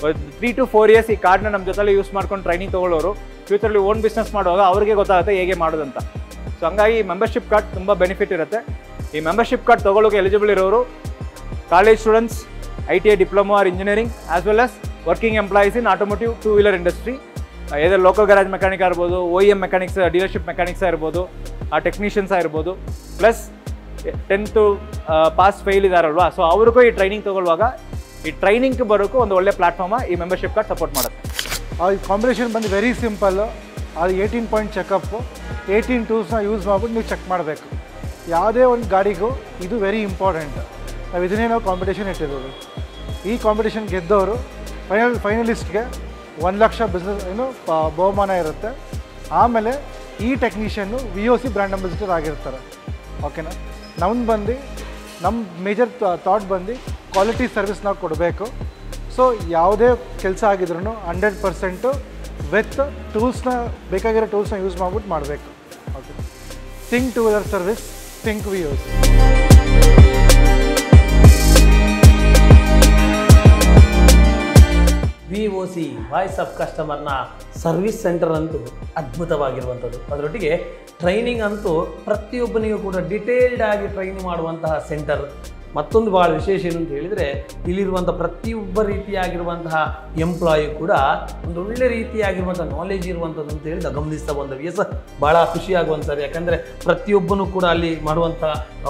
3 to 4 years ಈ ಕಾರ್ಡ್ನ ನಮ್ಮ ಜೊತೆಲಿ ಯೂಸ್ ಮಾಡ್ಕೊಂಡು ಟ್ರೈನಿಂಗ್ ತೊಗೊಳ್ಳೋರು ಫ್ಯೂಚರಲ್ಲಿ ಓನ್ ಬಿಸ್ನೆಸ್ ಮಾಡುವಾಗ ಅವ್ರಿಗೆ ಗೊತ್ತಾಗುತ್ತೆ ಹೇಗೆ ಮಾಡೋದಂತ. ಸೊ ಹಂಗಾಗಿ ಮೆಂಬರ್ಶಿಪ್ ಕಾರ್ಡ್ ತುಂಬ ಬೆನಿಫಿಟ್ ಇರುತ್ತೆ. ಈ ಮೆಂಬರ್ಶಿಪ್ ಕಾರ್ಡ್ ತೊಗೊಳ್ಳೋಕೆ ಎಲಿಜಿಬಲ್ ಇರೋರು college students, ITI diploma or engineering, as well as working employees in automotive 2-wheeler industry. either local garage mechanic ಇರ್ಬೋದು, OEM ಮೆಕ್ಯಾನಿಕ್ಸ್, ಡೀಲರ್ಶಿಪ್ ಮೆಕ್ಯಾನಿಕ್ಸ್ ಇರ್ಬೋದು, ಆ ಟೆಕ್ನಿಷಿಯನ್ಸ್ ಇರ್ಬೋದು, ಪ್ಲಸ್ 10th ಪಾಸ್ ಫೇಲ್ ಇದಾರಲ್ವಾ, so ಅವ್ರಿಗೂ ಈ training ತೊಗೊಳ್ಳುವಾಗ ಈ ಟ್ರೈನಿಂಗ್ಗೆ ಬರೋಕ್ಕೂ ಒಂದು ಒಳ್ಳೆ ಪ್ಲಾಟ್ಫಾರ್ಮ ಈ ಮೆಂಬರ್ಶಿಪ್ ಕಾರ್ಡ್ ಸಪೋರ್ಟ್ ಮಾಡುತ್ತೆ. ಈ ಕಾಂಬಿನೇಷನ್ ಬಂದು ವೆರಿ ಸಿಂಪಲ್ಲು. ಅದು 18 ಪಾಯಿಂಟ್ ಚೆಕಪ್ಪು, 18 ಟೂಲ್ಸ್ನ ಯೂಸ್ ಮಾಡ್ಬಿಟ್ಟು ನೀವು ಚೆಕ್ ಮಾಡಬೇಕು. ಯಾವುದೇ ಒಂದು ಗಾಡಿಗೂ ಇದು ವೆರಿ ಇಂಪಾರ್ಟೆಂಟ್. ನಾವು ಇದನ್ನೇ ನಾವು ಕಾಂಪಿಟೇಷನ್ ಇಟ್ಟಿರೋದು. ಈ ಕಾಂಪಿಟೇಷನ್ ಗೆದ್ದವರು ಫೈನಲಿಸ್ಟ್ಗೆ 1 ಲಕ್ಷ ಬಿಸ್ನೆಸ್ ಬಹುಮಾನ ಇರುತ್ತೆ. ಆಮೇಲೆ ಈ ಟೆಕ್ನಿಷಿಯನ್ನು VOC ಬ್ರ್ಯಾಂಡ್ ಅಂಬಾಸಿಡರ್ ಆಗಿರ್ತಾರೆ. ಓಕೆನಾ, ನಮ್ದು ಬಂದು ನಮ್ಮ ಮೇಜರ್ ಥಾಟ್ ಬಂದು ಕ್ವಾಲಿಟಿ ಸರ್ವಿಸ್ ನಾವು ಕೊಡಬೇಕು. ಸೊ ಯಾವುದೇ ಕೆಲಸ ಆಗಿದ್ರೂ 100% ವಿತ್ ಟೂಲ್ಸ್ನ ಬೇಕಾಗಿರೋ ಟೂಲ್ಸ್ನ ಯೂಸ್ ಮಾಡ್ಬಿಟ್ಟು ಮಾಡಬೇಕು. Okay, think two wheeler service, think VOC. VOC voice of ಕಸ್ಟಮರ್ನ ಸರ್ವಿಸ್ ಸೆಂಟರ್ ಅಂತೂ ಅದ್ಭುತವಾಗಿರುವಂಥದ್ದು. ಅದರೊಟ್ಟಿಗೆ ಟ್ರೈನಿಂಗ್ ಅಂತೂ ಪ್ರತಿಯೊಬ್ಬನಿಗೂ ಕೂಡ ಡಿಟೇಲ್ಡ್ ಆಗಿ ಟ್ರೈನಿಂಗ್ ಮಾಡುವಂತಹ ಸೆಂಟರ್. ಮತ್ತೊಂದು ಭಾಳ ವಿಶೇಷ ಏನು ಅಂತ ಹೇಳಿದರೆ, ಇಲ್ಲಿರುವಂಥ ಪ್ರತಿಯೊಬ್ಬ ರೀತಿಯಾಗಿರುವಂತಹ ಎಂಪ್ಲಾಯಿ ಕೂಡ ಒಂದು ಒಳ್ಳೆ ರೀತಿಯಾಗಿರುವಂಥ ನಾಲೆಜ್ ಇರುವಂಥದ್ದು ಅಂತ ಹೇಳಿ ಗಮನಿಸ್ತಾ ಬಂದವಿ. ಭಾಳ ಖುಷಿಯಾಗುವಂಥದ್ದು. ಯಾಕಂದರೆ ಪ್ರತಿಯೊಬ್ಬನೂ ಕೂಡ ಅಲ್ಲಿ ಮಾಡುವಂಥ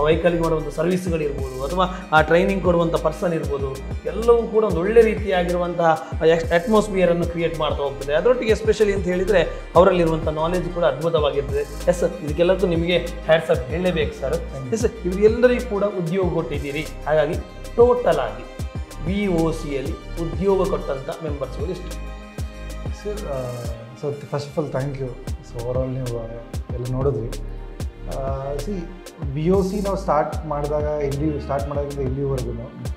ವೆಹಿಕಲ್ಗೆ ಮಾಡುವಂಥ ಸರ್ವಿಸ್ಗಳಿರ್ಬೋದು ಅಥವಾ ಆ ಟ್ರೈನಿಂಗ್ ಕೊಡುವಂಥ ಪರ್ಸನ್ ಇರ್ಬೋದು, ಎಲ್ಲವೂ ಕೂಡ ಒಂದು ಒಳ್ಳೆ ರೀತಿಯಾಗಿರುವಂತಹ ಅಟ್ಮಾಸ್ಫಿಯರನ್ನು ಕ್ರಿಯೇಟ್ ಮಾಡ್ತಾ ಹೋಗ್ತದೆ. ಅದರೊಟ್ಟಿಗೆ ಎಸ್ಪೆಷಲಿ ಅಂತ ಹೇಳಿದರೆ ಅವರಲ್ಲಿರುವಂಥ ನಾಲೆಜ್ ಕೂಡ ಅದ್ಭುತವಾಗಿರ್ತದೆ. ಇದಕ್ಕೆಲ್ಲಕ್ಕೂ ನಿಮಗೆ ಹ್ಯಾಟ್ಸ್ ಆಫ್ ಹೇಳಲೇಬೇಕು ಸರ್. ಇವರೆಲ್ಲರಿಗೂ ಕೂಡ ಉದ್ಯೋಗ ಕೊಟ್ಟಿದ್ದೀರಿ. ಹಾಗಾಗಿ ಟೋಟಲ್ ಆಗಿ VOCಯಲ್ಲಿ ಉದ್ಯೋಗ ಕೊಟ್ಟಂಥ ಮೆಂಬರ್ಸ್ಗಳು ಎಷ್ಟು? Sir, so first of all thank you. So overall ನೀವು ಎಲ್ಲ ನೋಡಿದ್ವಿ. VOC ನಾವು ಸ್ಟಾರ್ಟ್ ಮಾಡಿದಾಗ ಇಲ್ಲಿವರೆಗೂ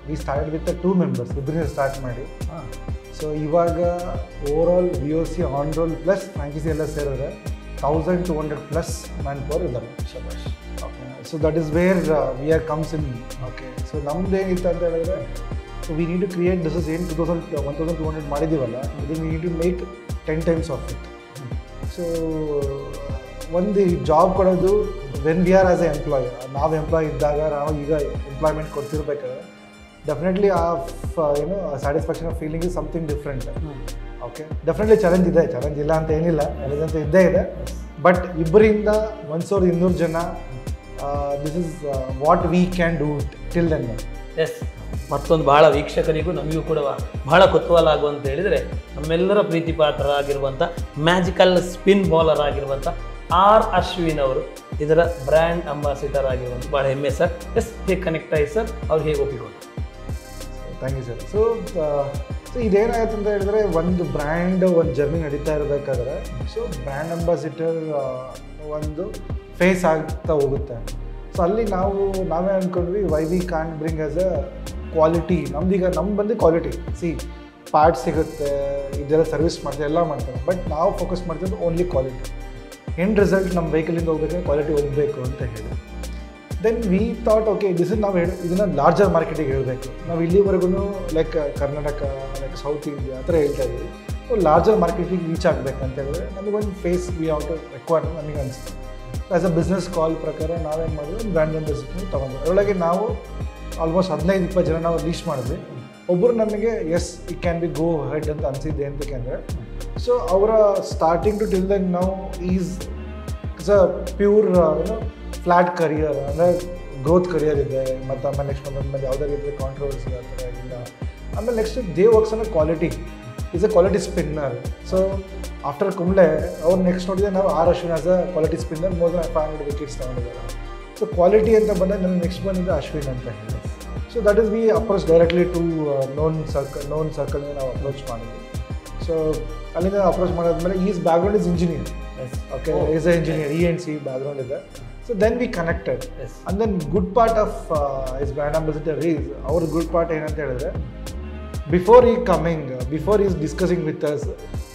ವಿ ಸ್ಟಾರ್ಟ್ ವಿತ್ 2 ಮೆಂಬರ್ಸ್, ಇಬ್ಬರಿಂದ ಸ್ಟಾರ್ಟ್ ಮಾಡಿ. ಸೊ ಇವಾಗ overall VOC on roll plus franchisee ಎಲ್ಲ ಸೇರಿದ್ರೆ 1200+ ಮ್ಯಾನ್ ಪವರ್ ಇದ್ದಾರೆ. So that is where we are comes in. Okay, so ನಮ್ದು ಏನಿತ್ತು ಅಂತ ಹೇಳಿದ್ರೆ, so we need to create this is ಏನು 1200 ಮಾಡಿದ್ದೀವಲ್ಲ, ಇದನ್ನು we need to make 10 times of it. So ಒಂದು ಜಾಬ್ ಕೊಡೋದು when we are as a employee, ನಾವು ಎಂಪ್ಲಾಯ್ ಇದ್ದಾಗ ನಾವು ಈಗ ಎಂಪ್ಲಾಯ್ಮೆಂಟ್ ಕೊಡ್ತಿರ್ಬೇಕಾದ್ರೆ ಡೆಫಿನೆಟ್ಲಿ ಆ satisfaction of feeling is something different. Okay, definitely challenge ಇದೆ, ಚಾಲೆಂಜ್ ಇಲ್ಲ ಅಂತ ಏನಿಲ್ಲ, ಚಾಲೆಂಜ್ ಅಂತ ಇದ್ದೇ ಇದೆ. ಬಟ್ ಇಬ್ಬರಿಂದ 1200 ಜನ, this is what we can do till then. Yes, ಮತ್ತೊಂದು ಭಾಳ ವೀಕ್ಷಕರಿಗೂ ನಮಗೂ ಕೂಡ ಬಹಳ ಕುತೂಹಲ ಆಗುವಂತ ಹೇಳಿದರೆ, ನಮ್ಮೆಲ್ಲರ ಪ್ರೀತಿ ಪಾತ್ರರಾಗಿರುವಂಥ ಮ್ಯಾಜಿಕಲ್ ಸ್ಪಿನ್ ಬೌಲರ್ ಆಗಿರುವಂಥ R. ಅಶ್ವಿನ್ ಅವರು ಇದರ ಬ್ರ್ಯಾಂಡ್ ಅಂಬಾಸಿಡರ್ ಆಗಿರುವಂಥ ಭಾಳ ಹೆಮ್ಮೆ ಸರ್. ಎಸ್, ಹೇಗೆ ಕನೆಕ್ಟ್ ಆಯ್ತು ಸರ್, ಅವ್ರು ಹೇಗೆ ಒಪ್ಪಿಕೊಂಡು? Thank you sir. ಸೊ ಇದೇನಾಗುತ್ತೆ ಅಂತ ಹೇಳಿದ್ರೆ, ಒಂದು ಬ್ರ್ಯಾಂಡ್ ಒಂದು ಜರ್ನಿ ನಡೀತಾ ಇರಬೇಕಾದ್ರೆ, ಸೊ ಬ್ರ್ಯಾಂಡ್ ಅಂಬಾಸಿಡರ್ ಒಂದು ಫೇಸ್ ಆಗ್ತಾ ಹೋಗುತ್ತೆ. ಸೊ ಅಲ್ಲಿ ನಾವೇ ಅಂದ್ಕೊಂಡ್ವಿ, why we can't bring as a quality. ನಮ್ಮ ಬಂದು ಕ್ವಾಲಿಟಿ, ಪಾರ್ಟ್ಸ್ ಸಿಗುತ್ತೆ, ಇದೆಲ್ಲ ಸರ್ವಿಸ್ ಮಾಡ್ತೀವಿ, ಎಲ್ಲ ಮಾಡ್ತಾರೆ. ಬಟ್ ನಾವು ಫೋಕಸ್ ಮಾಡ್ತಿದ್ದು ಓನ್ಲಿ ಕ್ವಾಲಿಟಿ. ಎಂಡ್ ರಿಸಲ್ಟ್ ನಮ್ಮ ವೆಹಿಕಲಿಂದ ಹೋಗ್ಬೇಕಾದ್ರೆ ಕ್ವಾಲಿಟಿ ಹೋಗಬೇಕು ಅಂತ ಹೇಳಿ ದೆನ್ ವಿ ಥಾಟ್, ಓಕೆ, ನಾವು ಇದನ್ನು ಲಾರ್ಜರ್ ಮಾರ್ಕೆಟಿಗೆ ಹೇಳಬೇಕು. ನಾವು ಇಲ್ಲಿವರೆಗೂ like Karnataka, like south India ಆ ಥರ ಹೇಳ್ತಾ ಇದ್ದೀವಿ. ಸೊ ಲಾರ್ಜರ್ ಮಾರ್ಕೆಟಿಗೆ ರೀಚ್ ಆಗಬೇಕಂತ ಹೇಳಿದ್ರೆ ನಮಗೊಂದು ಫೇಸ್ ವಿ ಔಟ್ ರಿಕ್ವೈರ್ ನಮಗೆ ಅನಿಸ್ತು. ಆ್ಯಸ್ ಅ ಬಿಸ್ನೆಸ್ ಕಾಲ್ ಪ್ರಕಾರ ನಾವೇನು ಮಾಡಿದ್ವಿ, ಒಂದು ಬ್ರ್ಯಾಂಡ್ ಅಂಬಾಸಿಡರ್ ತೊಗೊಂಡ್ವಿ. ಅದರೊಳಗೆ ನಾವು ಆಲ್ಮೋಸ್ಟ್ 15-20 ಜನ ನಾವು ಲೀಸ್ಟ್ ಮಾಡಿದ್ವಿ. ಒಬ್ಬರು ನಮಗೆ yes it can be go ahead ಅಂತ ಅನಿಸಿದ್ದೆ. ಅಂತಕ್ಕೆ ಸೊ ಅವರ ಸ್ಟಾರ್ಟಿಂಗ್ ಟು ಟಿಲ್ ದೆನ್ ನಾವು it's a pure flat career, ಅಂದರೆ ಗ್ರೋತ್ ಕರಿಯರ್ ಇದೆ. ಮತ್ತು ಆಮೇಲೆ ನೆಕ್ಸ್ಟ್ ಮೇಲೆ ಯಾವುದೇ ರೀತಿಯ ಕಾಂಟ್ರವರ್ಸಿ ಆ ಥರ ಇಲ್ಲ. ಆಮೇಲೆ ನೆಕ್ಸ್ಟ್ ದೇ ವರ್ಕ್ಸ್ ಅನ್ನೋ quality is a quality spinner. So after Kumble ಅವ್ರು ನೆಕ್ಸ್ಟ್ ನೋಡಿದ್ರೆ ನಾವು R. Ashwin as a quality spinner more than 500 wickets ತೊಗೊಂಡಿದ್ದಾರೆ. ಸೊ ಕ್ವಾಲಿಟಿ ಅಂತ ಬಂದಾಗ ನನಗೆ ನೆಕ್ಸ್ಟ್ ಬಂದಿದ್ದು ಅಶ್ವಿನ್ ಅಂತ ಹೇಳಿ. So that is we approach directly to known ಸರ್ಕಲ್ನ ನಾವು ಅಪ್ರೋಚ್ ಮಾಡಿದ್ವಿ. ಸೊ ಅಲ್ಲಿಂದ ಅಪ್ರೋಚ್ ಮಾಡಾದ್ಮೇಲೆ his background is engineer. Okay, is a engineer, E&C background ಇದೆ. So then we connected. Yes. And then good part of his brand ambassador is, our good part ಏನಂತ ಹೇಳಿದ್ರೆ, before he is discussing with us,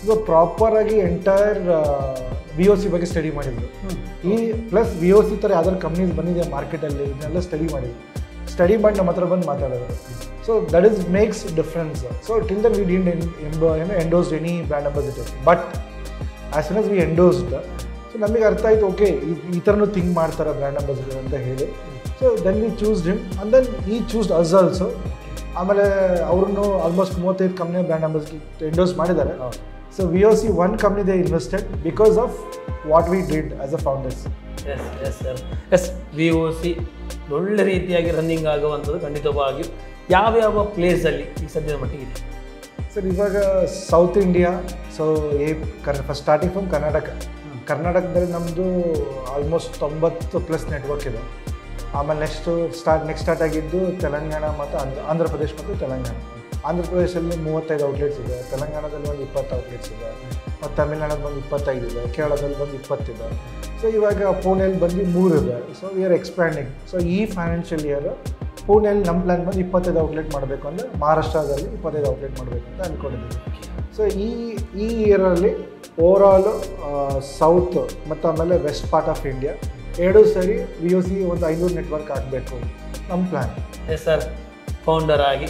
so proper ಆಗಿ entire VOC ಬಗ್ಗೆ study ಮಾಡಿದ್ರು. ಈ plus VOC ಥರ ಯಾವ್ದಾದ್ರು companies ಬಂದಿದೆ ಮಾರ್ಕೆಟಲ್ಲಿ, ಇದನ್ನೆಲ್ಲ ಸ್ಟಡಿ ಮಾಡಿ ನಮ್ಮ ಹತ್ರ ಬಂದು ಮಾತಾಡೋದು. So that is makes difference. So till then we didn't endorsed any brand ambassador. But as soon as we endorsed, so ನಮಗೆ ಅರ್ಥ ಆಯಿತು, ಓಕೆ, ಈ ಥರನೂ ಥಿಂಕ್ ಮಾಡ್ತಾರೆ ಬ್ರ್ಯಾಂಡ್ ಅಂಬಾಸಿಡರ್ ಅಂತ ಹೇಳಿ. So then we choosed him and then he choosed us also. ಆಮೇಲೆ ಅವ್ರನ್ನು almost 35 company brand ambassador endorse ಮಾಡಿದ್ದಾರೆ. So VOC one company they invested because of what we did as a founders. Yes sir. Yes, VOC ಒಳ್ಳೆ ರೀತಿಯಾಗಿ running ಆಗುವಂಥದ್ದು ಖಂಡಿತವಾಗಿಯೂ ಯಾವ್ಯಾವ ಪ್ಲೇಸಲ್ಲಿ ಈ ಸದ್ಯದ ಮಟ್ಟಿಗೆ ಇದೆ ಸರ್? ಇವಾಗ south India, so first starting from ಕರ್ನಾಟಕದಲ್ಲಿ ನಮ್ಮದು ಆಲ್ಮೋಸ್ಟ್ 90+ ನೆಟ್ವರ್ಕ್ ಇದೆ. ಆಮೇಲೆ ನೆಕ್ಸ್ಟ್ ಸ್ಟಾರ್ಟ್ ಆಗಿದ್ದು ತೆಲಂಗಾಣ ಮತ್ತು ಆಂಧ್ರ ಪ್ರದೇಶ್ ಮತ್ತು ತೆಲಂಗಾಣ. ಆಂಧ್ರ ಪ್ರದೇಶದಲ್ಲಿ 35 ಔಟ್ಲೆಟ್ಸ್ ಇದೆ, ತೆಲಂಗಾಣದಲ್ಲಿ ಒಂದು 20 ಔಟ್ಲೆಟ್ಸ್ ಇದೆ, ಮತ್ತು ತಮಿಳ್ನಾಡಲ್ಲಿ ಬಂದು 25 ಇದೆ, ಕೇರಳದಲ್ಲಿ ಬಂದು 20 ಇದೆ. ಸೊ ಇವಾಗ ಪುಣೆಯಲ್ಲಿ ಬಂದು 3 ಇದೆ. So we R expanding. So ಈ ಫೈನಾನ್ಷಿಯಲ್ ಇಯರ್ ಪುಣೆಯಲ್ಲಿ ನಮ್ಮ ಪ್ಲ್ಯಾನ್ ಬಂದು 25 ಔಟ್ಲೆಟ್ ಮಾಡಬೇಕು ಅಂದರೆ ಮಹಾರಾಷ್ಟ್ರದಲ್ಲಿ 25 ಔಟ್ಲೆಟ್ ಮಾಡಬೇಕು ಅಂತ ಅಂದ್ಕೊಂಡಿದ್ದೀವಿ. ಸೊ ಈ ಇಯರಲ್ಲಿ ಓವರಾಲು ಸೌತ್ ಮತ್ತು ಆಮೇಲೆ ವೆಸ್ಟ್ ಪಾರ್ಟ್ ಆಫ್ ಇಂಡಿಯಾ ಎರಡೂ ಸರಿ VOC ಒಂದು 500 ನೆಟ್ವರ್ಕ್ ಆಗಬೇಕು ನಮ್ಮ ಪ್ಲ್ಯಾನ್. ಎಸ್ ಸರ್, ಫೌಂಡರ್ ಆಗಿ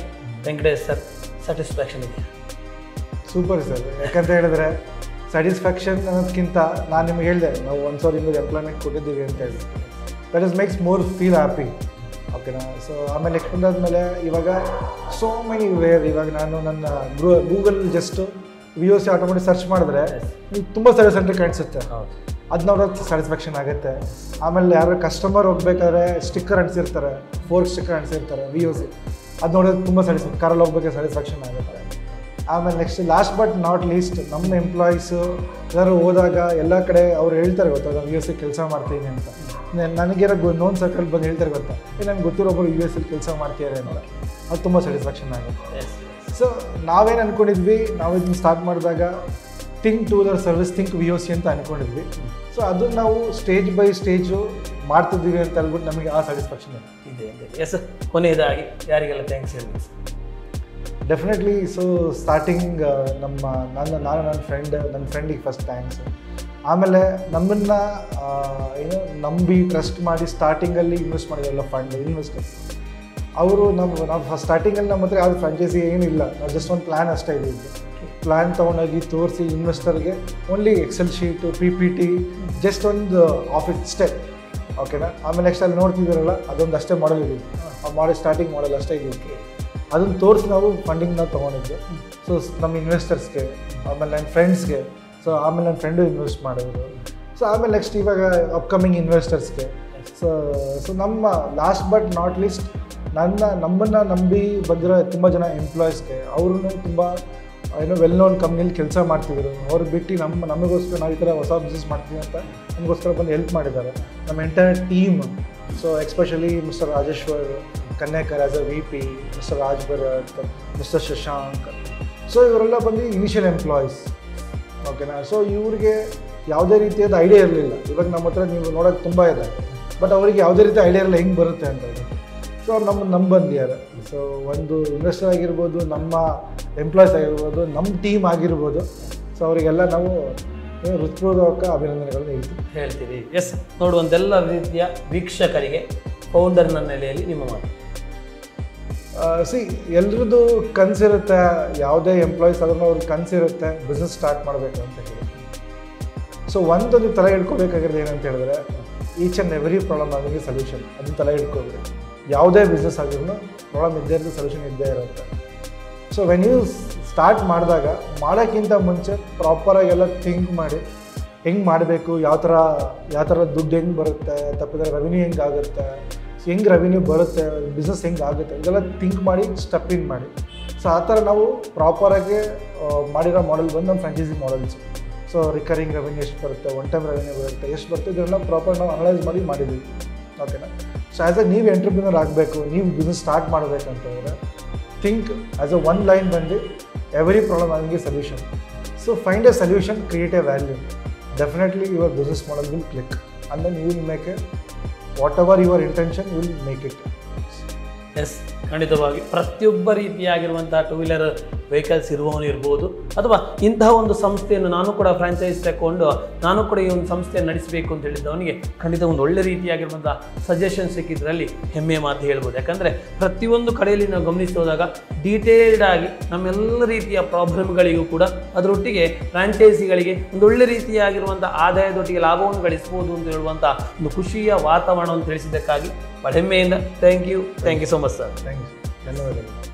ವೆಂಕಟೇಶ್ ಸರ್ ಸ್ಯಾಟಿಸ್ಫ್ಯಾಕ್ಷನ್ ಇದೆ? Super sir. ಯಾಕಂತ ಹೇಳಿದ್ರೆ ಸ್ಯಾಟಿಸ್ಫ್ಯಾಕ್ಷನ್ ಅನ್ನೋದಕ್ಕಿಂತ ನಾನು ನಿಮ್ಗೆ ಹೇಳಿದೆ ನಾವು 1,200 ಎಂಪ್ಲಾಯ್ಮೆಂಟ್ ಕೊಟ್ಟಿದ್ದೀವಿ ಅಂತ ಹೇಳಿ. That is makes more feel happy. ಓಕೆನಾ? ಸೊ ಆಮೇಲೆ ನೆಕ್ಸ್ಟ್ ಬಂದಾದ್ಮೇಲೆ ಇವಾಗ ಸೋ ಮೆನಿ ವೇರ್, ಇವಾಗ ನಾನು ನನ್ನ Google just VOC automatic search ಮಾಡಿದ್ರೆ ನೀವು ತುಂಬ ಸರ್ವಿಸ್ ಸೆಂಟರ್ ಕಾಣಿಸುತ್ತೆ. ಅದು ನೋಡೋದು ಸ್ಯಾಟಿಸ್ಫ್ಯಾಕ್ಷನ್ ಆಗುತ್ತೆ. ಆಮೇಲೆ ಯಾರು ಕಸ್ಟಮರ್ ಹೋಗ್ಬೇಕಾದ್ರೆ ಸ್ಟಿಕ್ಕರ್ ಅಂಟಿಸಿರ್ತಾರೆ, ಫೋರ್ಕ್ ಸ್ಟಿಕ್ಕರ್ ಅಂಟಿಸಿರ್ತಾರೆ VOC, ಅದು ನೋಡೋದು ತುಂಬ ಕಾರಲ್ಲಿ ಹೋಗ್ಬೇಕಾದ್ರೆ ಸ್ಯಾಟಿಸ್ಫ್ಯಾಕ್ಷನ್ ಆಗುತ್ತೆ. ಆಮೇಲೆ next last but not least ನಮ್ಮ ಎಂಪ್ಲಾಯೀಸು ಎಲ್ಲರೂ ಹೋದಾಗ ಎಲ್ಲ ಕಡೆ ಅವ್ರು ಹೇಳ್ತಾರೆ ಗೊತ್ತಾ ನಾನು VOC ಕೆಲಸ ಮಾಡ್ತೀನಿ ಅಂತ. ನನಗೇನೋ ನೋನ್ ಸರ್ಕಲ್ ಬಂದು ಹೇಳ್ತಾರೆ ಗೊತ್ತಾ ನನಗೆ ಗೊತ್ತಿರೋಬ್ಬರು VOC ಕೆಲಸ ಮಾಡ್ತಿದ್ದಾರೆ ಅಂತ. ಅದು ತುಂಬ ಸ್ಯಾಟಿಸ್ಫ್ಯಾಕ್ಷನ್ ಆಗುತ್ತೆ. ಸೊ ನಾವೇನು ಅಂದ್ಕೊಂಡಿದ್ವಿ, ನಾವು ಇದನ್ನ ಸ್ಟಾರ್ಟ್ ಮಾಡಿದಾಗ think two wheeler service, think VOC ಅಂತ ಅಂದ್ಕೊಂಡಿದ್ವಿ. ಸೊ ಅದನ್ನು ನಾವು ಸ್ಟೇಜ್ ಬೈ ಸ್ಟೇಜು ಮಾಡ್ತಿದ್ದೀವಿ ಅಂತ ಹೇಳ್ಬಿಟ್ಟು ನಮಗೆ ಆ ಸ್ಯಾಟಿಸ್ಫ್ಯಾಕ್ಷನ್ ಇದೆ. ಎಸ್, ಕೊನೆಯದಾಗಿ ಯಾರಿಗೆಲ್ಲ ಥ್ಯಾಂಕ್ಸ್ ಹೇಳಿ? ಡೆಫಿನೆಟ್ಲಿ. ಸೊ ಸ್ಟಾರ್ಟಿಂಗ್ ನನ್ನ ಫ್ರೆಂಡಿಗೆ ಫಸ್ಟ್ ಥ್ಯಾಂಕ್ಸ್. ಆಮೇಲೆ ನಮ್ಮನ್ನು ಏನು ನಂಬಿ ಟ್ರಸ್ಟ್ ಮಾಡಿ ಸ್ಟಾರ್ಟಿಂಗಲ್ಲಿ ಇನ್ವೆಸ್ಟ್ ಮಾಡಿದ್ರಲ್ಲ ಫಂಡ್ ಇನ್ವೆಸ್ಟರ್ಸ್, ಅವರು ನಾವು ಸ್ಟಾರ್ಟಿಂಗಲ್ಲಿ ನಮ್ಮ ಹತ್ರ ಯಾವುದು ಫ್ರಾಂಚೈಸಿ ಏನಿಲ್ಲ, ನಾವು ಜಸ್ಟ್ ಒಂದು ಪ್ಲ್ಯಾನ್ ಅಷ್ಟೇ ಇದೆ. ಪ್ಲ್ಯಾನ್ ತೊಗೊಂಡೋಗಿ ತೋರಿಸಿ ಇನ್ವೆಸ್ಟರ್ಗೆ only Excel sheet PPT just ಒಂದು ಆಫೀಸ್ ಅಷ್ಟೇ. ಓಕೆನಾ? ಆಮೇಲೆ ನೆಕ್ಸ್ಟ್ ಅಲ್ಲಿ ನೋಡ್ತಿದ್ದೀರಲ್ಲ ಅದೊಂದು ಅಷ್ಟೇ ಮಾಡಲ್ ಇದೆ, ಆ ಸ್ಟಾರ್ಟಿಂಗ್ ಮಾಡಲ್ ಅಷ್ಟೇ ಇದೆ. ಅದನ್ನು ತೋರಿಸಿ ನಾವು ಫಂಡಿಂಗ್ ನಾವು ತೊಗೊಂಡಿದ್ದು. ಸೊ ನಮ್ಮ ಇನ್ವೆಸ್ಟರ್ಸ್ಗೆ, ಆಮೇಲೆ ನನ್ನ ಫ್ರೆಂಡ್ಸ್ಗೆ, ಸೊ ಆಮೇಲೆ ನನ್ನ ಫ್ರೆಂಡು ಇನ್ವೆಸ್ಟ್ ಮಾಡಿದ್ರು. ಸೊ ಆಮೇಲೆ ನೆಕ್ಸ್ಟ್ ಇವಾಗ ಅಪ್ಕಮಿಂಗ್ ಇನ್ವೆಸ್ಟರ್ಸ್ಗೆ. ಸೊ ನಮ್ಮ ಲಾಸ್ಟ್ ಬಟ್ ನಾಟ್ ಲೀಸ್ಟ್ ನಮ್ಮನ್ನು ನಂಬಿ ಬಂದಿರೋ ತುಂಬ ಜನ ಎಂಪ್ಲಾಯೀಸ್ಗೆ, ಅವ್ರೂ ತುಂಬ ವೆಲ್ ನೋನ್ ಕಂಪ್ನಿಲಿ ಕೆಲಸ ಮಾಡ್ತಿದ್ರು. ಅವ್ರು ಬಿಟ್ಟು ನಮಗೋಸ್ಕರ ನಾವು ಈ ಥರ ಹೊಸ ಬಿಸ್ನೆಸ್ ಮಾಡ್ತೀವಿ ಅಂತ ನಮಗೋಸ್ಕರ ಬಂದು ಹೆಲ್ಪ್ ಮಾಡಿದ್ದಾರೆ. ನಮ್ಮ entire team, so especially mister Rajeshwar Kanyakar as a VP, mister Raj Bharat, mister Shashank. So ಇವರೆಲ್ಲ ಬಂದು ಇನಿಷಿಯಲ್ ಎಂಪ್ಲಾಯೀಸ್. ಓಕೆನಾ? ಸೊ ಇವ್ರಿಗೆ ಯಾವುದೇ ರೀತಿಯಾದ ಐಡಿಯಾ ಇರಲಿಲ್ಲ. ಇವಾಗ ನಮ್ಮ ಹತ್ರ ನೀವು ನೋಡೋಕ್ಕೆ ತುಂಬ ಇದೆ, ಬಟ್ ಅವರಿಗೆ ಯಾವುದೇ ರೀತಿ ಐಡಿಯಾ ಇರಲ್ಲ ಹೆಂಗೆ ಬರುತ್ತೆ ಅಂತ. ಸೊ ಅವ್ರು ನಮ್ಮ ಬಂದಿದ್ದಾರೆ. ಸೊ ಒಂದು ಇನ್ವೆಸ್ಟರ್ ಆಗಿರ್ಬೋದು, ನಮ್ಮ ಎಂಪ್ಲಾಯೀಸ್ ಆಗಿರ್ಬೋದು, ನಮ್ಮ ಟೀಮ್ ಆಗಿರ್ಬೋದು. ಸೊ ಅವರಿಗೆಲ್ಲ ನಾವು ಹೃತ್ಪೂರ್ವಕ ಅಭಿನಂದನೆಗಳನ್ನು ಹೇಳ್ತೀವಿ. ಎಸ್, ನೋಡುವಂತೆಲ್ಲ ರೀತಿಯ ವೀಕ್ಷಕರಿಗೆ ಫೌಂಡರ್ನ ನೆಲೆಯಲ್ಲಿ ನಿಮ್ಮ ಮಾತು. ಎಲ್ರದ್ದು ಕನಸಿರುತ್ತೆ, ಯಾವುದೇ ಎಂಪ್ಲಾಯೀಸ್ ಅದನ್ನು ಅವ್ರಿಗೆ ಕನಸಿರುತ್ತೆ ಬಿಸ್ನೆಸ್ ಸ್ಟಾರ್ಟ್ ಮಾಡಬೇಕು ಅಂತ ಹೇಳಿ. ಸೊ ಒಂದು ತಲೆ ಹಿಡ್ಕೋಬೇಕಾಗಿರೋದು ಏನಂತ ಹೇಳಿದ್ರೆ, ಈಚ್ ಆ್ಯಂಡ್ ಎವ್ರಿ ಪ್ರಾಬ್ಲಮ್ ಆಗಿ ಸೊಲ್ಯೂಷನ್, ಅದನ್ನ ತಲೆ ಹಿಡ್ಕೋಬೇಕು. ಯಾವುದೇ ಬಿಸ್ನೆಸ್ ಆಗಿರೂ ಪ್ರಾಬ್ಲಮ್ ಇದ್ದೇ ಇರೋದು, ಸೊಲ್ಯೂಷನ್ ಇದ್ದೇ ಇರುತ್ತೆ. ಸೊ ವೆನ್ ಯು ಸ್ಟಾರ್ಟ್ ಮಾಡಿದಾಗ ಮಾಡೋಕ್ಕಿಂತ ಮುಂಚೆ ಪ್ರಾಪರಾಗೆಲ್ಲ ಥಿಂಕ್ ಮಾಡಿ ಹೆಂಗೆ ಮಾಡಬೇಕು, ಯಾವ ಥರ ದುಡ್ಡು ಹೆಂಗೆ ಬರುತ್ತೆ, ತಪ್ಪಿದ್ರೆ ರೆವಿನ್ಯೂ ಹೆಂಗೆ ಆಗುತ್ತೆ, ಹೆಂಗೆ ರೆವಿನ್ಯೂ ಬರುತ್ತೆ, ಬಿಸ್ನೆಸ್ ಹೆಂಗೆ ಆಗುತ್ತೆ, ಇದೆಲ್ಲ ಥಿಂಕ್ ಮಾಡಿ ಸ್ಟೆಪ್ ಇನ್ ಮಾಡಿ. ಸೊ ಆ ಥರ ನಾವು ಪ್ರಾಪರಾಗಿ ಮಾಡಿರೋ ಮಾಡೆಲ್ ಬಂದು ನಮ್ಮ franchise models. So recurring revenue ಎಷ್ಟು ಬರುತ್ತೆ, ಒನ್ ಟೈಮ್ ರೆವಿನ್ಯೂ ಬರುತ್ತೆ, ಎಷ್ಟು ಬರುತ್ತೆ, ಇದೆಲ್ಲ ಪ್ರಾಪರ್ ನಾವು ಅನಲೈಸ್ ಮಾಡಿದ್ದೀವಿ. ಓಕೆನಾ? ಸೊ ಆ್ಯಸ್ ಎ ನೀವು ಎಂಟ್ರಪ್ರಿನರ್ ಆಗಬೇಕು, ನೀವು ಬಿಸ್ನೆಸ್ ಸ್ಟಾರ್ಟ್ ಮಾಡಬೇಕಂತ ಹೇಳಿದ್ರೆ think as a one line ಬಂದು ಎವ್ರಿ ಪ್ರಾಬ್ಲಮ್ ಆಗಿಗೆ solution. So find a solution, create a value. Definitely your business model will click and then you will make it, whatever your intention, you will make it. Yes, ಖಂಡಿತವಾಗಿ ಪ್ರತಿಯೊಬ್ಬ ರೀತಿಯಾಗಿರುವಂತಹ two wheeler vehicles ಇರುವವನು ಇರ್ಬೋದು, ಅಥವಾ ಇಂತಹ ಒಂದು ಸಂಸ್ಥೆಯನ್ನು ನಾನು ಕೂಡ ಫ್ರಾಂಚೈಸ್ ತಗೊಂಡು ನಾನು ಕೂಡ ಈ ಒಂದು ಸಂಸ್ಥೆಯನ್ನು ನಡೆಸಬೇಕು ಅಂತ ಹೇಳಿದ್ದವನಿಗೆ ಖಂಡಿತ ಒಂದು ಒಳ್ಳೆ ರೀತಿಯಾಗಿರುವಂಥ ಸಜೆಷನ್ ಸಿಕ್ಕಿದ್ರಲ್ಲಿ ಹೆಮ್ಮೆಯ ಮಾತು ಹೇಳ್ಬೋದು. ಯಾಕಂದರೆ ಪ್ರತಿಯೊಂದು ಕಡೆಯಲ್ಲಿ ನಾವು ಗಮನಿಸೋದಾಗ ಡೀಟೇಲ್ಡ್ ಆಗಿ ನಮ್ಮೆಲ್ಲ ರೀತಿಯ ಪ್ರಾಬ್ಲಮ್ಗಳಿಗೂ ಕೂಡ ಅದರೊಟ್ಟಿಗೆ ಫ್ರಾಂಚೈಸಿಗಳಿಗೆ ಒಂದು ಒಳ್ಳೆ ರೀತಿಯಾಗಿರುವಂಥ ಆದಾಯದೊಟ್ಟಿಗೆ ಲಾಭವನ್ನು ಗಳಿಸ್ಬೋದು ಅಂತ ಹೇಳುವಂಥ ಒಂದು ಖುಷಿಯ ವಾತಾವರಣವನ್ನು ತಿಳಿಸಿದ್ದಕ್ಕಾಗಿ ಬಹಳ ಹೆಮ್ಮೆಯಿಂದ thank you so much sir. Thank you, ಧನ್ಯವಾದಗಳು.